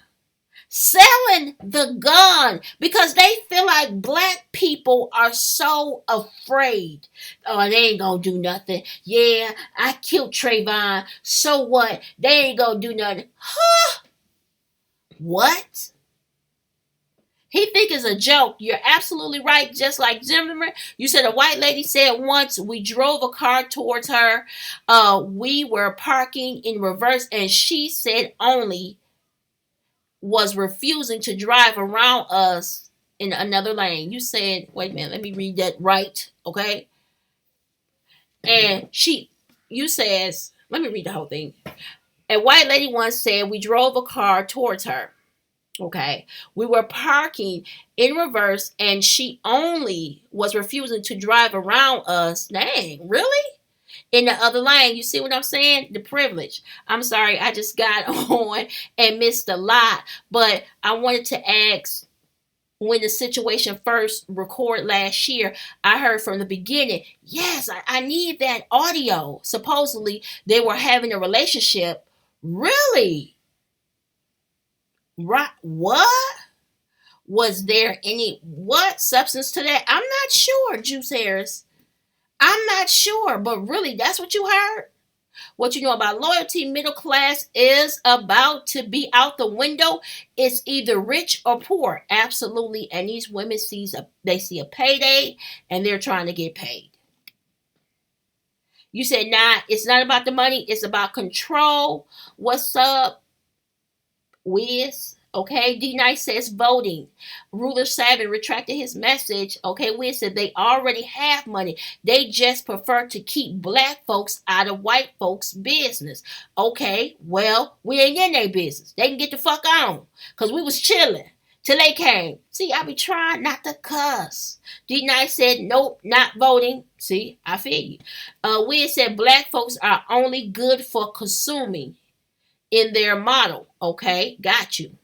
selling the gun because they feel like black people are so afraid. Oh, they ain't gonna do nothing. Yeah, I killed Trayvon. So what? They ain't gonna do nothing. Huh? What? He think it's a joke. You're absolutely right. Just like Zimmerman, you said a white lady said once, we drove a car towards her. We were parking in reverse, and she said only was refusing to drive around us in another lane. You said, wait a minute, let me read that right, okay? And you says, let me read the whole thing. A white lady once said, we drove a car towards her. Okay, we were parking in reverse and she only was refusing to drive around us. Dang, really? In the other lane. You see what I'm saying? The privilege. I'm sorry, I just got on and missed a lot. But I wanted to ask, when the situation first recorded last year, I heard from the beginning, yes, I need that audio. Supposedly, they were having a relationship. Really? Right? What? Was there any substance to that? I'm not sure, Juice Harris. I'm not sure, but really, that's what you heard? What you know about loyalty, middle class is about to be out the window. It's either rich or poor. Absolutely. And these women see a payday and they're trying to get paid. You said, nah, it's not about the money. It's about control. What's up, Wiz? Okay, D Nice says voting. Ruler 7 retracted his message. Okay, Wiz said they already have money. They just prefer to keep black folks out of white folks' business. Okay, well, we ain't in their business. They can get the fuck on. Because we was chilling. Till they came. See, I be trying not to cuss. D Nice said, nope, not voting. See, I feel you. We said black folks are only good for consuming in their model. Okay, got you.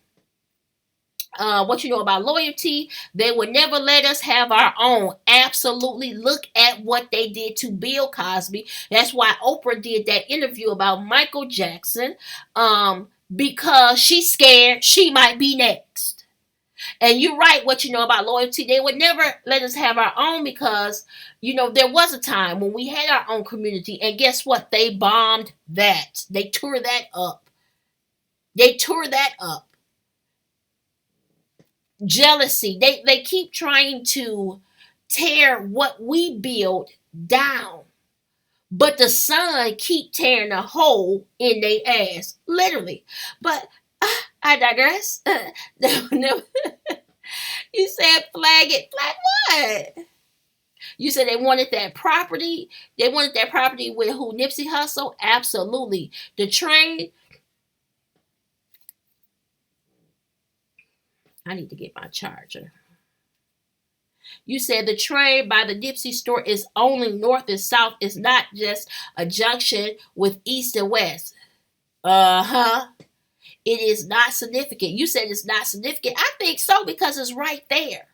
What you know about loyalty? They would never let us have our own. Absolutely. Look at what they did to Bill Cosby. That's why Oprah did that interview about Michael Jackson. Because she's scared she might be next. And you're right, what you know about loyalty. They would never let us have our own because, there was a time when we had our own community. And guess what? They bombed that. They tore that up. Jealousy. They keep trying to tear what we build down. But the sun keep tearing a hole in their ass. Literally. But I digress. You said flag it. Flag what? You said they wanted that property. They wanted that property with who? Nipsey Hussle? Absolutely. The train. I need to get my charger. You said the train by the Nipsey store is only north and south. It's not just a junction with east and west. Uh-huh. It is not significant. You said it's not significant. I think so because it's right there.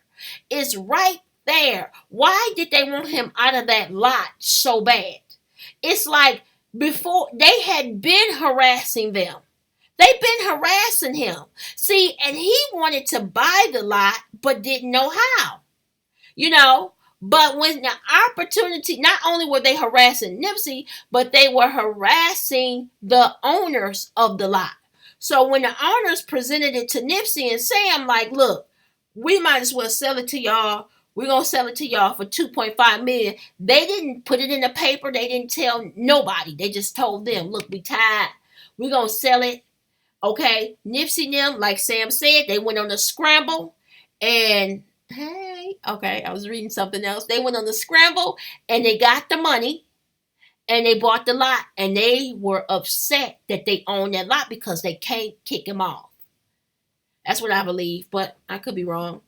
It's right there. Why did they want him out of that lot so bad? It's like before they had been harassing them. They've been harassing him. See, and he wanted to buy the lot but didn't know how. But when the opportunity, not only were they harassing Nipsey, but they were harassing the owners of the lot. So when the owners presented it to Nipsey and Sam, like, look, we might as well sell it to y'all. We're going to sell it to y'all for $2.5 million. They didn't put it in the paper. They didn't tell nobody. They just told them, look, we tired. We're going to sell it. Okay. Nipsey and them, like Sam said, they went on a scramble and hey, okay, I was reading something else. They went on the scramble and they got the money and they bought the lot and they were upset that they owned that lot because they can't kick him off. That's what I believe, but I could be wrong.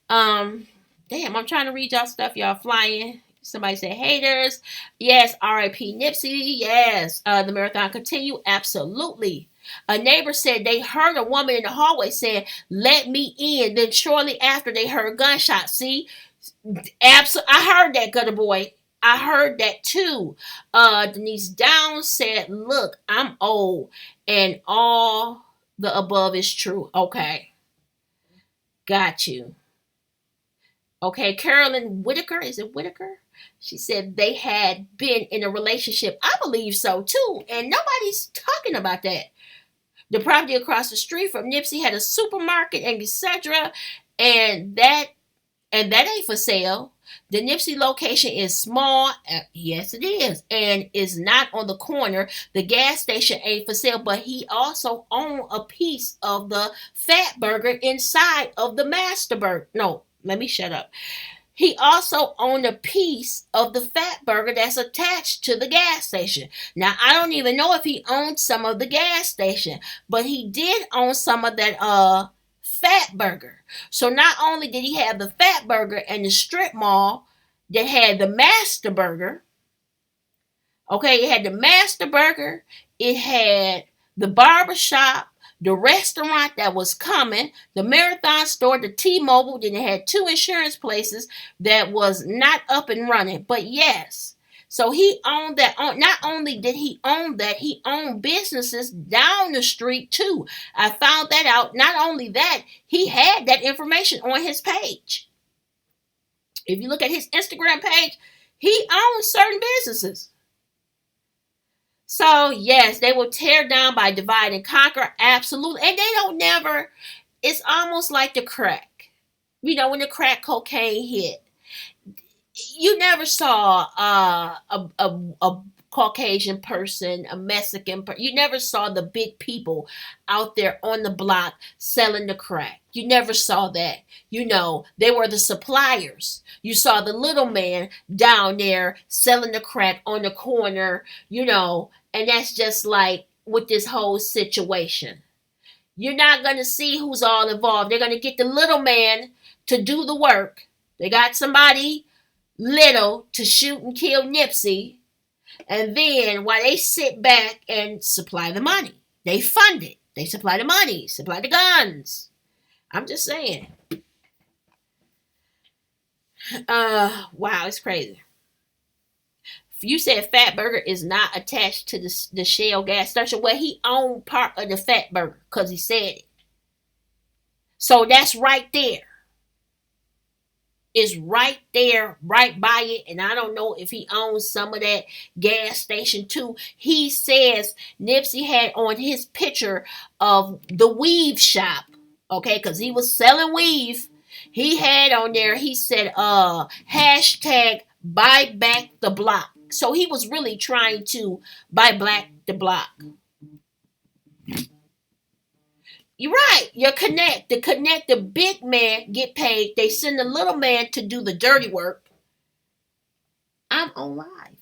Damn, I'm trying to read y'all stuff. Y'all flying. Somebody said haters. Yes, R.I.P. Nipsey. Yes, the marathon continue. Absolutely. A neighbor said they heard a woman in the hallway saying, let me in. Then shortly after they heard gunshots. See? I heard that, gutter boy. I heard that too. Denise Downs said, look, I'm old and all the above is true. Okay. Got you. Okay, Carolyn Whitaker. Is it Whitaker? She said they had been in a relationship. I believe so too. And nobody's talking about that. The property across the street from Nipsey had a supermarket and etc. And that ain't for sale. The Nipsey location is small. Yes, it is. And is not on the corner. The gas station ain't for sale. But he also owned a piece of the Fat Burger inside of the Master Burger. No, let me shut up. He also owned a piece of the Fat Burger that's attached to the gas station. Now, I don't even know if he owned some of the gas station, but he did own some of that Fat Burger. So not only did he have the Fat Burger and the strip mall that had the Master Burger, okay, it had the Master Burger, it had the barbershop, the restaurant that was coming, the Marathon store, the T-Mobile, then it had 2 insurance places that was not up and running. But yes, so he owned that. Not only did he own that, he owned businesses down the street too. I found that out. Not only that, he had that information on his page. If you look at his Instagram page, he owns certain businesses. So, yes, they will tear down by divide and conquer. Absolutely. And they don't never, it's almost like the crack. When the crack cocaine hit, you never saw a Caucasian person, a Mexican person. You never saw the big people out there on the block selling the crack. You never saw that. They were the suppliers. You saw the little man down there selling the crack on the corner, and that's just like with this whole situation. You're not going to see who's all involved. They're going to get the little man to do the work. They got somebody little to shoot and kill Nipsey. And then while they sit back and supply the money, they fund it. They supply the money, supply the guns. I'm just saying. Wow, it's crazy. You said Fat Burger is not attached to the Shell gas station. Well, he owned part of the Fat Burger because he said it. So that's right there. It's right there, right by it. And I don't know if he owns some of that gas station too. He says Nipsey had on his picture of the weave shop. Okay, because he was selling weave. He had on there, he said, hashtag buy back the block. So he was really trying to buy back the block. You're right. The big man get paid. They send the little man to do the dirty work. I'm on live.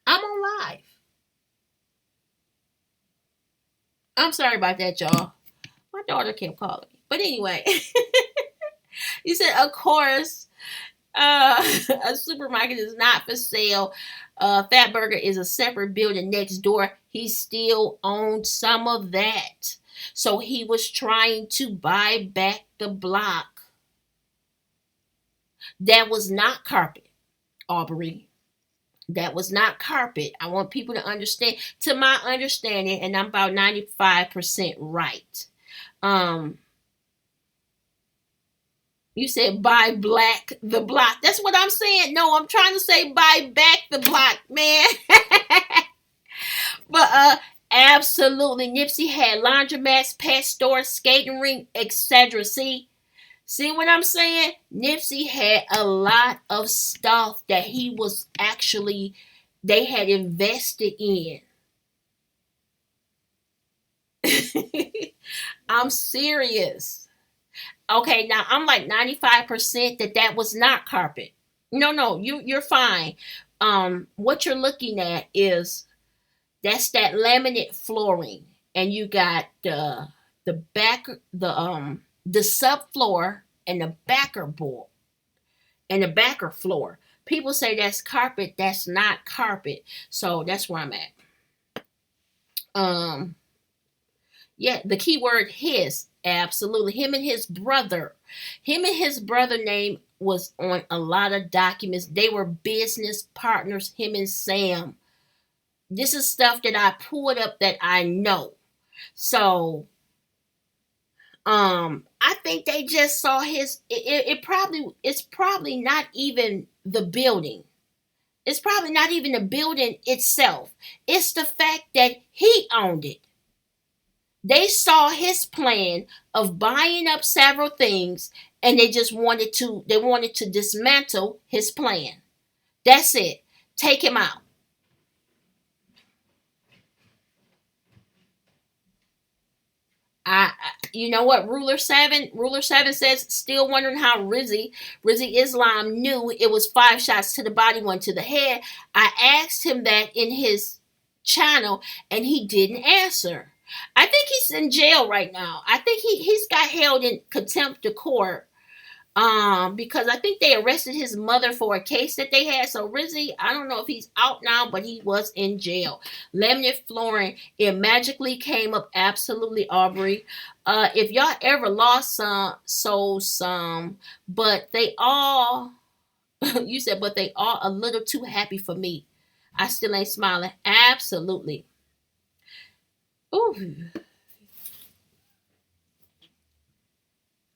I'm on live. I'm sorry about that, y'all. My daughter kept calling me. But anyway, you said, of course, a supermarket is not for sale. Fat Burger is a separate building next door. He still owned some of that. So he was trying to buy back the block. That was not carpet, Aubrey. That was not carpet. I want people to understand. To my understanding, and I'm about 95% right. You said buy black the block. That's what I'm saying. No, I'm trying to say buy back the block, man. But absolutely, Nipsey had laundromats, pet stores, skating ring, etc. See what I'm saying? Nipsey had a lot of stuff that he was actually, they had invested in. I'm serious. Okay, now I'm like 95% that was not carpet. No, you're fine. What you're looking at is that laminate flooring, and you got the back the subfloor and the backer board and the backer floor. People say that's carpet. That's not carpet. So that's where I'm at. Yeah, the key word his. Absolutely. Him and his brother. Name was on a lot of documents. They were business partners, him and Sam. This is stuff that I pulled up that I know. So I think they just saw it's probably not even the building. It's probably not even the building itself. It's the fact that he owned it. They saw his plan of buying up several things, and they wanted to dismantle his plan. That's it. Take him out. You know what, Ruler 7 says, still wondering how Rizzy Islam knew it was 5 shots to the body, 1 to the head. I asked him that in his channel, and he didn't answer. I think he's in jail right now. I think he's got held in contempt of court. Because I think they arrested his mother for a case that they had. So Rizzy, I don't know if he's out now, but he was in jail. Laminate flooring, it magically came up. Absolutely, Aubrey. If y'all ever lost some, sold some, but they all, you said, but they all a little too happy for me. I still ain't smiling. Absolutely. Ooh.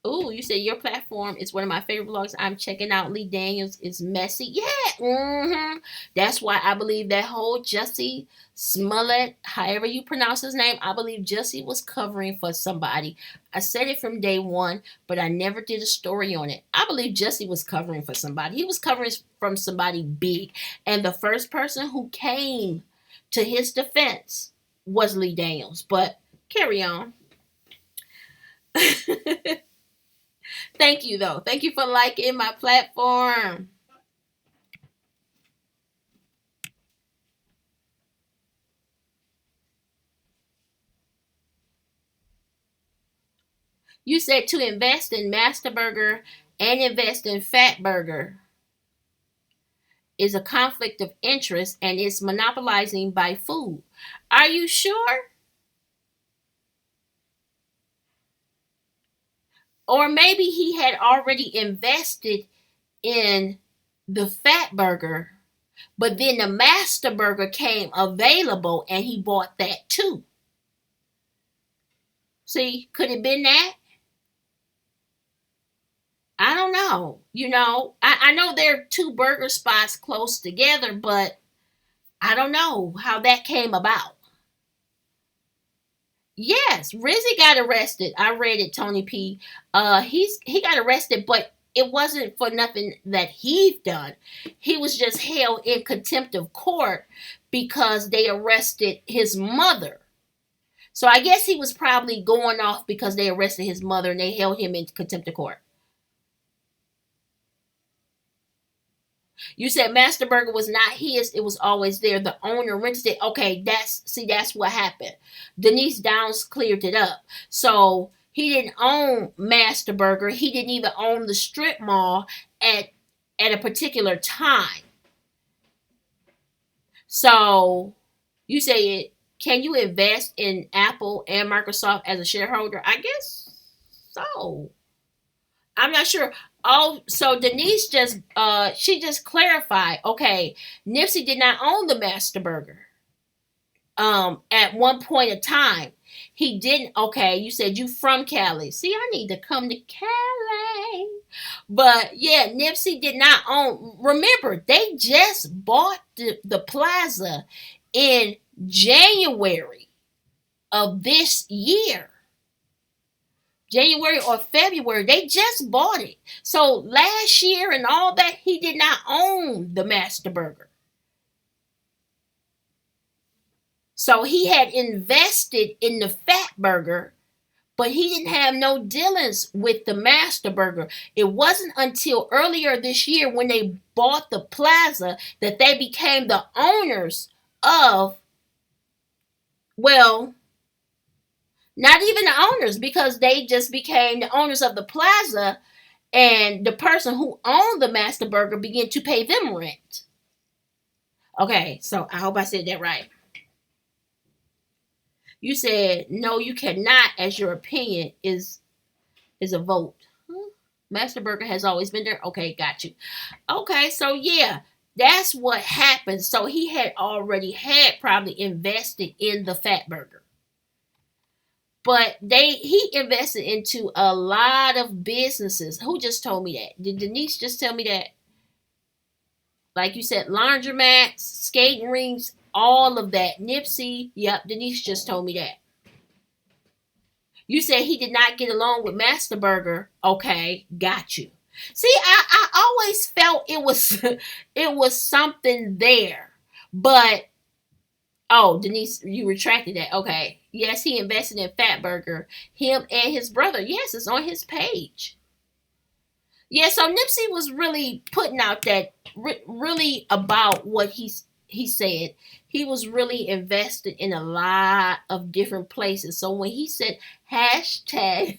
Oh, you said your platform is one of my favorite blogs. I'm checking out. Lee Daniels is messy. Yeah. That's why I believe that whole Jussie Smollett, however you pronounce his name, I believe Jussie was covering for somebody. I said it from day one, but I never did a story on it. I believe Jussie was covering for somebody. He was covering from somebody big. And the first person who came to his defense was Lee Daniels. But carry on. Thank you, though. Thank you for liking my platform. You said to invest in Master Burger and invest in Fat Burger is a conflict of interest and is monopolizing by food. Are you sure? Or maybe he had already invested in the Fat Burger, but then the Master Burger came available and he bought that too. See, could it been that? I don't know. I know there are two burger spots close together, but I don't know how that came about. Yes, Rizzy got arrested. I read it, Tony P. He got arrested, but it wasn't for nothing that he'd done. He was just held in contempt of court because they arrested his mother. So I guess he was probably going off because they arrested his mother and they held him in contempt of court. You said Master Burger was not his, it was always there. The owner rented it. Okay, that's what happened. Denise Downs cleared it up. So he didn't own Master Burger. He didn't even own the strip mall at a particular time. So you say, can you invest in Apple and Microsoft as a shareholder? I guess so. I'm not sure. Oh, so Denise she just clarified. Okay, Nipsey did not own the Master Burger. At one point in time, he didn't. Okay, you said you from Cali. See, I need to come to Cali. But yeah, Nipsey did not own. Remember, they just bought the plaza in January of this year. January or February, they just bought it. So last year and all that, he did not own the Master Burger. So he had invested in the Fat Burger, but he didn't have no dealings with the Master Burger. It wasn't until earlier this year when they bought the plaza that they became the owners of, well, not even the owners, because they just became the owners of the plaza, and the person who owned the Master Burger began to pay them rent. Okay, so I hope I said that right. You said no, you cannot, as your opinion is a vote. Master Burger has always been there. Okay, got you. Okay, so yeah, that's what happened. So he had already had probably invested in the Fat Burger. But he invested into a lot of businesses. Who just told me that? Did Denise just tell me that? Like you said, laundromats, skating rinks, all of that. Nipsey, yep, Denise just told me that. You said he did not get along with Master Burger. Okay, got you. See, I always felt it was something there. But oh, Denise, you retracted that. Okay. Yes, he invested in Fat Burger. Him and his brother. Yes, it's on his page. Yeah, so Nipsey was really putting out that really about what he said. He was really invested in a lot of different places. So when he said hashtag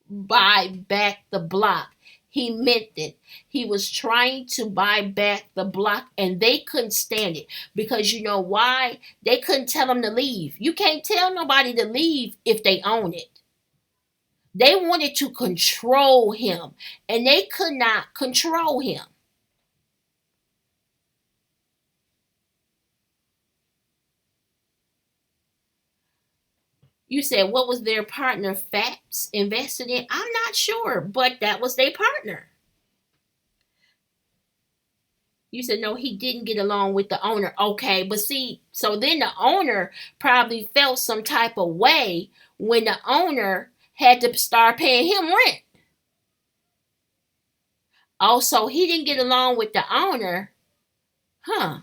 buy back the block, he meant it. He was trying to buy back the block and they couldn't stand it. Because you know why? They couldn't tell him to leave. You can't tell nobody to leave if they own it. They wanted to control him and they could not control him. You said, what was their partner Fats invested in? I'm not sure, but that was their partner. You said, no, he didn't get along with the owner. Okay, but see, so then the owner probably felt some type of way when the owner had to start paying him rent. Also, he didn't get along with the owner. Huh.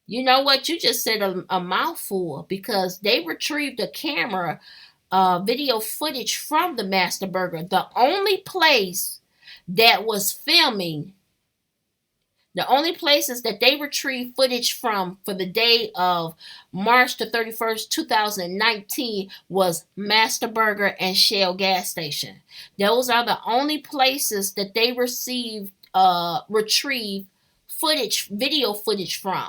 You know what? You just said a mouthful because they retrieved a camera video footage from the Master Burger. The only place that was filming The only places that they retrieved footage from for the day of March the 31st, 2019 was Master Burger and Shell gas station. Those are the only places that they retrieved footage, video footage from.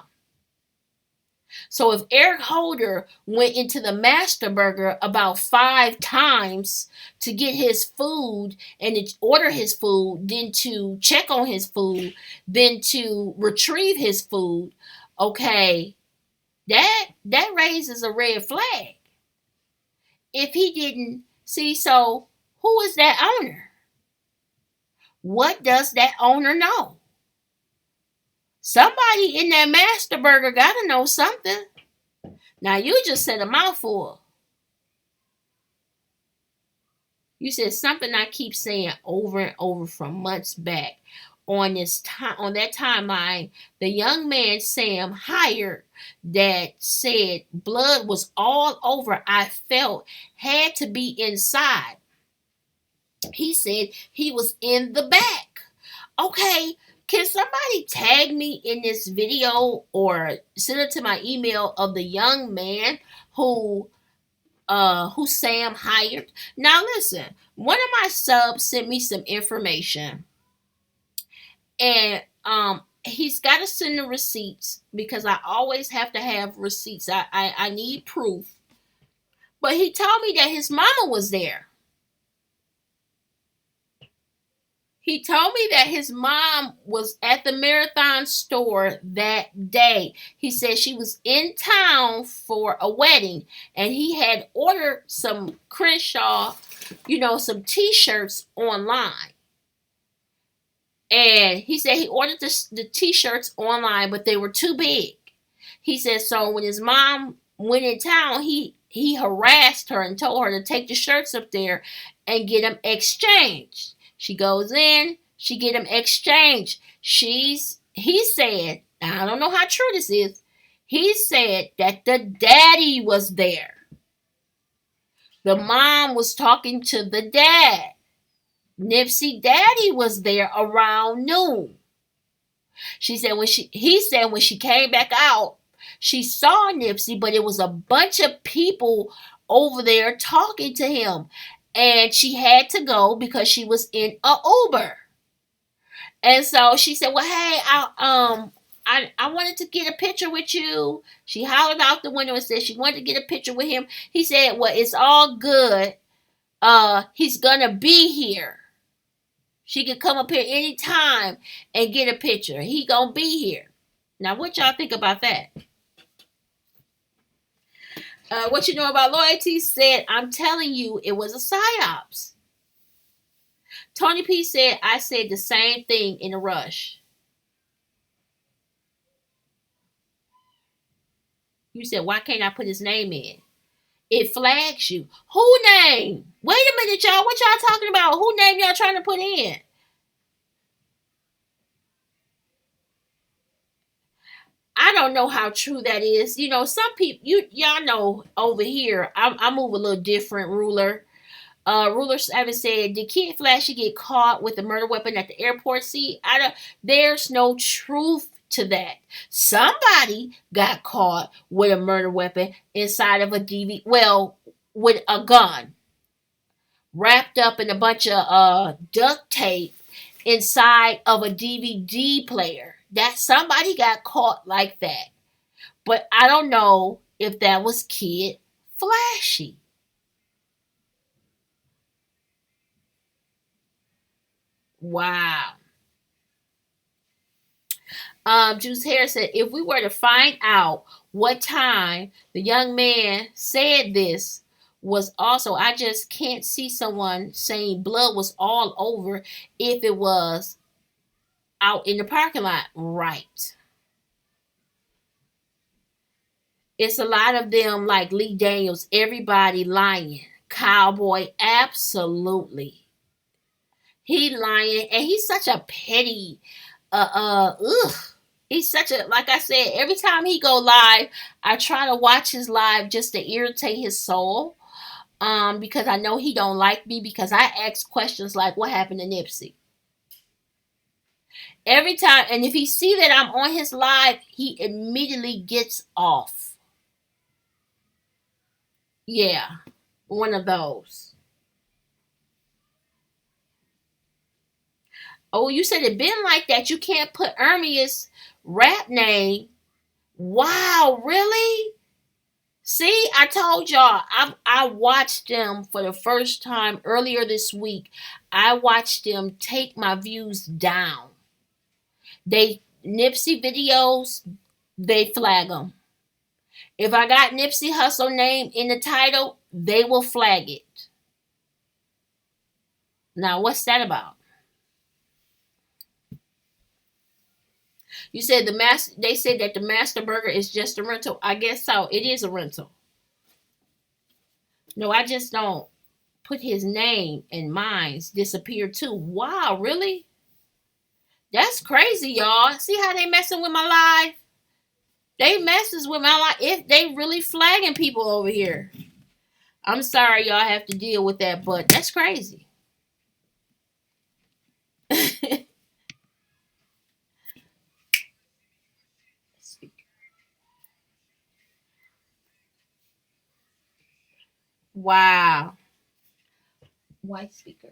So if Eric Holder went into the Master Burger about 5 times to get his food and to order his food, then to check on his food, then to retrieve his food, okay, that raises a red flag. If he didn't see, so who is that owner? What does that owner know? Somebody in that Master Burger got to know something. Now, you just said a mouthful. You said something I keep saying over and over from months back. On that timeline, the young man Sam hired that said blood was all over, I felt had to be inside. He said he was in the back. Okay, can somebody tag me in this video or send it to my email of the young man who Sam hired? Now listen, one of my subs sent me some information, and he's got to send the receipts because I always have to have receipts. I need proof. But he told me that his mama was there. He told me that his mom was at the Marathon store that day. He said she was in town for a wedding and he had ordered some Crenshaw, some t-shirts online. And he said he ordered the t-shirts online, but they were too big. He said so when his mom went in town, he harassed her and told her to take the shirts up there and get them exchanged. She goes in, she get them exchanged. He said, I don't know how true this is, he said that the daddy was there. The mom was talking to the dad. Nipsey daddy was there around noon. He said when she came back out, she saw Nipsey, but it was a bunch of people over there talking to him. And she had to go because she was in a Uber. And so she said, well, hey, I wanted to get a picture with you. She hollered out the window and said she wanted to get a picture with him. He said, well, it's all good. He's gonna be here. She could come up here anytime and get a picture. He gonna be here. Now, what y'all think about that? What you know about loyalty said, I'm telling you, it was a psyops. Tony P said, I said the same thing in a rush. You said, why can't I put his name in? It flags you. Who name? Wait a minute, y'all. What y'all talking about? Who name y'all trying to put in? I don't know how true that is. Some people, y'all know over here, I move a little different, Ruler. Ruler 7 said, did Kid Flashy get caught with a murder weapon at the airport? See, there's no truth to that. Somebody got caught with a murder weapon inside of a DVD, with a gun, wrapped up in a bunch of duct tape inside of a DVD player. That somebody got caught like that. But I don't know if that was Kid Flashy. Wow. Juice Harris said, if we were to find out what time the young man said this was also, I just can't see someone saying blood was all over if it was out in the parking lot. Right. It's a lot of them like Lee Daniels, everybody lying. Cowboy, absolutely. He lying, and he's such a petty, he's such a, like I said, every time he go live, I try to watch his live just to irritate his soul. Because I know he don't like me because I ask questions like, what happened to Nipsey? Every time, and if he see that I'm on his live, he immediately gets off. Yeah, one of those. Oh, you said it been like that. You can't put Ermia's rap name. Wow, really? See, I told y'all, I watched them for the first time earlier this week. I watched them take my views down. They Nipsey videos, they flag them. If I got Nipsey Hussle name in the title, they will flag it. Now, what's that about? You said the master. They said that the Master Burger is just a rental. I guess so. It is a rental. No, I just don't put his name and mine's disappear too. Wow, really? That's crazy, y'all. See how they messing with my life? They messes with my life. If they really flagging people over here. I'm sorry y'all have to deal with that, but that's crazy. Wow. White speaker.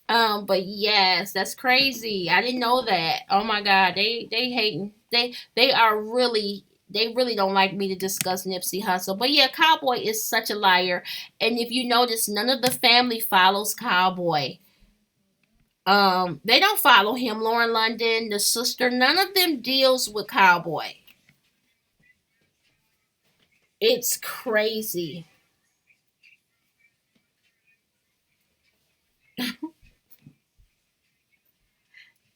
But yes, that's crazy. I didn't know that. Oh my God, they hating. They are really they really don't like me to discuss Nipsey Hussle. But yeah, Cowboy is such a liar. And if you notice, none of the family follows Cowboy. They don't follow him. Lauren London, the sister, none of them deals with Cowboy. It's crazy.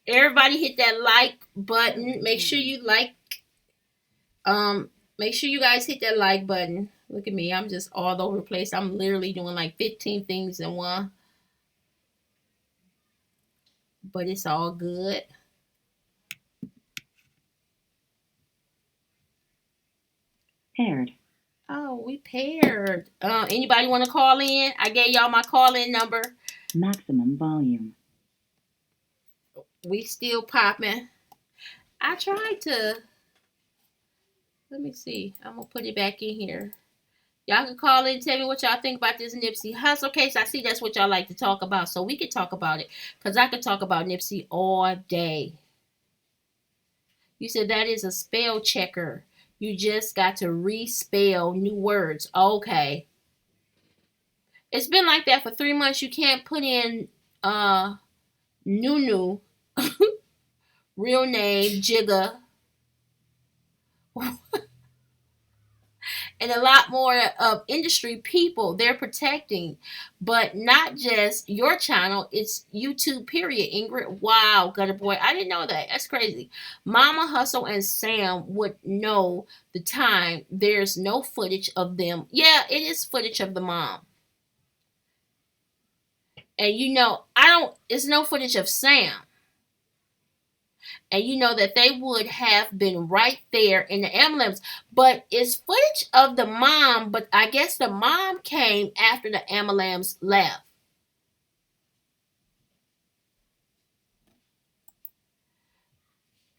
Everybody hit that like button. Make sure you like. Make sure you guys hit that like button. Look at me. I'm just all over the place. I'm literally doing like 15 things in one. But it's all good. Paired. Oh, we paired. Anybody want to call in? I gave y'all my call in number. Maximum volume. We still popping. I tried to. Let me see. I'm gonna put it back in here. Y'all can call in and tell me what y'all think about this Nipsey Hussle case. I see that's what y'all like to talk about, so we can talk about it. Because I could talk about Nipsey all day. You said that is a spell checker. You just got to respell new words. Okay. It's been like that for 3 months. You can't put in Nunu, real name, Jigga, and a lot more of industry people they're protecting, but not just your channel. It's YouTube. Period. Ingrid, wow, Gutter Boy, I didn't know that. That's crazy. Mama Hustle and Sam would know the time. There's no footage of them. Yeah, it is footage of the mom, and I don't. It's no footage of Sam. And you know that they would have been right there in the ambulance. But it's footage of the mom, but I guess the mom came after the ambulance left.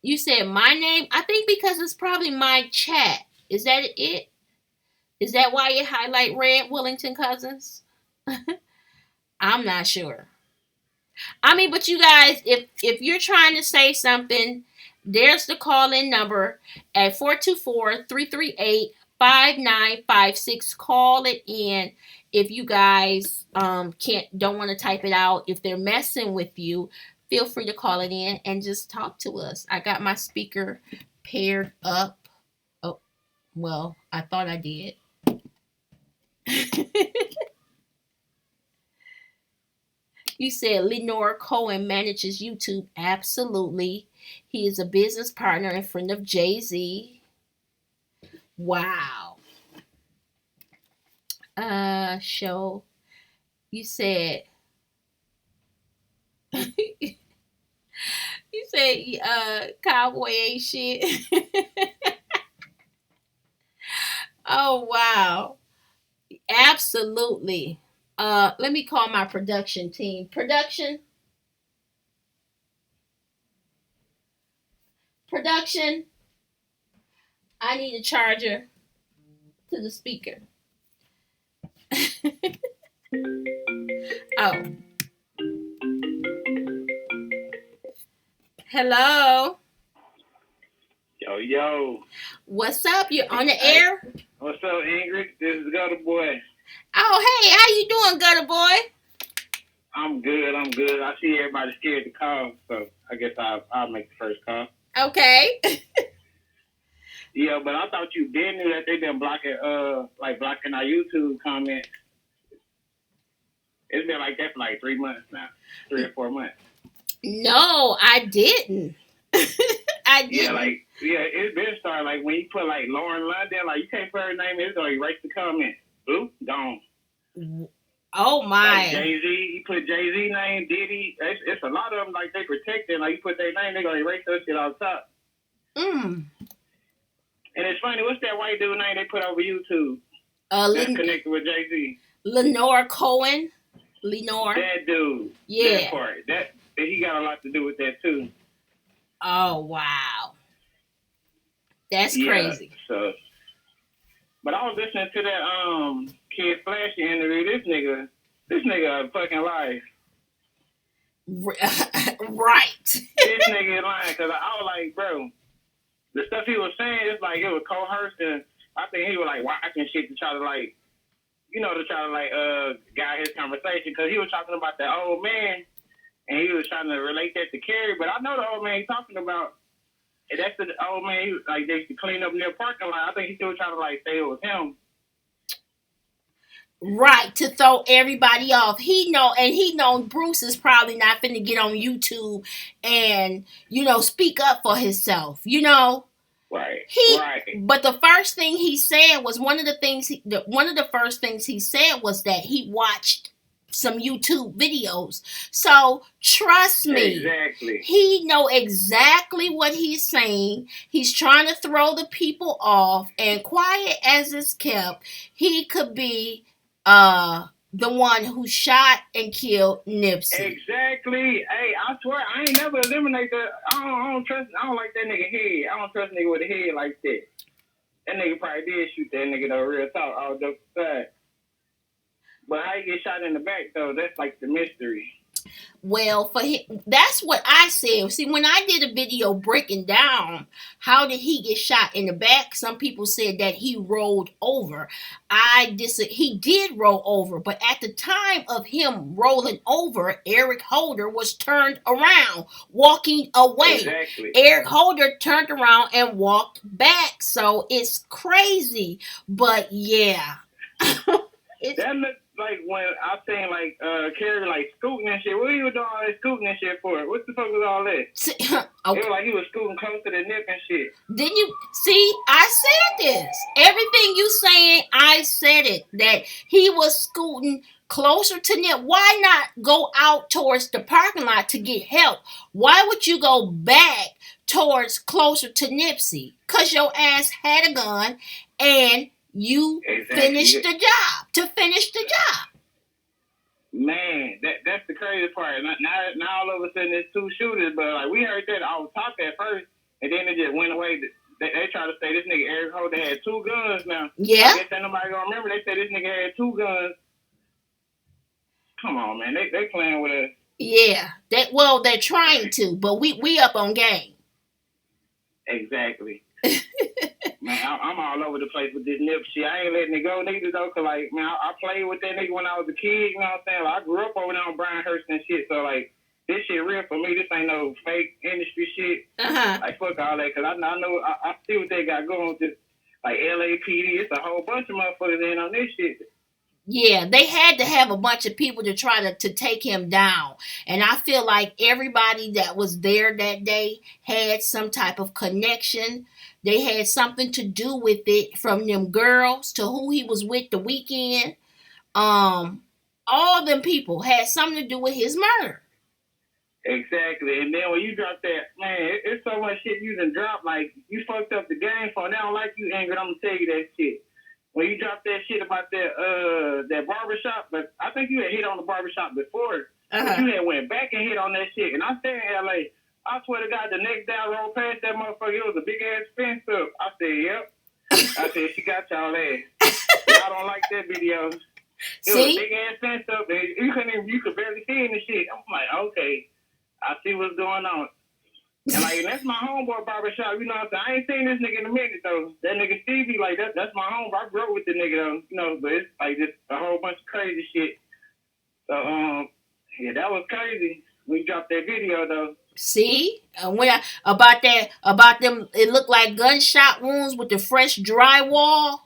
You said my name? I think because it's probably my chat. Is that it? Is that why it highlight red, Wellington Cousins? I'm not sure. I mean, but you guys, if you're trying to say something, there's the call in number at 424-338-5956. Call it in if you guys don't want to type it out. If they're messing with you, feel free to call it in and just talk to us. I got my speaker paired up. Oh, well, I thought I did. You said Lenore Cohen manages YouTube. Absolutely. He is a business partner and friend of Jay-Z. Wow. Show. You said you said cowboy ain't shit. Oh wow. Absolutely. Let me call my production team. Production. Production, I need a charger to the speaker. Oh. Hello. Yo. What's up? You're on the air? What's up, Ingrid? This is Gutter Boy. Oh, hey, how you doing, Gutter Boy? I'm good. I see everybody scared to call, so I guess I'll make the first call. Okay. Yeah, but I thought you did knew that they been blocking our YouTube comments. It's been like that for like 3 months now. 3 or 4 months. No, I didn't. I didn't. It's been started like when you put like Lauren London, like you can't put her name, it's gonna erase the comment. Oop, gone. Oh my. Like Jay-Z, you put Jay-Z name, Diddy, it's a lot of them like they protected, like you put their name, they're gonna erase that shit on top. And it's funny, what's that white dude name they put over YouTube? That's connected with Jay-Z. Lenore Cohen. Lenore. That dude. Yeah. That part. He got a lot to do with that too. Oh wow. That's crazy. So but I was listening to that Kid Flashy interview. This nigga a fucking liar. Right. This nigga is lying because I was like, bro, the stuff he was saying, it's like it was coerced, and I think he was like watching shit to try to like, guide his conversation because he was talking about the old man, and he was trying to relate that to Carrie. But I know the old man he's talking about, and that's the old man. They used to clean up near parking lot. I think he still trying to like say it was him. Right, to throw everybody off. He know Bruce is probably not finna get on YouTube and, speak up for himself, Right. But the first thing he said was one of the first things he said was that he watched some YouTube videos. So trust me, exactly. He know exactly what he's saying. He's trying to throw the people off, and quiet as it's kept, he could be the one who shot and killed Nipsey. Exactly. Hey, I swear I ain't never eliminate that. I don't like that nigga head. I don't trust nigga with a head like that. That nigga probably did shoot that nigga though, real talk, all jokes aside. But how you get shot in the back though, that's like the mystery. Well, for him, that's what I said. See, when I did a video breaking down how did he get shot in the back, some people said that he rolled over. He did roll over, but at the time of him rolling over, Eric Holder was turned around, walking away. Exactly. Eric Holder turned around and walked back. So it's crazy, but yeah. That looks like when I seen like Carrie like scooting and shit. What he was doing all that scooting and shit for? What the fuck was all that? Okay. It was like he was scooting close to the Nip and shit. Didn't you see? I said this. Everything you saying, I said it. That he was scooting closer to Nip. Why not go out towards the parking lot to get help? Why would you go back towards closer to Nipsey? Because your ass had a gun and you finished the job. To finish the job. Man, that's the crazy part. Now all of a sudden there's two shooters, but like we heard that off top at first, and then it just went away. They try to say this nigga Eric Holder had 2 guns now. Yeah. I guess ain't nobody gonna remember. They said this nigga had 2 guns. Come on, man. They playing with us. Yeah. They're trying to, but we up on game. Exactly. Man, I'm all over the place with this Nip shit. I ain't letting it go neither though, cause like, man, I played with that nigga when I was a kid. You know what I'm saying? Like, I grew up over there on Bryanhurst and shit. So like, this shit real for me. This ain't no fake industry shit. Like fuck all that, cause I know I see what they got going with this. Like LAPD, it's a whole bunch of motherfuckers in on this shit. Yeah, they had to have a bunch of people to try to take him down. And I feel like everybody that was there that day had some type of connection. They had something to do with it, from them girls to who he was with the weekend. All them people had something to do with his murder. Exactly. And then when you drop that, man, it's so much shit you done dropped. Like, you fucked up the game for. They don't like you, Ingrid. I'm going to tell you that shit. When you dropped that shit about that barbershop, but I think you had hit on the barbershop before. But you had went back and hit on that shit. And I stay in LA. I swear to God, the next day I rolled past that motherfucker, it was a big ass fence up. I said, yep. I said, she got y'all ass. Y'all don't like that video. It was a big ass fence up, and you could barely see any shit. I'm like, okay, I see what's going on. And like, that's my homeboy barbershop, you know what I'm saying? I ain't seen this nigga in a minute though. That nigga Stevie, like that's my homeboy. I grew up with the nigga though, you know, but it's like just a whole bunch of crazy shit. So yeah, that was crazy. We dropped that video though. See, about them, it looked like gunshot wounds with the fresh drywall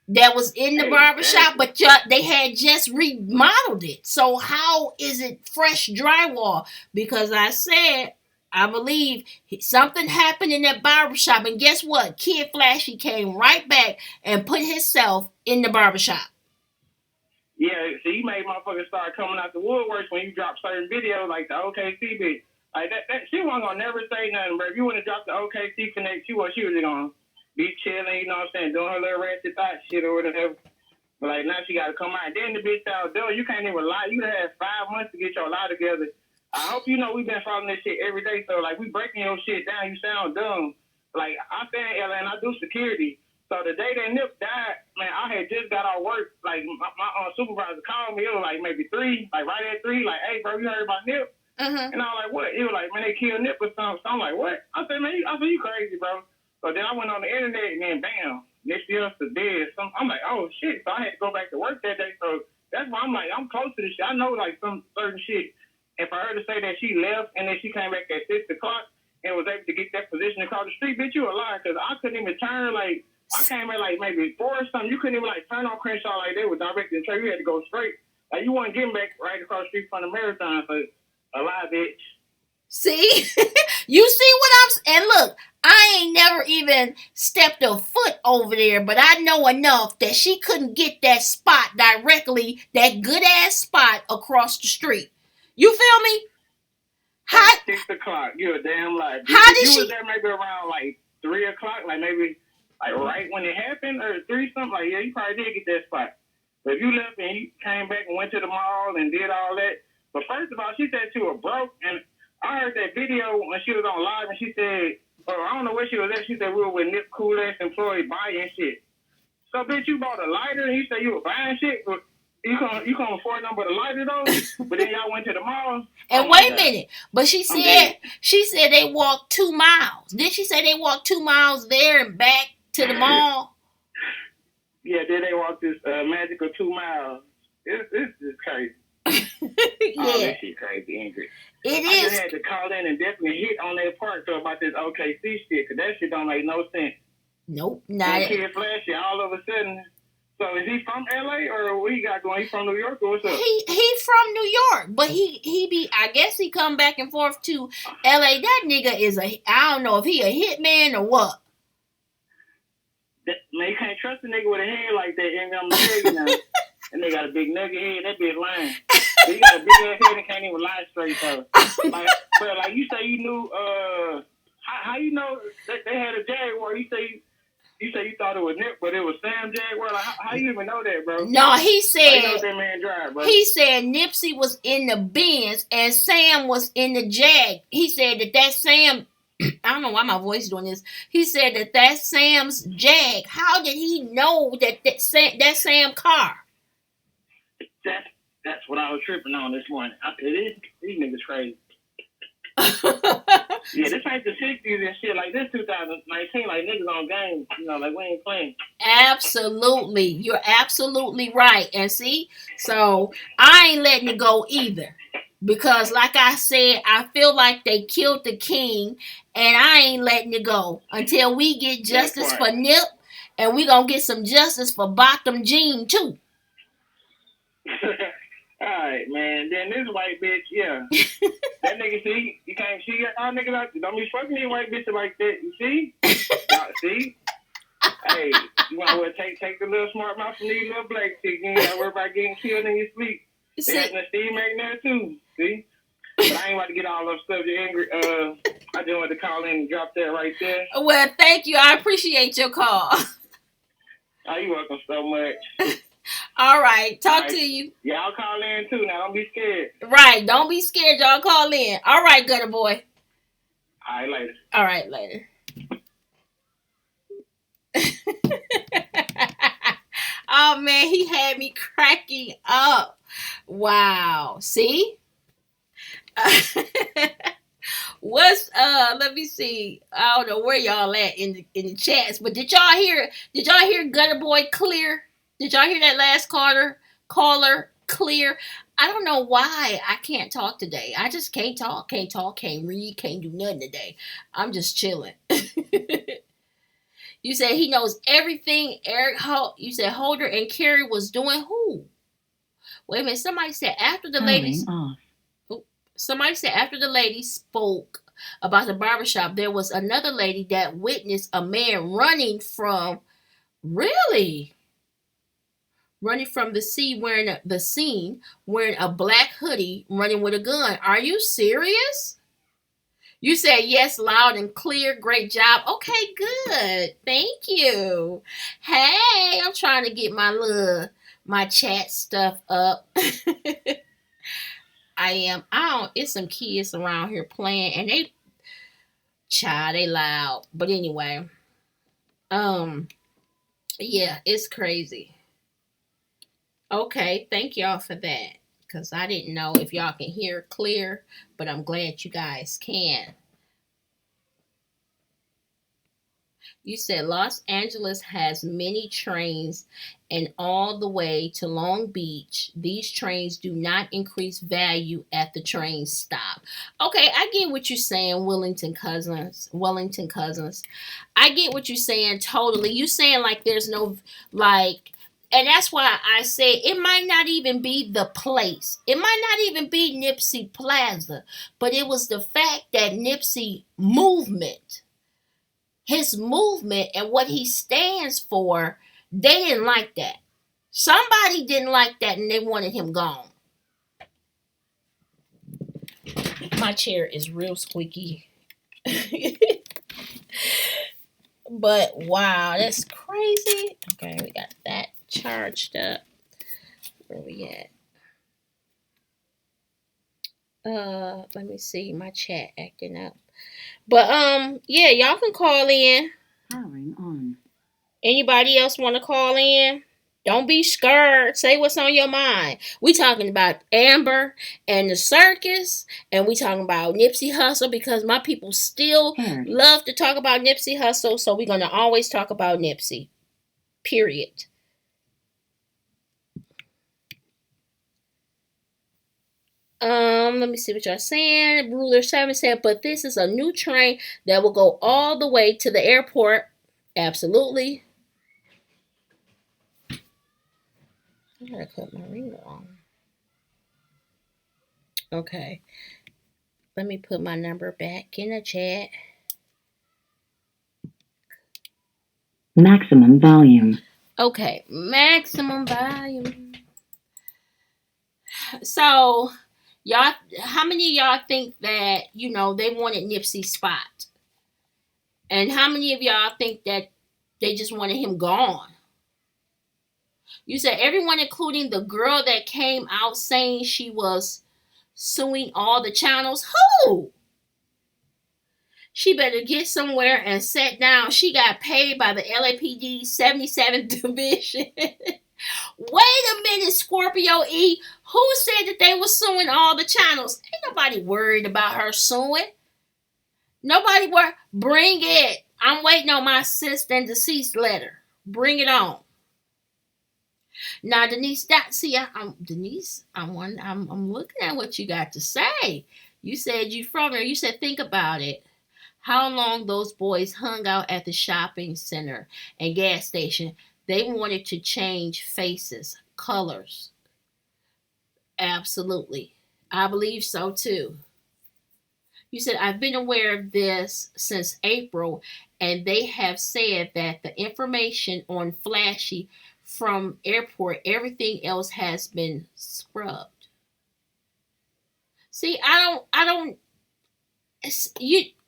that was in the barbershop, but they had just remodeled it. So how is it fresh drywall? Because I believe something happened in that barbershop, and guess what? Kid Flashy came right back and put himself in the barbershop. Yeah, so you made motherfuckers start coming out the woodworks when you drop certain videos like the OKC bitch. Like that she wasn't gonna never say nothing, bro. If you wanna drop the OKC Connect, she was just gonna be chilling, you know what I'm saying, doing her little ratchet thought shit or whatever. But like now she gotta come out. Then the bitch out there, you can't even lie. You have 5 months to get your lie together. I hope you know we've been following this shit every day. So like we breaking your shit down, you sound dumb. Like I stay in LA and I do security. So the day that Nip died, man, I had just got out of work. Like my supervisor called me. It was like maybe 3, like right at 3. Like, hey, bro, you heard about Nip? And I was like, what? He was like, man, they killed Nip or something. So I'm like, what? I said, man, you crazy, bro. So then I went on the internet and then bam, Nipsey Hussle dead. I'm like, oh shit. So I had to go back to work that day. So that's why I'm like, I'm close to this shit. I know like some certain shit. And for her to say that she left and then she came back at 6 o'clock and was able to get that position across the street, bitch, you a liar. Because I couldn't even turn like. I came at like maybe 4 or something. You couldn't even like turn on Crenshaw like that with direct and trade. You had to go straight. Like you weren't getting back right across the street from the marathon. So a lie, bitch. See, you see what I'm saying? And look, I ain't never even stepped a foot over there, but I know enough that she couldn't get that spot directly, that good ass spot across the street. You feel me? 6 o'clock. You're a damn lie. How did she? Was there maybe around like 3 o'clock, like maybe. Like right when it happened or 3 something, like yeah, you probably did get that spot. But if you left and you came back and went to the mall and did all that, but first of all, she said she was broke, and I heard that video when she was on live, and she said, oh, I don't know where she was at. She said we were with Nip cool ass employee buying shit. So bitch, you bought a lighter and you said you were buying shit. But you can't afford nothing but a lighter though. But then y'all went to the mall. And wait a minute, but she said they walked 2 miles. Did she say they walked 2 miles there and back to the mall? Yeah, then they walked this magical 2 miles. It's just crazy. Yeah. Oh, that shit crazy, Ingrid. It I is. just had to call in and definitely hit on that part so about this OKC shit, because that shit don't make no sense. Nope, not it. Kid Flashy all of a sudden. So is he from LA or what he got going? He from New York or what's up? He from New York, but he be, I guess he come back and forth to LA. That nigga is I don't know if he a hitman or what. Man, you can't trust a nigga with a head like that. And I'm telling you now. And they got a big nugget head. That bitch lying. But he got a big ass head and can't even lie straight though. Like, bro, like you say you knew. How you know they had a Jaguar? You say you thought it was Nip, but it was Sam Jaguar. Like, how you even know that, bro? No, he said. How you know that man drive, bro? He said Nipsey was in the Benz and Sam was in the Jag. He said that Sam. I don't know why my voice is doing this. He said that that's Sam's Jag. How did he know that Sam car? That's what I was tripping on this morning. These niggas crazy. Yeah, this ain't the 60s and shit. Like this 2019, like niggas on games. You know, like we ain't playing. Absolutely. You're absolutely right. And see, so I ain't letting it go either. Because like I said, I feel like they killed the king, and I ain't letting it go until we get justice for Nip, and we gonna get some justice for Bottom Jean too. Alright, man. Then this white bitch, yeah. That nigga, see, you can't see our niggas out there. Don't be fucking these white bitches like that. You see? See? Hey, you want to take the little smart mouth from these little black chicks. You ain't got to worry about getting killed in your sleep. They having a Steve McNair too. See? But I ain't about to get all those stuff. You're angry. I just wanted to call in and drop that right there. Well, thank you. I appreciate your call. Oh, you're welcome so much. All right. Talk to you. Y'all call in too. Now, don't be scared. Right. Don't be scared. Y'all call in. All right, gutter boy. All right, later. All right, later. Oh man, he had me cracking up. Wow. See? What's let me see. I don't know where y'all at in the chats, but did y'all hear Gutter Boy clear? Did y'all hear that last caller clear? I don't know why I can't talk today. I just can't talk, can't read, can't do nothing today. I'm just chilling. You said he knows everything you said Holder and Carrie was doing who? Wait a minute, somebody said after the ladies somebody said after the lady spoke about the barbershop, there was another lady that witnessed a man running from the scene wearing a black hoodie, running with a gun. Are you serious? You said yes, loud and clear. Great job. Okay, good. Thank you. Hey, I'm trying to get my chat stuff up. It's some kids around here playing and they loud. But anyway, yeah, it's crazy. Okay, thank y'all for that. Because I didn't know if y'all can hear clear, but I'm glad you guys can. You said Los Angeles has many trains and all the way to Long Beach. These trains do not increase value at the train stop. Okay, I get what you're saying, Wellington Cousins. I get what you're saying totally. You saying like there's no like, and that's why I say it might not even be the place. It might not even be Nipsey Plaza, but it was the fact that Nipsey his movement and what he stands for, they didn't like that. Somebody didn't like that and they wanted him gone. My chair is real squeaky. But wow, that's crazy. Okay, we got that charged up. Where we at? Let me see. My chat acting up. But yeah, y'all can call in. Powering on. Anybody else want to call in? Don't be scared. Say what's on your mind. We talking about Amber and the circus, and we talking about Nipsey Hussle because my people still love to talk about Nipsey Hussle, so we're gonna always talk about Nipsey. Period. Let me see what y'all saying. Ruler 7 said, but this is a new train that will go all the way to the airport. Absolutely. I gotta cut my ringer on. Okay. Let me put my number back in the chat. Maximum volume. Okay, maximum volume. So, y'all, how many of y'all think that, they wanted Nipsey's spot? And how many of y'all think that they just wanted him gone? You said everyone, including the girl that came out saying she was suing all the channels. Who? She better get somewhere and sit down. She got paid by the LAPD 77th Division. Wait a minute, Scorpio E. Who said that they were suing all the channels? Ain't nobody worried about her suing. Nobody worried. Bring it. I'm waiting on my assist and deceased letter. Bring it on. Now, Denise, Denise, I'm looking at what you got to say. You said you from there. You said think about it. How long those boys hung out at the shopping center and gas station. They wanted to change faces, colors. Absolutely. I believe so too. You said, I've been aware of this since April, and they have said that the information on Flashy from airport, everything else has been scrubbed. See,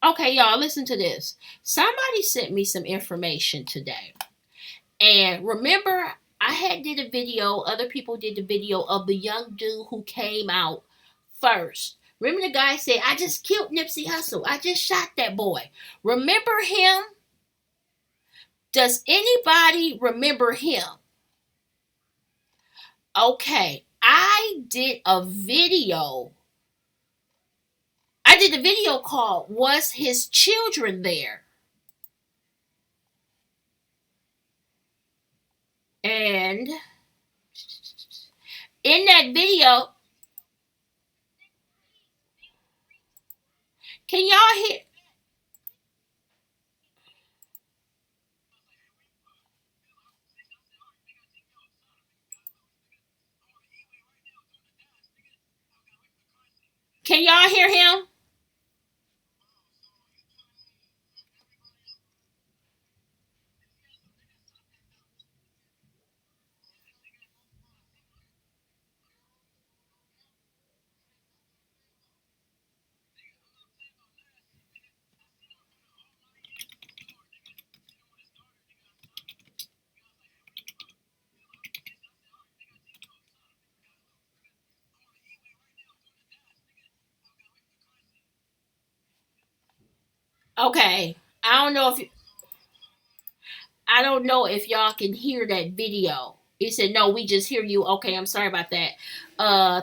okay, y'all, listen to this. Somebody sent me some information today. And remember, I did a video, other people did the video of the young dude who came out first Remember the guy said, I just killed Nipsey Hussle. I just shot that boy. Remember him? Does anybody remember him? Okay, I did a video called Was His Children There? And in that video, can y'all hear? Can y'all hear him? Okay, I don't know if y'all can hear that video. He said, no, we just hear you. Okay, I'm sorry about that.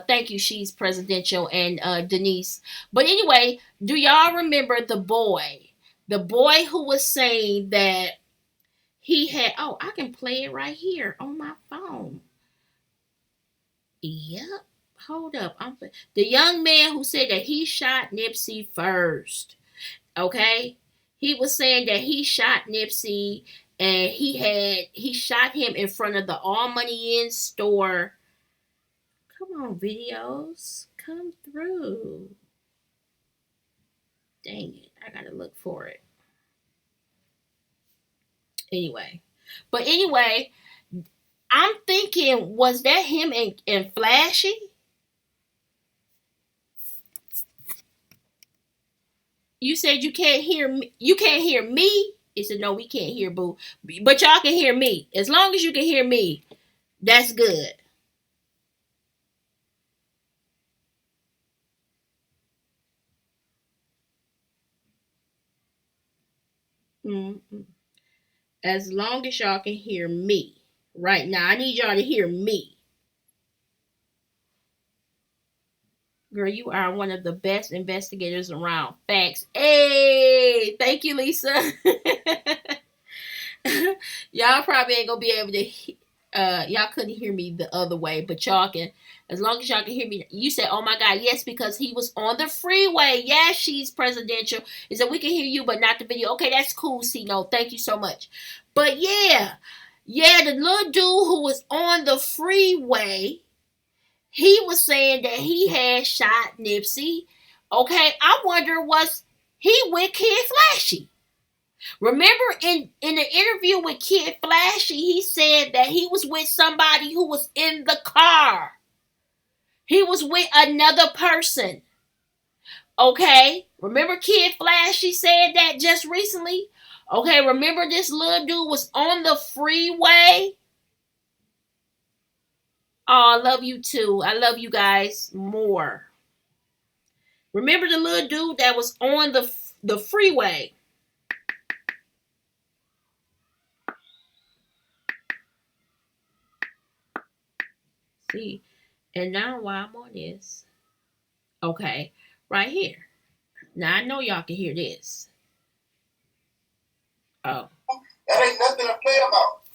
Thank you, She's Presidential and Denise. But anyway, do y'all remember the boy? The boy who was saying that he had, oh, I can play it right here on my phone. Yep. Hold up. The young man who said that he shot Nipsey first. Okay? He was saying that he shot Nipsey and he shot him in front of the All Money In store. Come on, videos. Come through. Dang it. I gotta look for it. Anyway. But anyway, I'm thinking, was that him in Flashy? You said you can't hear me. You can't hear me? He said, no, we can't hear Boo. But y'all can hear me. As long as you can hear me, that's good. Mm-hmm. As long as y'all can hear me. Right now, I need y'all to hear me. Girl, you are one of the best investigators around. Facts. Hey, thank you, Lisa. Y'all probably ain't gonna be able to y'all couldn't hear me the other way, but y'all can, as long as y'all can hear me. You said, oh my God, yes, because he was on the freeway. Yes, She's Presidential. He said, we can hear you, but not the video. Okay, that's cool, C-No. Thank you so much. But yeah, the little dude who was on the freeway, he was saying that he had shot Nipsey. Okay, I wonder, was he with Kid Flashy? Remember in the interview with Kid Flashy, he said that he was with somebody who was in the car. He was with another person. Okay? Remember Kid Flashy said that just recently? Okay, remember this little dude was on the freeway? Oh, I love you too. I love you guys more. Remember the little dude that was on the freeway? See, and now while I'm on this, okay, right here. Now I know y'all can hear this. Oh. That ain't nothing to play about.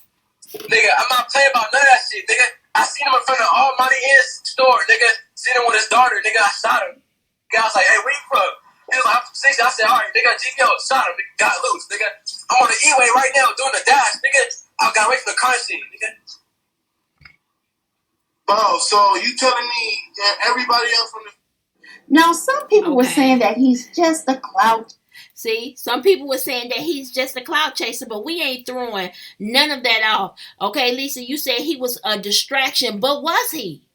Nigga, I'm not playing about none of that shit, nigga. I seen him in front of All Money In store, nigga. Seen him with his daughter, nigga. I shot him. Nigga, I was like, hey, where you from? He was like, I'm from 60. I said, all right, nigga, GPO, shot him, nigga, got loose, nigga. I'm on the E-way right now doing the dash, nigga. I got away from the car scene, nigga. Oh, so you telling me that everybody else from the... Now, some people were saying that he's just a clout. See, some people were saying that he's just a clout chaser, but we ain't throwing none of that off. Okay, Lisa, you said he was a distraction, but was he?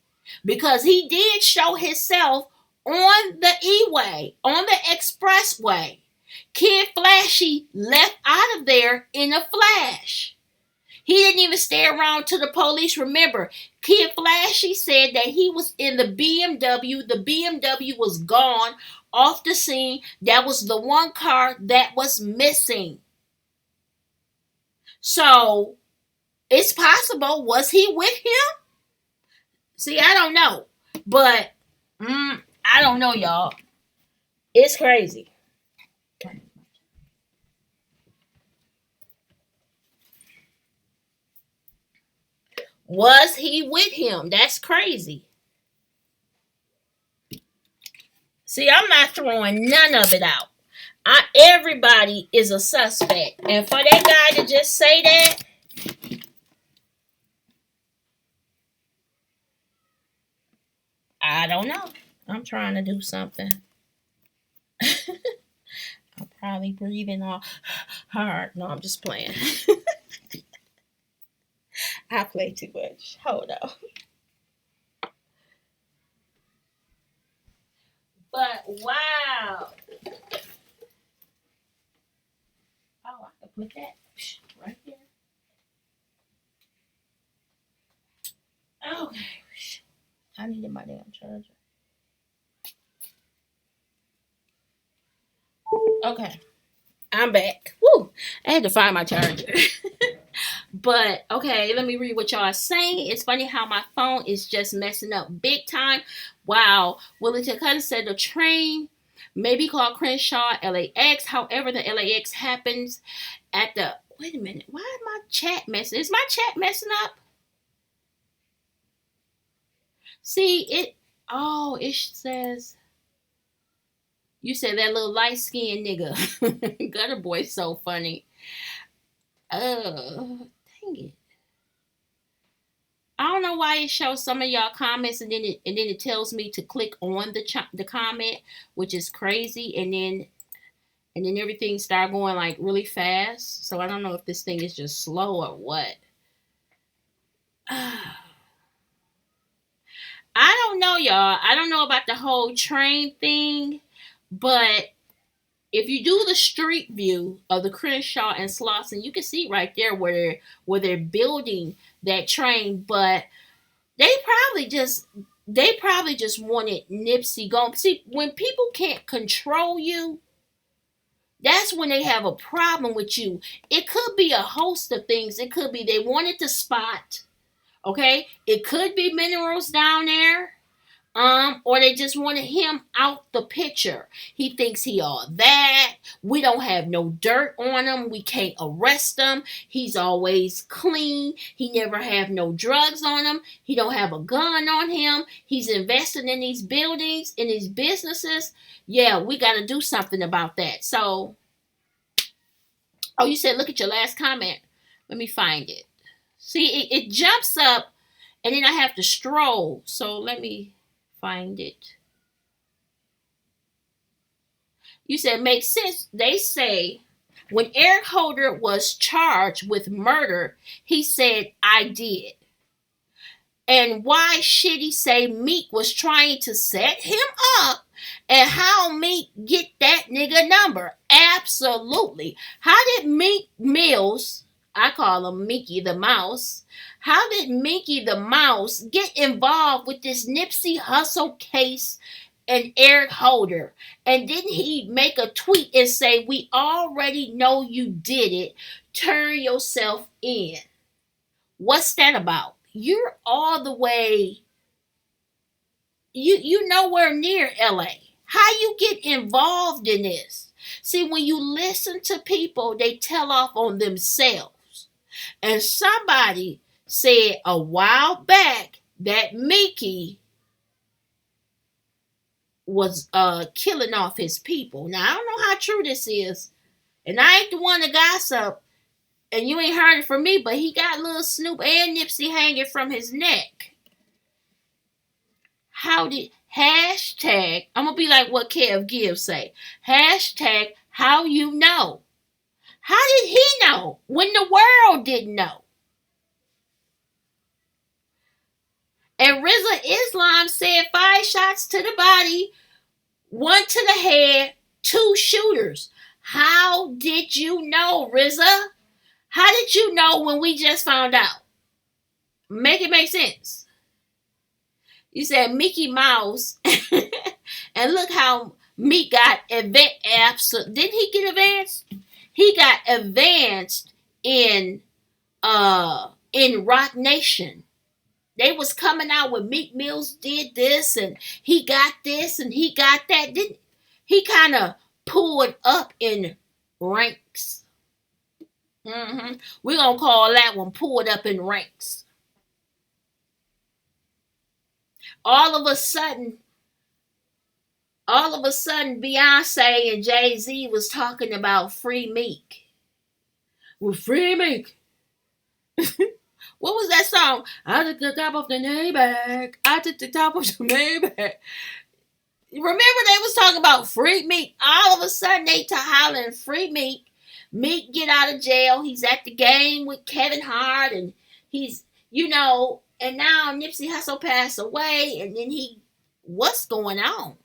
Because he did show himself on the E-way, on the expressway. Kid Flashy left out of there in a flash. He didn't even stay around till the police. Remember, Kid Flashy said that he was in the BMW. The BMW was gone off the scene. That was the one car that was missing. So, it's possible. Was he with him? See, I don't know. But, I don't know, y'all. It's crazy. Was he with him? That's crazy. See, I'm not throwing none of it out. Everybody is a suspect. And for that guy to just say that, I don't know. I'm trying to do something. I'm probably breathing all hard. No, I'm just playing. I play too much. Hold on. But wow. Oh, I can put that right there. Okay. I needed my damn charger. Okay. I'm back. Woo! I had to find my charger. But, okay, let me read what y'all are saying. It's funny how my phone is just messing up big time. Wow. Wellington Cousin said the train may be called Crenshaw LAX. However, the LAX happens at the... Wait a minute. Why is my chat messing? Is my chat messing up? See, it... Oh, it says... You said that little light-skinned nigga. Gutter Boy's so funny. Dang it. I don't know why it shows some of y'all comments and then it tells me to click on the comment, which is crazy, and then everything start going like really fast. So I don't know if this thing is just slow or what. I don't know, y'all. I don't know about the whole train thing, but if you do the street view of the Crenshaw and Slauson, you can see right there where they're building that train. But they probably just wanted Nipsey gone. See, when people can't control you, that's when they have a problem with you. It could be a host of things. It could be they wanted to spot. Okay, it could be minerals down there. Or they just wanted him out the picture. He thinks he all that. We don't have no dirt on him. We can't arrest him. He's always clean. He never have no drugs on him. He don't have a gun on him. He's investing in these buildings, in these businesses. Yeah, we got to do something about that. So, oh, you said look at your last comment. Let me find it. See, it jumps up, and then I have to stroll. So let me find it. You said makes sense. They say when Eric Holder was charged with murder, he said, I did. And why should he say Meek was trying to set him up? And how Meek get that nigga number? Absolutely. How did Meek Mills, I call him Mickey the Mouse, how did Mickey the Mouse get involved with this Nipsey Hussle case and Eric Holder? And didn't he make a tweet and say, we already know you did it. Turn yourself in. What's that about? You're all the way, you nowhere near LA. How you get involved in this? See, when you listen to people, they tell off on themselves. And somebody said a while back that Mickey was killing off his people. Now, I don't know how true this is. And I ain't the one to gossip. And you ain't heard it from me, but he got little Snoop and Nipsey hanging from his neck. How did... Hashtag, I'm going to be like what Kev Gibbs say. Hashtag, how you know. How did he know when the world didn't know? And RZA Islam said 5 shots to the body, 1 to the head, 2 shooters. How did you know, RZA? How did you know when we just found out? Make it make sense. You said Mickey Mouse, and look how Meek got advanced. Didn't he get advanced? He got advanced in Rock Nation. They was coming out with Meek Mills did this and he got this and he got that. Didn't he kind of pulled up in ranks? We're gonna call that one pulled up in ranks. All of a sudden, Beyonce and Jay-Z was talking about free Meek. Well, free Meek. What was that song? I took the top of the neighbor. I took the top of the neighbor. Remember they was talking about free Meek. All of a sudden they hollering free Meek. Meek get out of jail. He's at the game with Kevin Hart and he's, and now Nipsey Hussle passed away and then what's going on?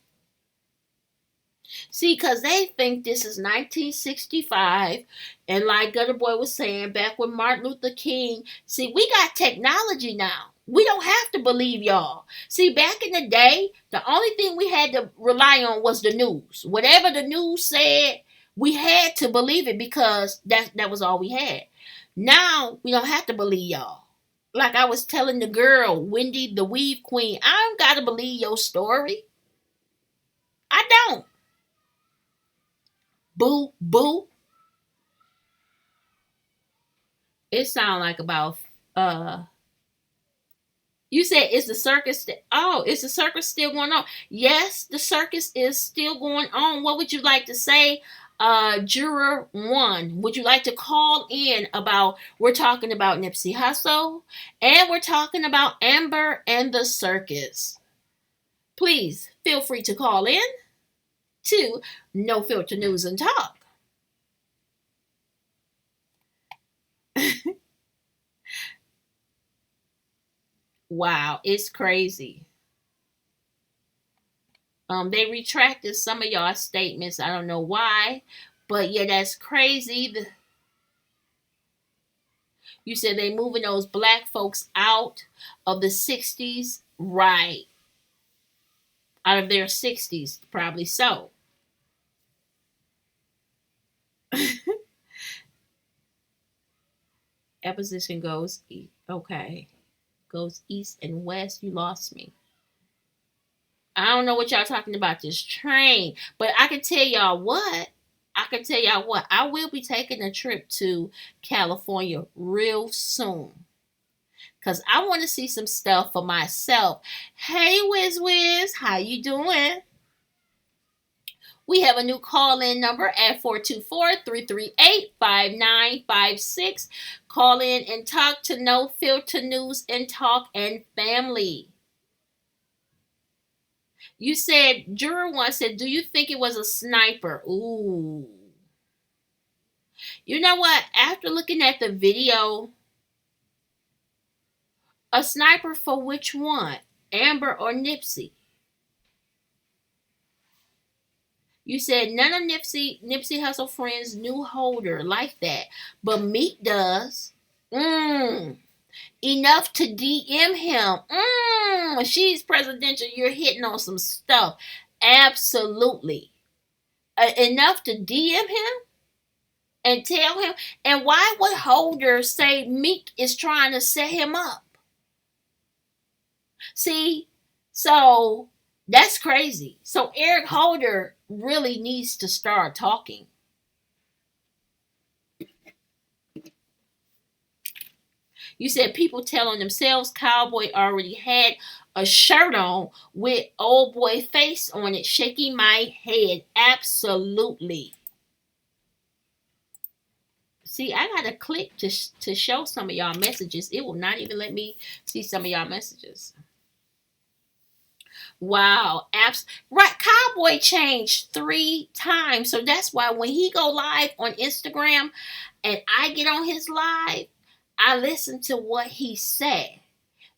See, because they think this is 1965, and like Gutter Boy was saying, back when Martin Luther King, see, we got technology now. We don't have to believe y'all. See, back in the day, the only thing we had to rely on was the news. Whatever the news said, we had to believe it because that was all we had. Now, we don't have to believe y'all. Like I was telling the girl, Wendy, the Weave Queen, I don't got to believe your story. I don't. Boo, boo. It sounds like about, you said, is the circus, is the circus still going on? Yes, the circus is still going on. What would you like to say, Juror 1? Would you like to call in about, we're talking about Nipsey Hussle, and we're talking about Amber and the circus. Please feel free to call in to No Filter News and Talk. Wow, it's crazy. They retracted some of y'all statements. I don't know why, but yeah, that's crazy. You said they moving those black folks out of the 60s, right? Out of their 60s, probably so. Opposition goes east. Okay. Goes east and west. You lost me. I don't know what y'all talking about this train, but I can tell y'all what. I will be taking a trip to California real soon. Because I want to see some stuff for myself. Hey, Wiz, how you doing? We have a new call-in number at 424-338-5956. Call in and talk to No Filter News and Talk and Family. You said, Juror 1 said, do you think it was a sniper? Ooh. You know what? After looking at the video, a sniper for which one? Amber or Nipsey? You said none of Nipsey Hussle friends knew Holder like that, but Meek does. Enough to DM him. She's presidential. You're hitting on some stuff. Absolutely. Enough to DM him and tell him. And why would Holder say Meek is trying to set him up? See, so that's crazy. So Eric Holder really needs to start talking. You said people telling themselves Cowboy already had a shirt on with old boy face on it, shaking my head. Absolutely. See, I gotta click to show some of y'all messages. It will not even let me see some of y'all messages. Wow, right. Cowboy changed 3 times, so that's why when he go live on Instagram, and I get on his live, I listen to what he said,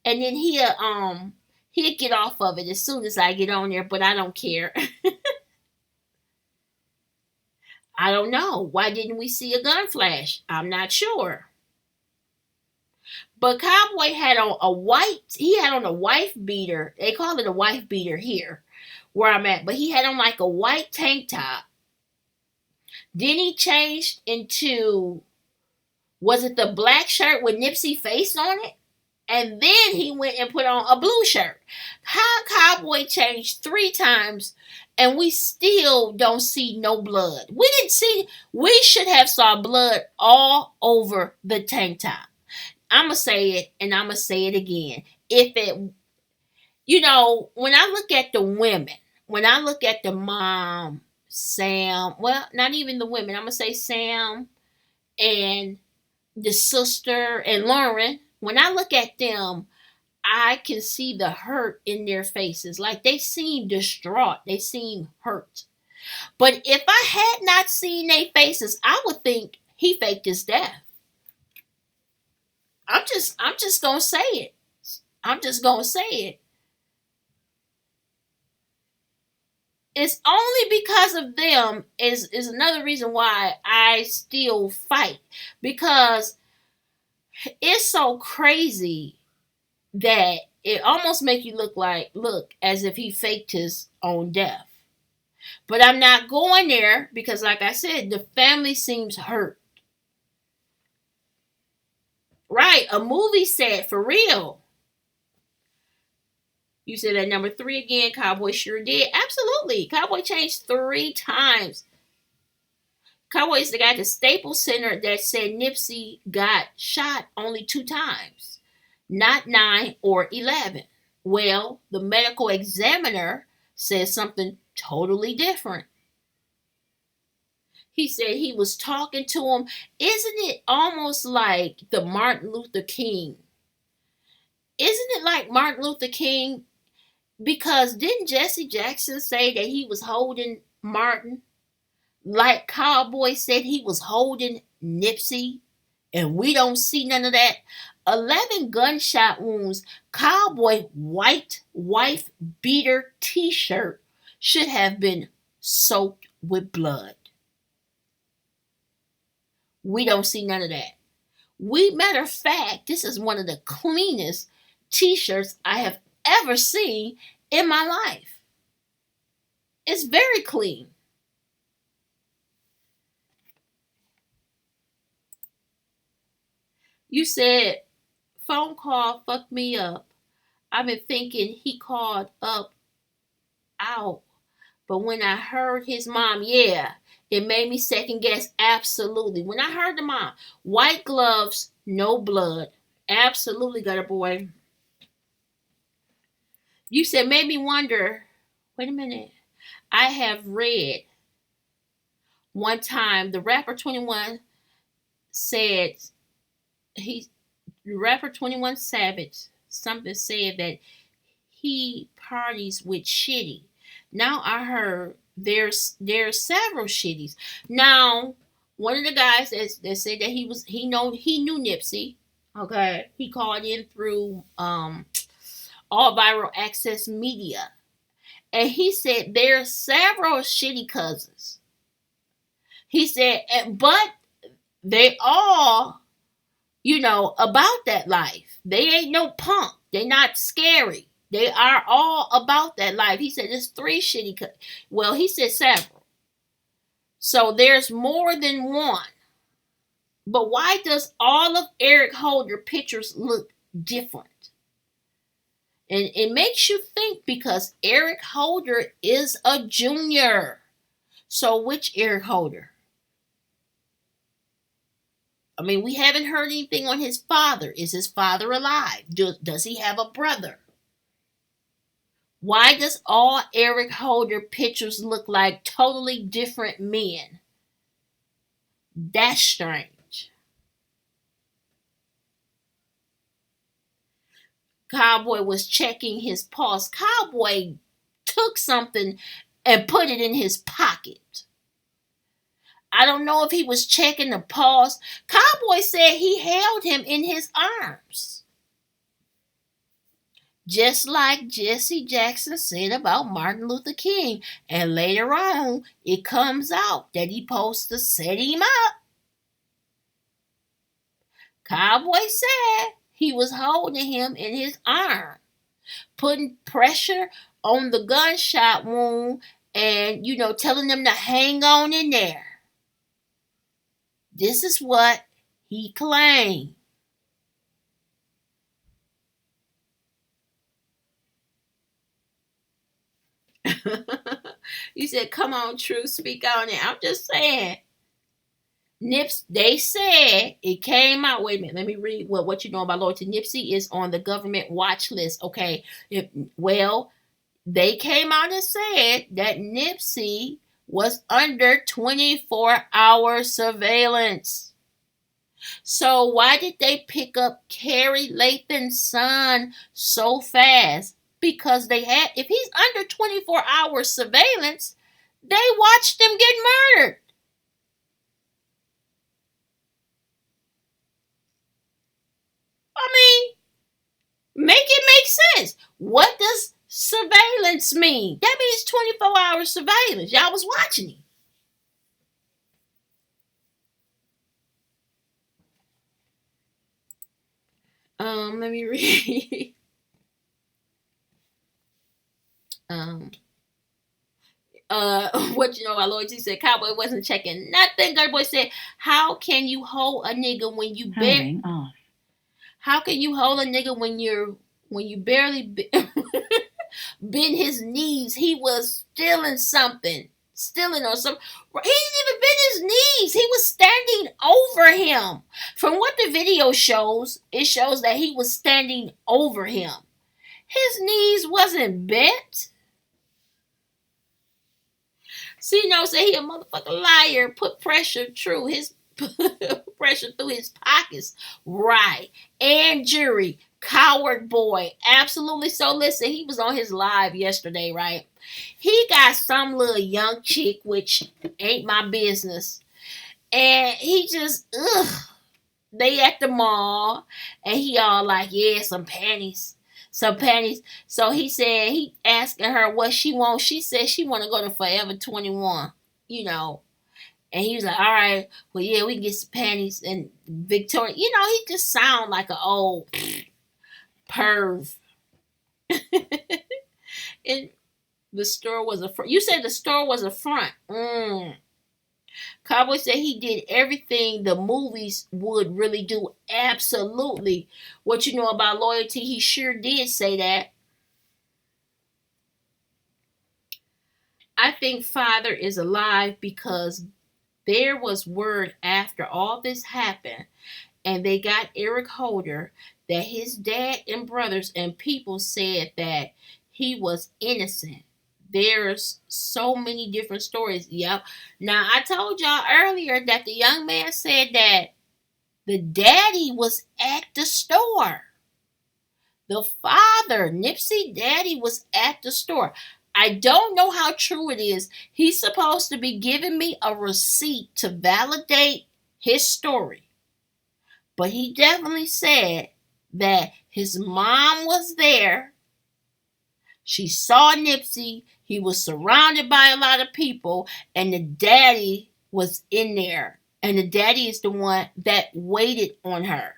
and then he'll get off of it as soon as I get on there. But I don't care. I don't know. Why didn't we see a gun flash? I'm not sure. But Cowboy had on a wife beater. They call it a wife beater here where I'm at. But he had on like a white tank top. Then he changed into, was it the black shirt with Nipsey face on it? And then he went and put on a blue shirt. How Cowboy changed 3 times and we still don't see no blood. We should have saw blood all over the tank top. I'm going to say it and I'm going to say it again. When I look at the women, when I look at the mom, Sam, well, not even the women, I'm going to say Sam and the sister and Lauren, when I look at them, I can see the hurt in their faces. Like they seem distraught. They seem hurt. But if I had not seen their faces, I would think he faked his death. I'm just gonna say it. I'm just gonna say it. It's only because of them is another reason why I still fight. Because it's so crazy that it almost make you look as if he faked his own death. But I'm not going there because, like I said, the family seems hurt. Right, a movie set for real. You said that number 3 again, Cowboy sure did. Absolutely. Cowboy changed 3 times. Cowboy's the guy at the Staples Center that said Nipsey got shot only 2 times, not 9 or 11. Well, the medical examiner says something totally different. He said he was talking to him. Isn't it almost like the Martin Luther King? Isn't it like Martin Luther King? Because didn't Jesse Jackson say that he was holding Martin? Like Cowboy said he was holding Nipsey? And we don't see none of that. 11 gunshot wounds. Cowboy white wife beater t-shirt should have been soaked with blood. We don't see none of that. Matter of fact, this is one of the cleanest t-shirts I have ever seen in my life. It's very clean. You said phone call fucked me up. I've been thinking he called up out. But when I heard his mom, yeah, it made me second guess. Absolutely. When I heard the mom, white gloves, no blood. Absolutely, gutter boy. You said made me wonder. Wait a minute. I have read one time the rapper 21 said the rapper 21 Savage something said that he parties with Shitty. Now I heard there's several Shitties. Now one of the guys that said that he knew Nipsey. Okay, he called in through all viral access media, and he said there are several Shitty cousins. He said, but they all, about that life. They ain't no punk. They not scary. They are all about that life. He said there's 3 Shitty cousins. Well, he said several. So there's more than one. But why does all of Eric Holder pictures look different? And it makes you think because Eric Holder is a junior. So which Eric Holder? I mean, we haven't heard anything on his father. Is his father alive? Does he have a brother? Why does all Eric Holder pictures look like totally different men? That's strange. Cowboy was checking his pulse. Cowboy took something and put it in his pocket. I don't know if he was checking the pulse. Cowboy said he held him in his arms. Just like Jesse Jackson said about Martin Luther King. And later on, it comes out that he supposed to set him up. Cowboy said he was holding him in his arm, putting pressure on the gunshot wound and, telling them to hang on in there. This is what he claimed. You said, come on, True, speak on it. I'm just saying. They said it came out. Wait a minute, let me read what you know about loyalty. Nipsey is on the government watch list. Okay, they came out and said that Nipsey was under 24-hour surveillance. So why did they pick up Kerry Lathan's son so fast? Because if he's under 24-hour surveillance, they watched him get murdered. I mean, make it make sense. What does surveillance mean? That means 24-hour surveillance. Y'all was watching him. Let me read. What you know about loyalty? Said Cowboy wasn't checking nothing. Good Boy said, how can you hold a nigga when you How can you hold a nigga when you barely bend his knees? He was stealing or something. He didn't even bend his knees. He was standing over him. From what the video shows, it shows that he was standing over him. His knees wasn't bent. See, say he a motherfucking liar. Put pressure through his pockets. Right. And jury. Coward boy. Absolutely. So listen, he was on his live yesterday, right? He got some little young chick, which ain't my business. And he just, they at the mall. And he all like, yeah, some panties. So he said, he asking her what she wants. She said she want to go to Forever 21, And he was like, all right, well, yeah, we can get some panties. And Victoria, he just sound like an old perv. And the store was a front. You said the store was a front. Cowboy said he did everything the movies would really do. Absolutely. What you know about loyalty, he sure did say that. I think Father is alive because there was word after all this happened and they got Eric Holder that his dad and brothers and people said that he was innocent. There's so many different stories. Yep. Now, I told y'all earlier that the young man said that the daddy was at the store. The father, Nipsey daddy, was at the store. I don't know how true it is. He's supposed to be giving me a receipt to validate his story. But he definitely said that his mom was there. She saw Nipsey. He was surrounded by a lot of people. And the daddy was in there. And the daddy is the one that waited on her.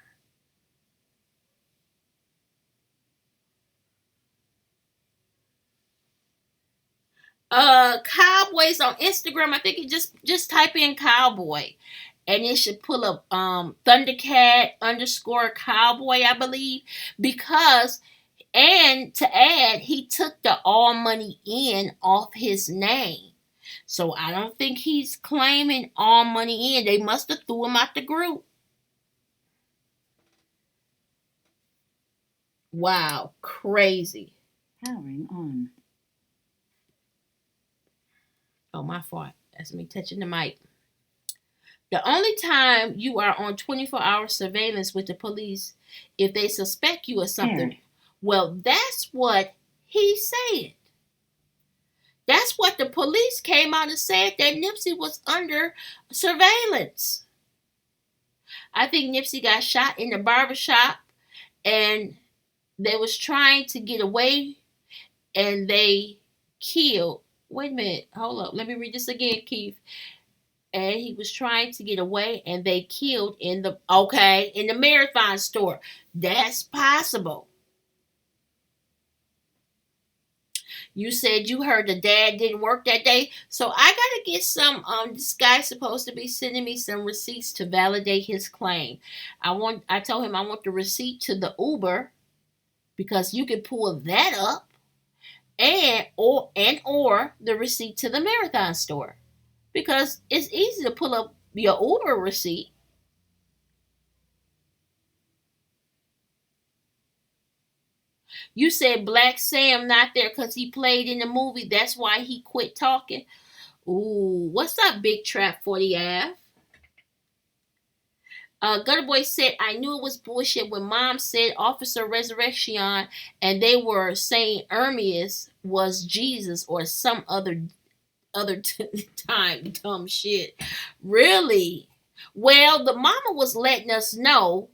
Cowboys on Instagram. I think you just type in cowboy. And it should pull up Thundercat _cowboy, I believe. Because, and to add, he took the all money in off his name. So I don't think he's claiming all money in. They must have threw him out the group. Wow, crazy. Powering on. Oh, my fault. That's me touching the mic. The only time you are on 24-hour surveillance with the police if they suspect you of something. Well, that's what he said. That's what the police came out and said, that Nipsey was under surveillance. I think Nipsey got shot in the barbershop, and they was trying to get away and they killed. Wait a minute, hold up. Let me read this again, Keith. And he was trying to get away and they killed in the marathon store. That's possible. You said you heard the dad didn't work that day. So I gotta get some this guy's supposed to be sending me some receipts to validate his claim. I told him I want the receipt to the Uber because you can pull that up or the receipt to the marathon store. Because it's easy to pull up your Uber receipt. You said Black Sam not there because he played in the movie. That's why he quit talking. Ooh, what's up, Big Trap 40 Ave? Gutter Boy said, I knew it was bullshit when Mom said Officer Resurrection and they were saying Hermes was Jesus or some other time dumb shit. Really? Well, the mama was letting us know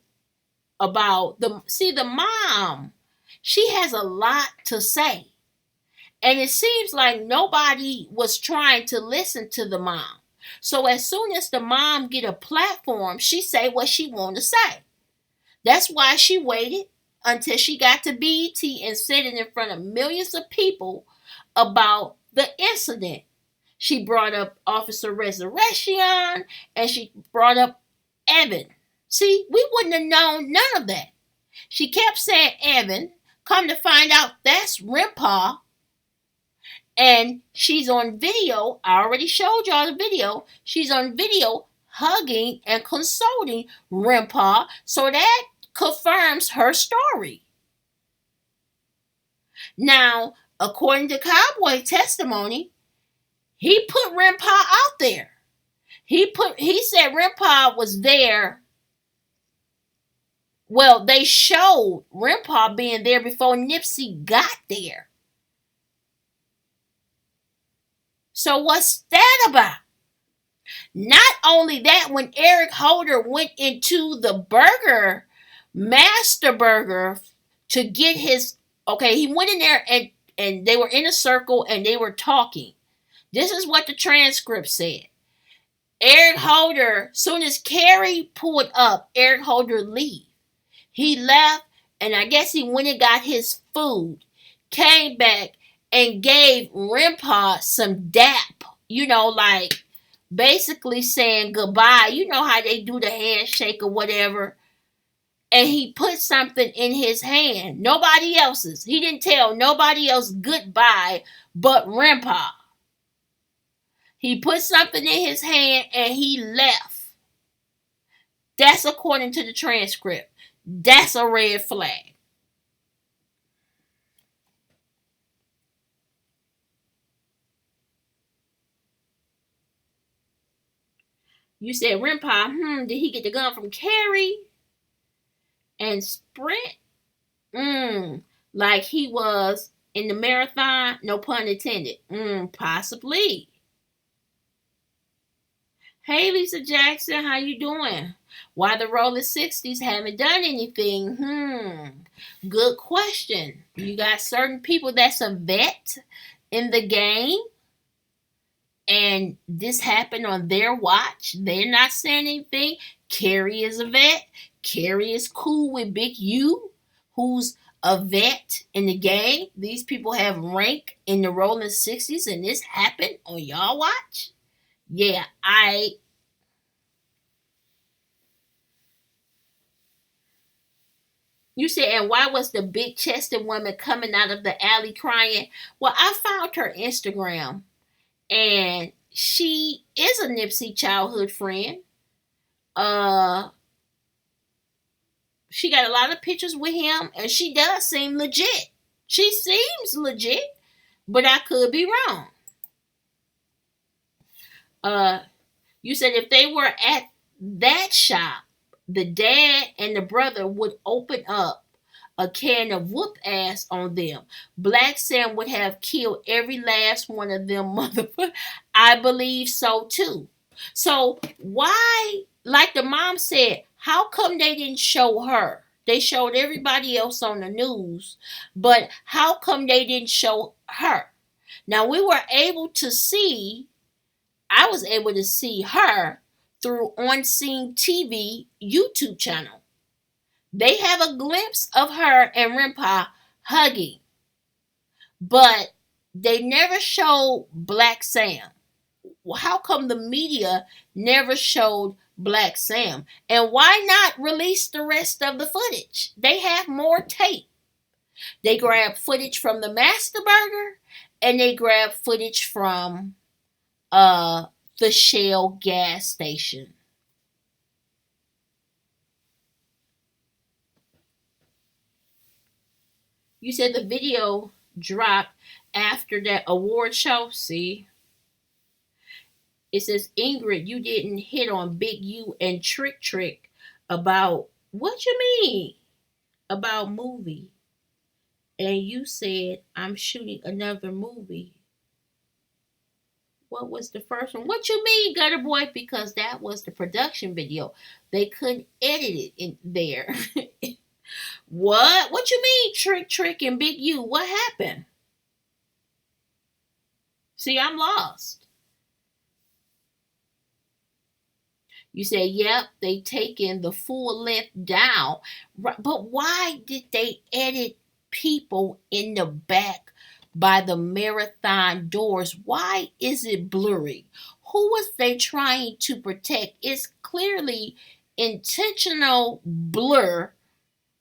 about the mom. She has a lot to say. And it seems like nobody was trying to listen to the mom. So as soon as the mom get a platform, she say what she want to say. That's why she waited until she got to BET and said it in front of millions of people about the incident. She brought up Officer Resurrection and she brought up Evan. See, we wouldn't have known none of that. She kept saying Evan. Come to find out that's Rimpa. And she's on video. I already showed y'all the video. She's on video hugging and consoling Rimpa. So that confirms her story. Now, according to Cowboy testimony, he put Rimpa out there. He said Rimpa was there. Well, they showed Rimpa being there before Nipsey got there. So what's that about? Not only that, when Eric Holder went into the Master Burger to get his, he went in there and they were in a circle and they were talking. This is what the transcript said. Eric Holder, soon as Carrie pulled up, Eric Holder leave. He left and I guess he went and got his food, came back and gave Rimpa some dap, like basically saying goodbye. You know how they do the handshake or whatever. And he put something in his hand. Nobody else's. He didn't tell nobody else goodbye but Rimpa. He put something in his hand and he left. That's according to the transcript. That's a red flag. You said Rimpa, did he get the gun from Carrie? And Sprint? Like he was in the marathon? No pun intended. Possibly. Hey, Lisa Jackson, how you doing? Why the Rolling 60s haven't done anything? Good question. You got certain people that's a vet in the game, and this happened on their watch. They're not saying anything. Carrie is a vet. Carrie is cool with Big U, who's a vet in the game. These people have rank in the Rolling 60s, and this happened on y'all watch? Yeah, You said, and why was the big-chested woman coming out of the alley crying? Well, I found her Instagram, and she is a Nipsey childhood friend. She got a lot of pictures with him, and she does seem legit. She seems legit, but I could be wrong. You said if they were at that shop, the dad and the brother would open up a can of whoop ass on them. Black Sam would have killed every last one of them motherfuckers. I believe so too. So why, like the mom said, how come they didn't show her? They showed everybody else on the news, but how come they didn't show her? Now we were able to see, I was able to see her through On Scene TV YouTube channel. They have a glimpse of her and Rimpa hugging, but they never showed Black Sam. How come the media never showed Black Sam? And why not release the rest of the footage? They have more tape. They grabbed footage from the Master Burger and they grabbed footage from the Shell gas station. You said the video dropped after that award show. See? It says, Ingrid, you didn't hit on Big U and Trick about, what you mean? About movie. And you said, I'm shooting another movie. What was the first one? What you mean, Gutter Boy? Because that was the production video. They couldn't edit it in there. What? What you mean, Trick and Big U? What happened? See, I'm lost. You say, yep, they taken the full length down. But why did they edit people in the back by the marathon doors? Why is it blurry? Who was they trying to protect? It's clearly intentional blur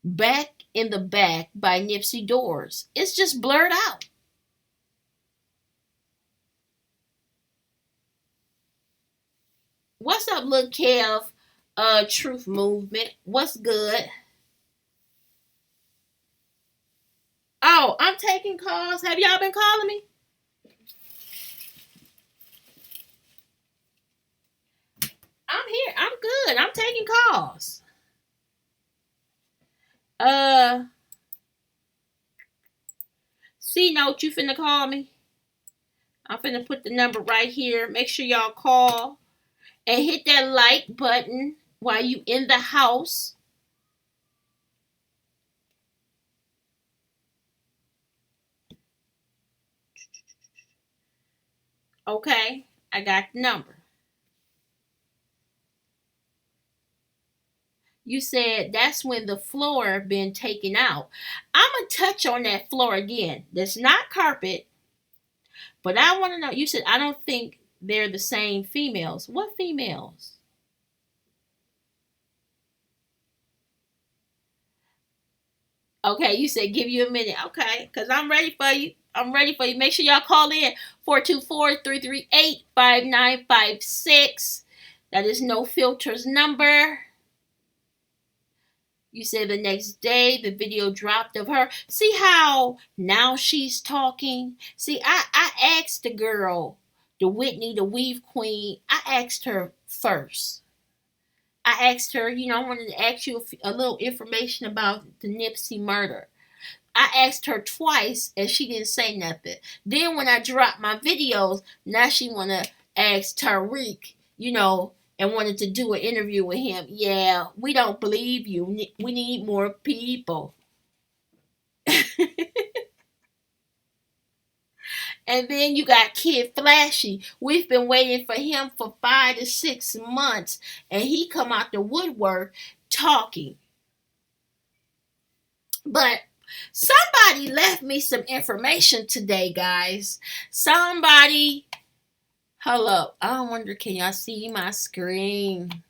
back in the back by Nipsey doors. It's just blurred out. What's up, Lil Kev? Truth Movement. What's good? Oh, I'm taking calls. Have y'all been calling me? I'm here. I'm good. I'm taking calls. C-Note, you finna call me? I'm finna put the number right here. Make sure y'all call. And hit that like button while you in the house. Okay, I got the number. You said that's when the floor been taken out. I'm going to touch on that floor again. That's not carpet. But I want to know, you said I don't think they're the same females. What females? Okay, you said give you a minute. Okay, because I'm ready for you. I'm ready for you. Make sure y'all call in 424-338-5956. That is No Filters number. You said the next day the video dropped of her. See how now she's talking? See, I asked the girl, the Whitney, the Weave Queen, I asked her first. I asked her, I wanted to ask you a little information about the Nipsey murder. I asked her twice and she didn't say nothing. Then when I dropped my videos, now she want to ask Tariq, and wanted to do an interview with him. Yeah, we don't believe you. We need more people. And then you got Kid Flashy. We've been waiting for him for 5 to 6 months. And he come out the woodwork talking. But somebody left me some information today, guys. Somebody... Hello. I wonder, can y'all see my screen?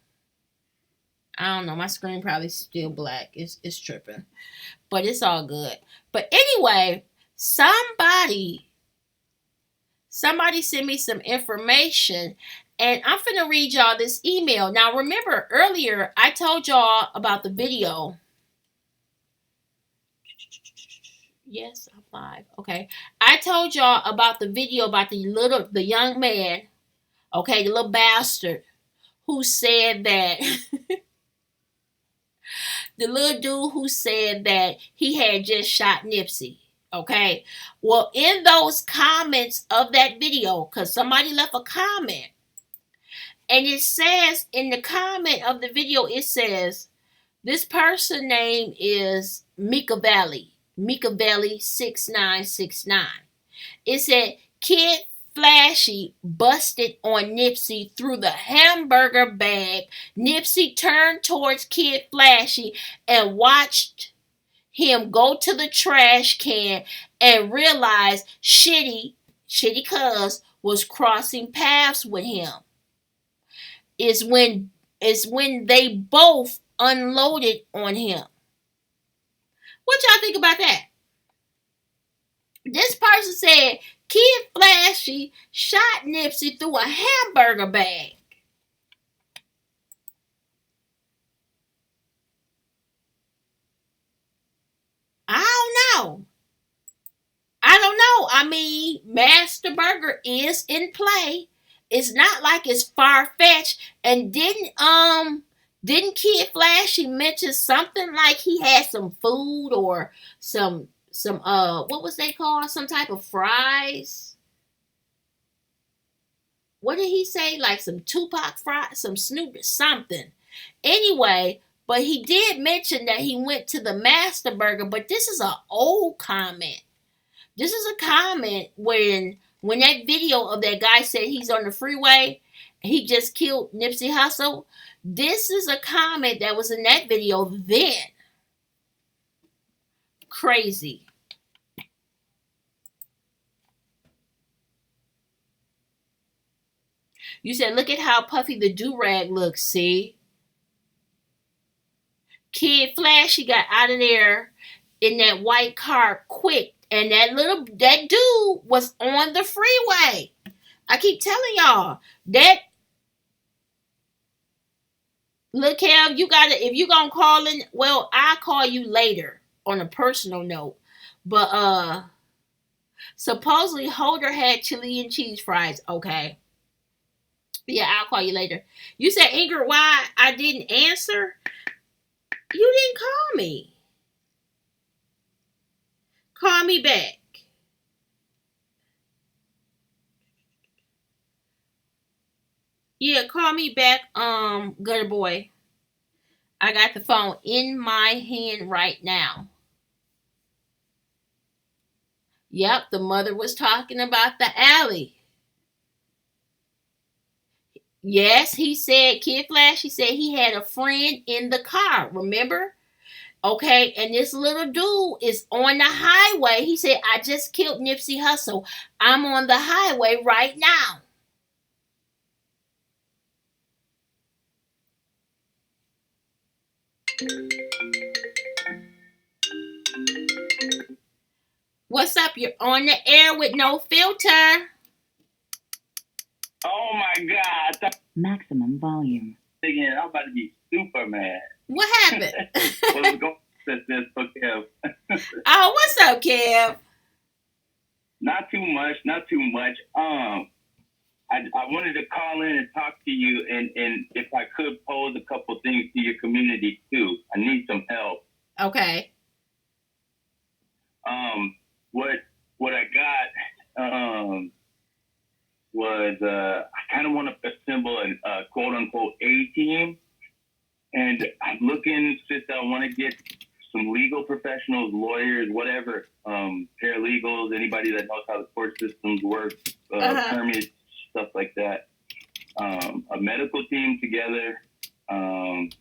I don't know. My screen probably still black. It's tripping. But it's all good. But anyway, somebody sent me some information. And I'm finna read y'all this email. Now, remember, earlier, I told y'all about the video. Yes, I'm live. Okay. I told y'all about the video about the young man, okay, the little bastard who said that the little dude who said that he had just shot Nipsey. Okay. Well, in those comments of that video, because somebody left a comment, and it says in the comment of the video, it says, This person name is Mikavelli 6969. It said Kid Flashy busted on Nipsey through the hamburger bag. Nipsey turned towards Kid Flashy and watched him go to the trash can and realized Shitty Cuz was crossing paths with him. Is when they both unloaded on him. What y'all think about that? This person said Kid Flashy shot Nipsey through a hamburger bag. I don't know. I mean, Master Burger is in play. It's not like it's far fetched. And didn't Kid Flashy mention something like he had some food or some what was they called? Some type of fries? What did he say? Like some Tupac fries, some Snoop, something. Anyway, but he did mention that he went to the Master Burger, but this is an old comment. This is a comment when that video of that guy said he's on the freeway, he just killed Nipsey Hussle. This is a comment that was in that video then. Crazy. You said, look at how puffy the do-rag looks, see? Kid Flashy got out of there in that white car quick. And that dude was on the freeway. I keep telling y'all that. Look, Kev, if you gonna call in, well, I'll call you later on a personal note. But supposedly Holder had chili and cheese fries. Okay. Yeah, I'll call you later. You said, Ingrid, why I didn't answer? You didn't call me. Call me back. Yeah, call me back, Gutter Boy. I got the phone in my hand right now. Yep, the mother was talking about the alley. Yes, he said, Kid Flash, he said he had a friend in the car, remember? Okay, and this little dude is on the highway. He said, I just killed Nipsey Hussle. I'm on the highway right now. What's up? You're on the air with no filter. Oh my God. Maximum volume. Again, I'm about to be super mad. What happened? What's going on this for Kev? Oh, what's up, Kev? Not too much. I wanted to call in and talk to you, and if I could pose a couple things to your community too. I need some help. Okay. What I got was I kind of want to assemble a quote unquote A team, and I'm looking since I want to get some legal professionals, lawyers, whatever, paralegals, anybody that knows how the court systems work, permits, stuff like that. A medical team together, and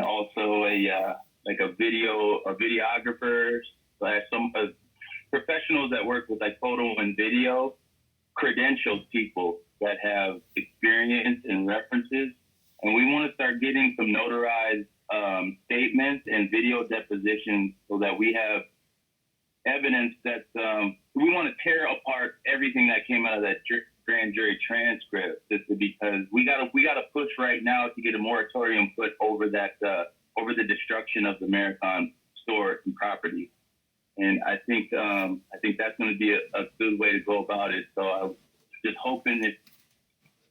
also a videographer / some professionals that work with like photo and video, credentialed people that have experience and references, and we want to start getting some notarized statements and video depositions so that we have evidence that we want to tear apart everything that came out of that grand jury transcript, because we gotta push right now to get a moratorium put over that over the destruction of the Marathon store and property. And I think that's going to be a good way to go about it. So I was just hoping if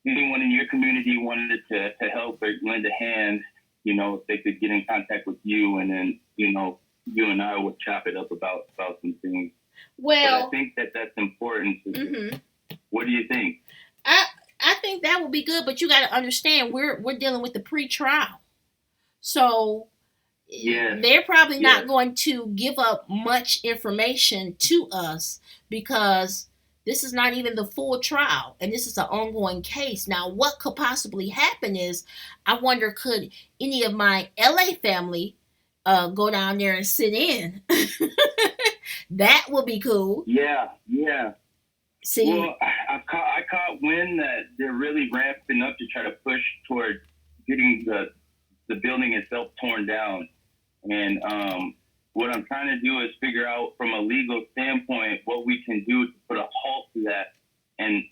anyone in your community wanted to help or lend a hand, if they could get in contact with you, and then, you and I would chop it up about some things. Well, but I think that's important. Mm-hmm. What do you think? I think that would be good, but you got to understand we're dealing with the pre-trial. So they're probably not going to give up much information to us because this is not even the full trial and this is an ongoing case. Now, what could possibly happen is, I wonder, could any of my LA family go down there and sit in? That would be cool. Yeah. See, well, I caught wind that they're really ramping up to try to push toward getting the building itself torn down. And what I'm trying to do is figure out from a legal standpoint what we can do to put a halt to that and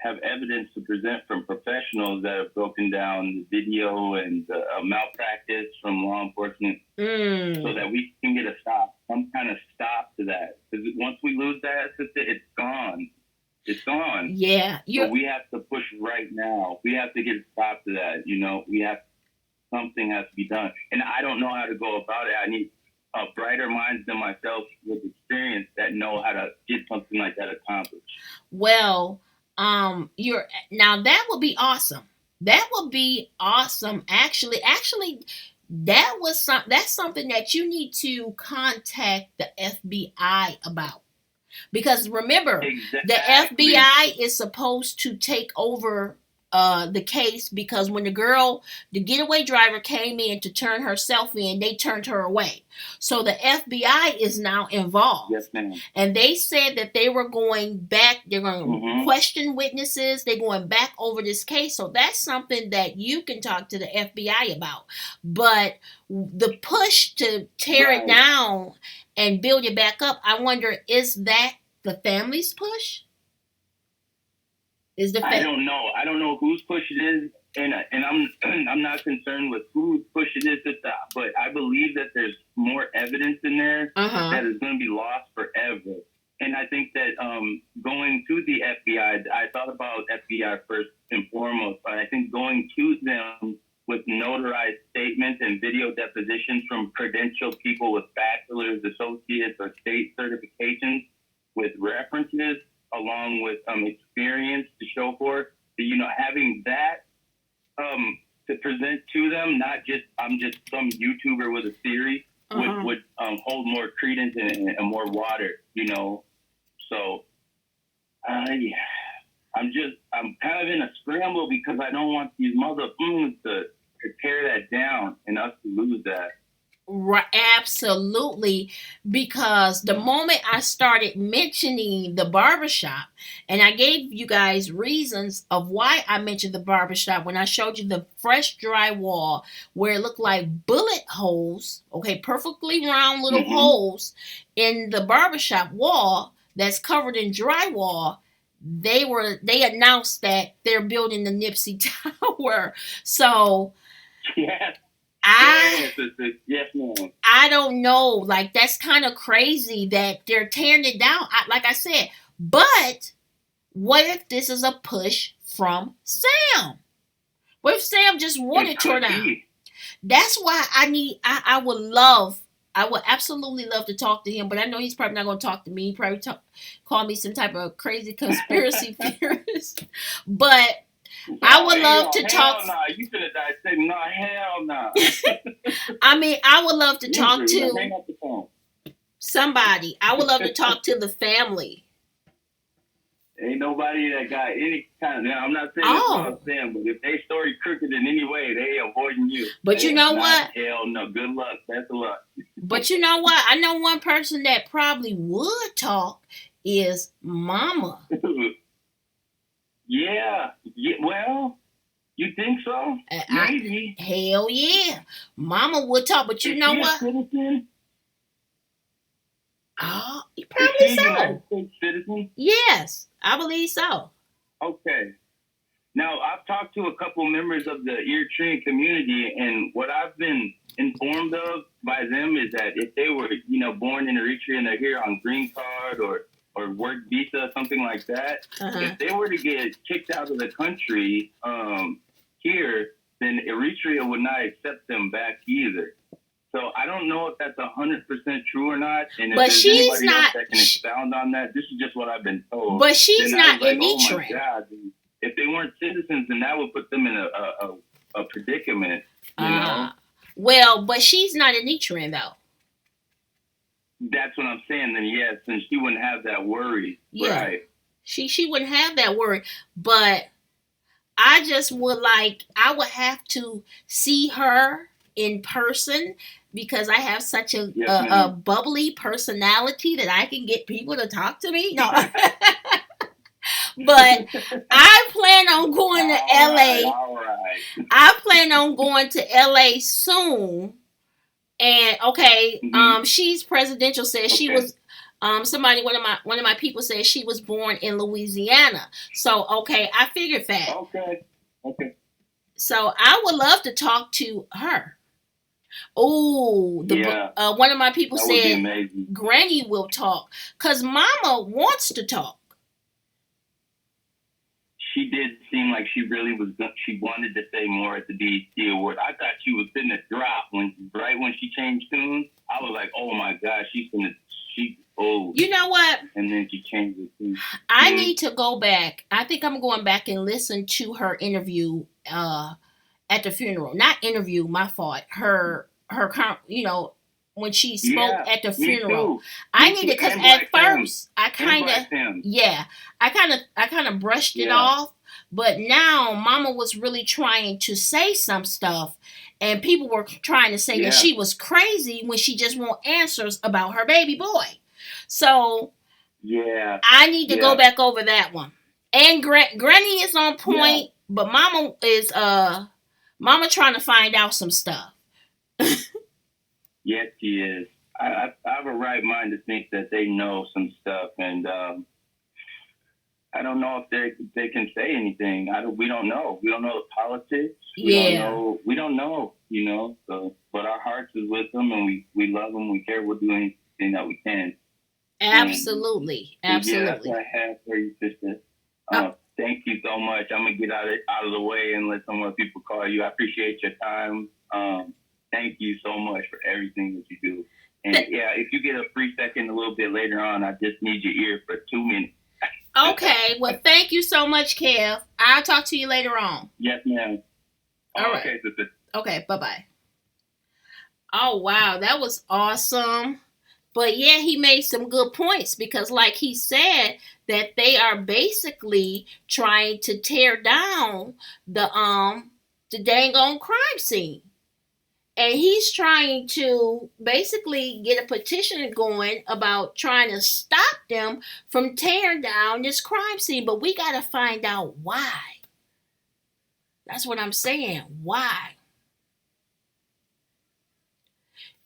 have evidence to present from professionals that have broken down the video and the malpractice from law enforcement so that we can get some kind of stop to that. Because once we lose that, it's gone. It's gone. Yeah. So we have to push right now. We have to get a stop to that. Something has to be done. And I don't know how to go about it. I need brighter minds than myself with experience that know how to get something like that accomplished. Well, now that would be awesome. That would be awesome. Actually, that's something that you need to contact the FBI about. Because remember, the FBI is supposed to take over the case, because when the getaway driver came in to turn herself in, they turned her away. So the FBI is now involved. Yes, ma'am. And they said that they were going back, they're going to question witnesses, they're going back over this case. So that's something that you can talk to the FBI about. But the push to tear it down and build it back up, I wonder, is that the family's push? I don't know. I don't know whose push it is, and I'm not concerned with whose push it is to stop. But I believe that there's more evidence in there that is going to be lost forever. And I think that going to the FBI, I thought about FBI first and foremost. But I think going to them with notarized statements and video depositions from credentialed people with bachelor's, associates, or state certifications with references, along with experience to show for it, having that to present to them, not just I'm just some YouTuber with a theory, would hold more credence and more water, So, I'm kind of in a scramble because I don't want these motherfuckers to tear that down and us to lose that. Right, absolutely, because the moment I started mentioning the barbershop, and I gave you guys reasons of why I mentioned the barbershop when I showed you the fresh drywall where it looked like bullet holes, perfectly round little holes in the barbershop wall that's covered in drywall. They announced that they're building the Nipsey Tower. So yes. I ma'am. I don't know. Like, that's kind of crazy that they're tearing it down. Like I said, but what if this is a push from Sam? What if Sam just wanted to turn down? That's why I would absolutely love to talk to him, but I know he's probably not going to talk to me. He probably call me some type of crazy conspiracy theorist. But I would love to talk. Hell you could have died saying, no, hell no. I mean, I would love to talk to somebody. I would love to talk to the family. Ain't nobody that got any kind of. I'm not saying that's what I'm saying, but if they story crooked in any way, they avoiding you. But you know what? Hell no. Good luck. Best of luck. But you know what? I know one person that probably would talk is Mama. Yeah. Well, you think so? Maybe. Hell yeah. Mama would talk, but you know what? Citizen? Oh, probably so. United States citizen? Yes, I believe so. Okay. Now, I've talked to a couple members of the Eritrean community, and what I've been informed of by them is that if they were, born in Eritrea and they're here on green card or work visa, something like that, if they were to get kicked out of the country here, then Eritrea would not accept them back either. So I don't know if that's 100% true or not. And if there's anybody else that can expound on that, this is just what I've been told. But she's not Eritrean. Oh my God, if they weren't citizens, then that would put them in a predicament, you know? Well, but she's not a Nichiren though. That's what I'm saying. Then yes, and she wouldn't have that worry. Yeah. Right. She wouldn't have that worry. But I just would I would have to see her in person because I have such a bubbly personality that I can get people to talk to me. No. But I plan on going to LA. All right. I plan on going to LA soon. And she's presidential said she was somebody one of my people said she was born in Louisiana. So I figured that. Okay. So I would love to talk to her. Oh, one of my people said Granny will talk because Mama wants to talk. She did seem like she really was. She wanted to say more at the BET Award. I thought she was finna drop when she changed tunes. I was like, oh my gosh, You know what? And then she changed the tune. I need to go back. I think I'm going back and listen to her interview at the funeral. Not interview, my fault. Her when she spoke at the funeral. I need it because at first I kind of brushed it off, but now Mama was really trying to say some stuff, and people were trying to say that she was crazy when she just want answers about her baby boy. So I need to go back over that one. And Granny is on point, but Mama is Mama trying to find out some stuff. Yes, she is. I have a right mind to think that they know some stuff, and I don't know if they can say anything. We don't know. We don't know the politics. We don't know. So, but our hearts is with them, and we love them. We care. We'll do anything that we can. Absolutely. Yeah, that's what I have for you, sister. Thank you so much. I'm gonna get out of the way and let some other people call you. I appreciate your time. Thank you so much for everything that you do. And if you get a free second a little bit later on, I just need your ear for 2 minutes. Okay. Well, thank you so much, Kev. I'll talk to you later on. Yes, ma'am. All right. Okay, sister. Okay, bye-bye. Oh, wow. That was awesome. But yeah, he made some good points because like he said that they are basically trying to tear down the dang on crime scene. And he's trying to basically get a petition going about trying to stop them from tearing down this crime scene. But we got to find out why. That's what I'm saying. Why?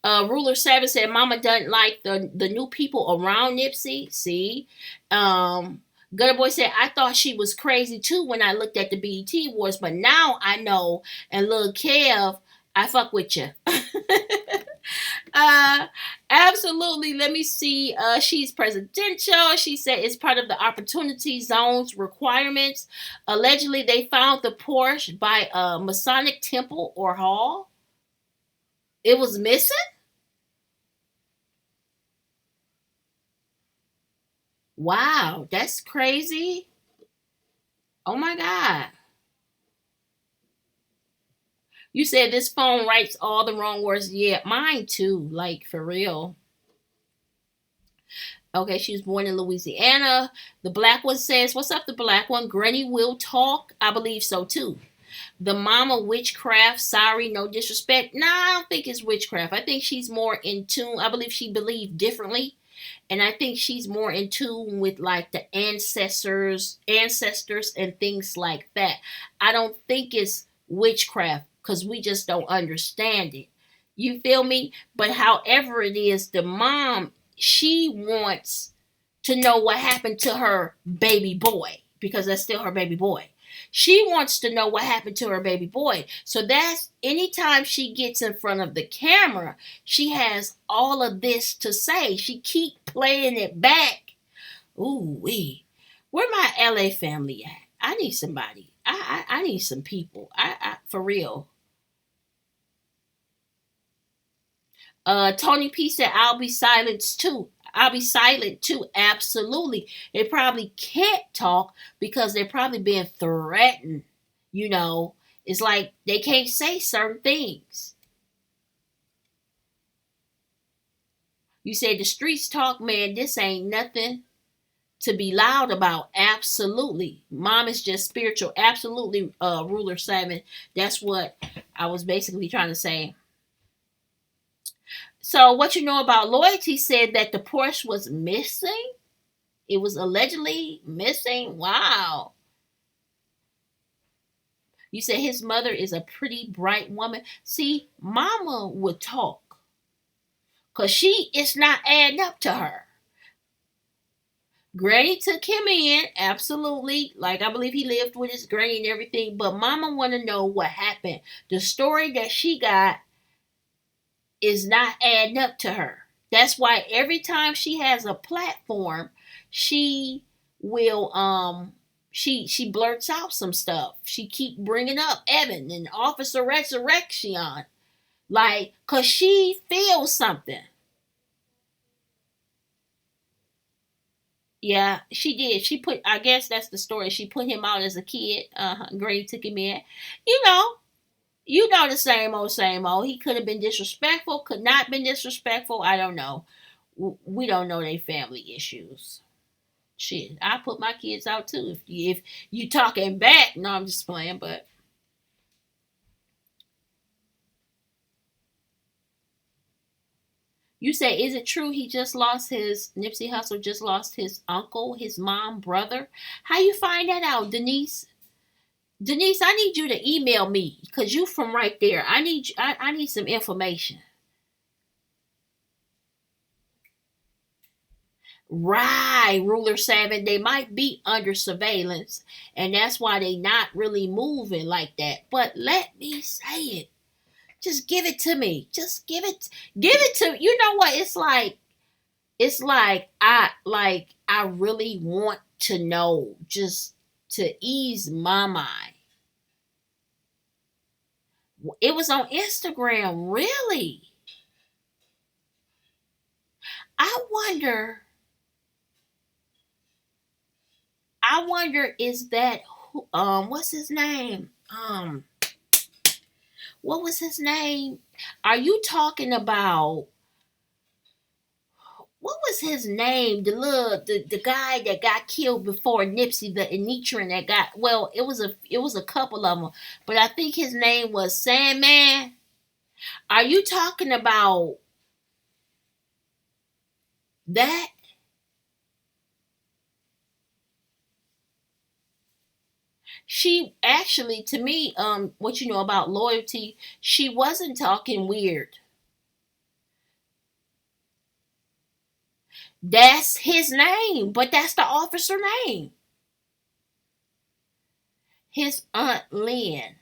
Ruler 7 said Mama doesn't like the new people around Nipsey. See? Gutter Boy said, I thought she was crazy too when I looked at the BET Awards, but now I know. And Lil Kev, I fuck with you. Absolutely. Let me see. She's presidential. She said it's part of the Opportunity Zone's requirements. Allegedly, they found the Porsche by a Masonic temple or hall. It was missing? Wow, that's crazy. Oh my God. You said this phone writes all the wrong words. Yeah, mine too. Like, for real. Okay, she was born in Louisiana. The black one says, what's up, the black one? Granny will talk. I believe so too. The mama witchcraft. Sorry, no disrespect. Nah, I don't think it's witchcraft. I think she's more in tune. I believe she believed differently. And I think she's more in tune with like the ancestors and things like that. I don't think it's witchcraft because we just don't understand it. You feel me? But however it is, the mom, she wants to know what happened to her baby boy because that's still her baby boy. She wants to know what happened to her baby boy. So that's anytime she gets in front of the camera, she has all of this to say. She keep playing it back. Ooh wee. Where my LA family at? I need somebody. I need some people. I for real. Tony P said, I'll be silent too. Absolutely. They probably can't talk because they're probably being threatened. You know, it's like they can't say certain things. You say the streets talk, man. This ain't nothing to be loud about. Absolutely. Mom is just spiritual. Absolutely, Ruler 7. That's what I was basically trying to say. So what you know about Loyalty said that the Porsche was missing. It was allegedly missing. Wow. You said his mother is a pretty bright woman. See, mama would talk. Because it's not adding up to her. Granny took him in, absolutely. Like, I believe he lived with his granny and everything. But mama want to know what happened. The story that she got is not adding up to her. That's why every time she has a platform, she will, she blurts out some stuff. She keep bringing up Evan and Officer Resurrection. Like, because she feels something. Yeah, she did. She put, I guess that's the story. She put him out as a kid. Granny took him in. You know the same old, same old. He could have been disrespectful, could not been disrespectful. I don't know. We don't know their family issues. Shit, I put my kids out too. If you talking back, no, I'm just playing. But you say, is it true Nipsey Hussle just lost his uncle, his mom, brother? How you find that out, Denise? Denise, I need you to email me because you from right there. I need some information. Right, Ruler 7. They might be under surveillance, and that's why they not really moving like that. But let me say it. Just give it to me. Just give it to, you know what? It's like I really want to know, just to ease my mind. It was on Instagram, really. I wonder is that what's his name? What was his name? Are you talking about, what was his name? The guy that got killed before Nipsey, the Enitran that got, well, it was a couple of them, but I think his name was Sandman. Are you talking about that? She actually, to me, what you know about Loyalty, she wasn't talking weird. That's his name, but that's the officer name. His Aunt Lynn.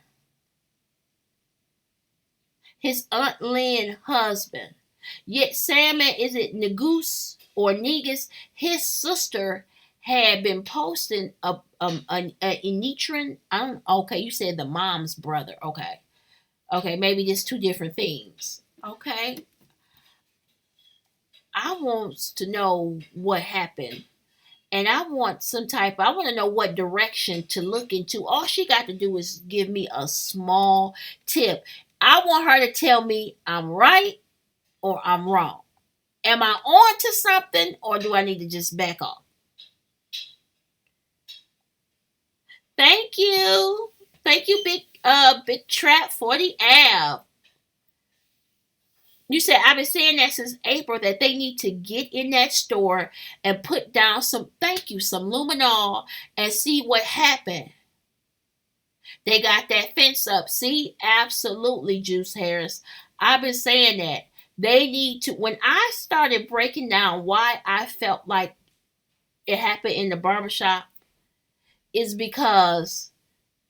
His Aunt Lynn husband. Yet Salmon, is it Negus or Negus? His sister had been posting a Enitran. Okay, you said the mom's brother. Okay, maybe just two different things. Okay. I want to know what happened. And I want to know what direction to look into. All she got to do is give me a small tip. I want her to tell me I'm right or I'm wrong. Am I on to something or do I need to just back off? Thank you. Thank you, Big Trap 40 Av. You said, I've been saying that since April, that they need to get in that store and put down some luminol and see what happened. They got that fence up. See? Absolutely, Juice Harris. I've been saying that. They need to, when I started breaking down why I felt like it happened in the barbershop, is because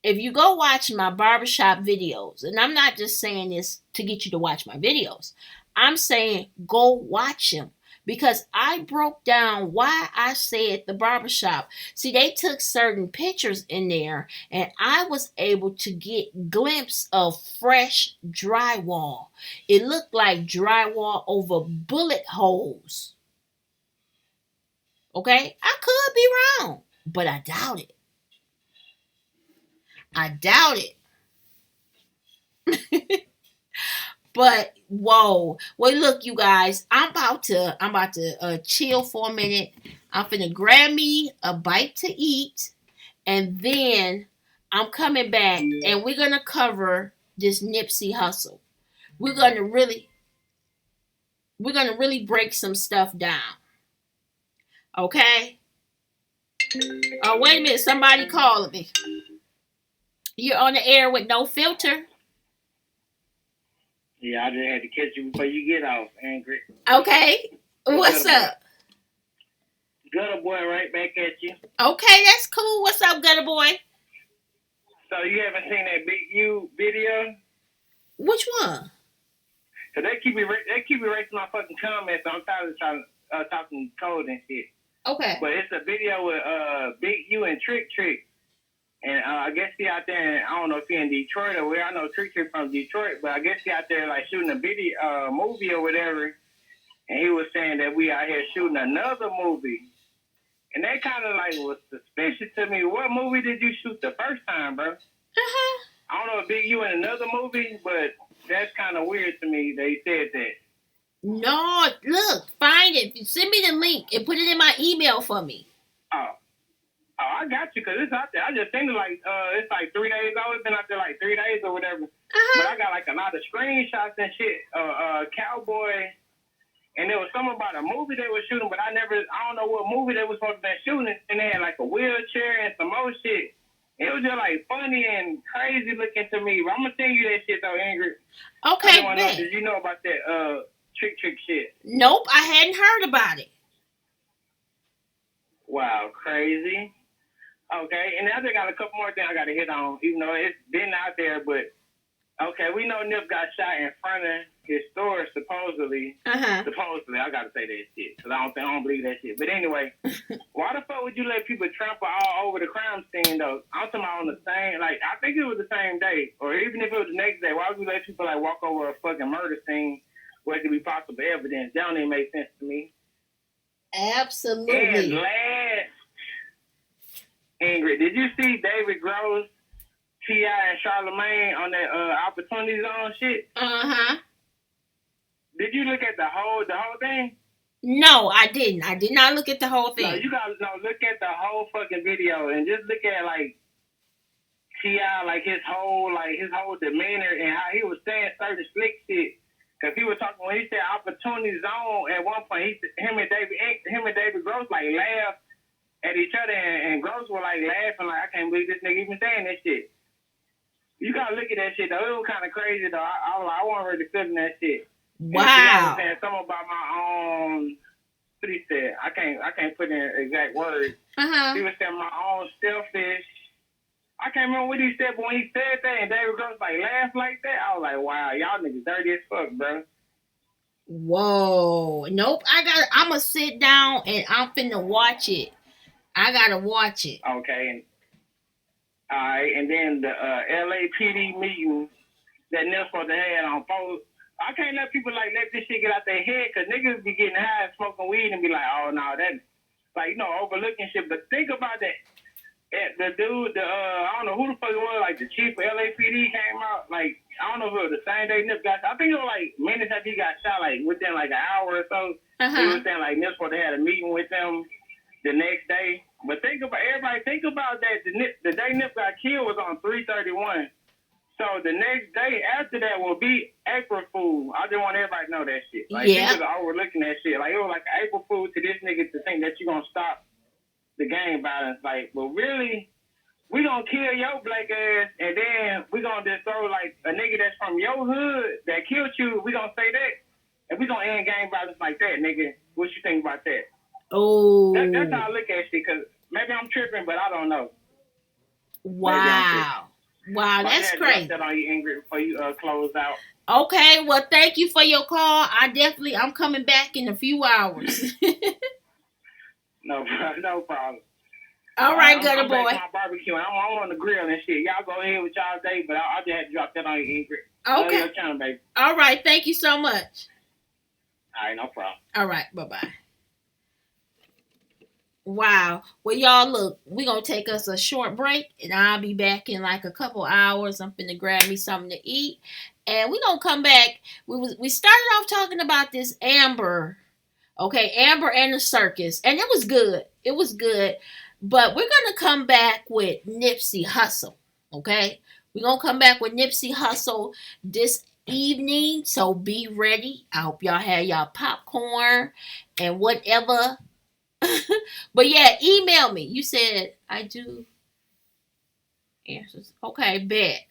if you go watch my barbershop videos, and I'm not just saying this to get you to watch my videos, I'm saying go watch them. Because I broke down why I said the barbershop. See, they took certain pictures in there, and I was able to get a glimpse of fresh drywall. It looked like drywall over bullet holes. Okay? I could be wrong, but I doubt it. I doubt it. But whoa. Well, look, you guys, I'm about to chill for a minute. I'm finna grab me a bite to eat, and then I'm coming back, and we're gonna cover this Nipsey Hussle. We're gonna really break some stuff down. Okay? Oh, wait a minute, somebody calling me. You're on the air with no filter. Yeah, I just had to catch you before you get off, Angry. Okay. What's up? Gutter boy right back at you. Okay, that's cool. What's up, Gutter boy? So you haven't seen that Big U video? Which one? Cause they keep erasing my fucking comments. So I'm tired of trying talking code and shit. Okay. But it's a video with Big U and Trick, and I guess he out there. I don't know if he in Detroit or where. I know Trick from Detroit, but I guess he out there like shooting a video movie or whatever. And he was saying that we out here shooting another movie. And that kind of like was suspicious to me. What movie did you shoot the first time, bro? I don't know if Big U in another movie, but that's kind of weird to me that he said that. No, look, find it. Send me the link and put it in my email for me. Oh, I got you, because it's out there. I just think it's like 3 days old. It's been out there like 3 days or whatever. But I got like a lot of screenshots and shit. Cowboy. And there was something about a movie they were shooting, but I don't know what movie they was supposed to be shooting. And they had like a wheelchair and some more shit. It was just like funny and crazy looking to me. But I'm gonna send you that shit though, Ingrid. Okay, man. Did you know about that trick shit? Nope, I hadn't heard about it. Wow, crazy. Okay, and I just got a couple more things I got to hit on, even though it's been out there. But okay, we know Nip got shot in front of his store, supposedly. Supposedly, I got to say that shit because I don't believe that shit. But anyway, why the fuck would you let people trample all over the crime scene though? I'm talking about on the same, like I think it was the same day, or even if it was the next day. Why would you let people like walk over a fucking murder scene where it could be possible evidence? That don't even make sense to me. Absolutely. And last, Ingrid, did you see David Gross, T.I. and Charlamagne on that Opportunity Zone shit? Did you look at the whole thing? No, I didn't. I did not look at the whole thing. No, you gotta look at the whole fucking video and just look at like T.I., like his whole demeanor and how he was saying certain slick shit. Cause he was talking when he said Opportunity Zone at one point. Him and David Gross like laughed at each other, and Gross was like laughing like, I can't believe this nigga even saying that shit. You gotta look at that shit though. It was kind of crazy though. I wasn't really feeling that shit. Wow. And saying something about my own. What he said? I can't put in exact words. He was saying my own selfish. I can't remember what he said, but when he said that and David Gross like laughed like that, I was like, wow, y'all niggas dirty as fuck, bro. Whoa. Nope. I'm gonna sit down and I'm finna watch it. I gotta watch it. Okay. All right, and then the LAPD meeting that Nip supposed to have on post. I can't let people like let this shit get out their head because niggas be getting high and smoking weed and be like, oh no, that like overlooking shit. But think about that. The dude, I don't know who the fuck it was, like the chief of LAPD came out. Like I don't know if it was the same day Nip got shot. I think it was like minutes after he got shot, like within like an hour or so. He was saying like Nip supposed to have a meeting with them the next day. But think about that. The day Nip got killed was on 3/31. So the next day after that will be April Fool. I just want everybody to know that shit. Like people are overlooking that shit. Like it was like April Fool to this nigga to think that you gonna stop the gang violence. Like, but really, we gonna kill your black ass and then we gonna just throw like a nigga that's from your hood that killed you. We gonna say that and we gonna end gang violence like that, nigga. What you think about that? Oh, that's how I look at shit. Cause maybe I'm tripping, but I don't know. Wow. Wow, that's crazy. That on you, Ingrid, before you close out. Okay, well, thank you for your call. I'm coming back in a few hours. No problem. All right, Gutter boy. I'm barbecue. I'm on the grill and shit. Y'all go ahead with y'all day, but I just had to drop that on you, Ingrid. Okay. Love your channel, baby. All right, thank you so much. All right, no problem. All right, bye-bye. Wow. Well, y'all, look, we're going to take us a short break, and I'll be back in like a couple hours. I'm finna grab me something to eat, and we're going to come back. We started off talking about this Amber, okay, Amber and the circus, and it was good. It was good, but we're going to come back with Nipsey Hussle, okay? We're going to come back with Nipsey Hussle this evening, so be ready. I hope y'all have y'all popcorn and whatever. But yeah, email me. You said I do answers. Okay, bet.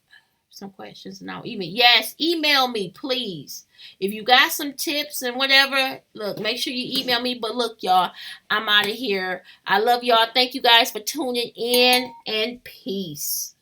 Some questions now. Yes, email me, please. If you got some tips and whatever, look, make sure you email me. But look, y'all, I'm out of here. I love y'all. Thank you guys for tuning in, and peace.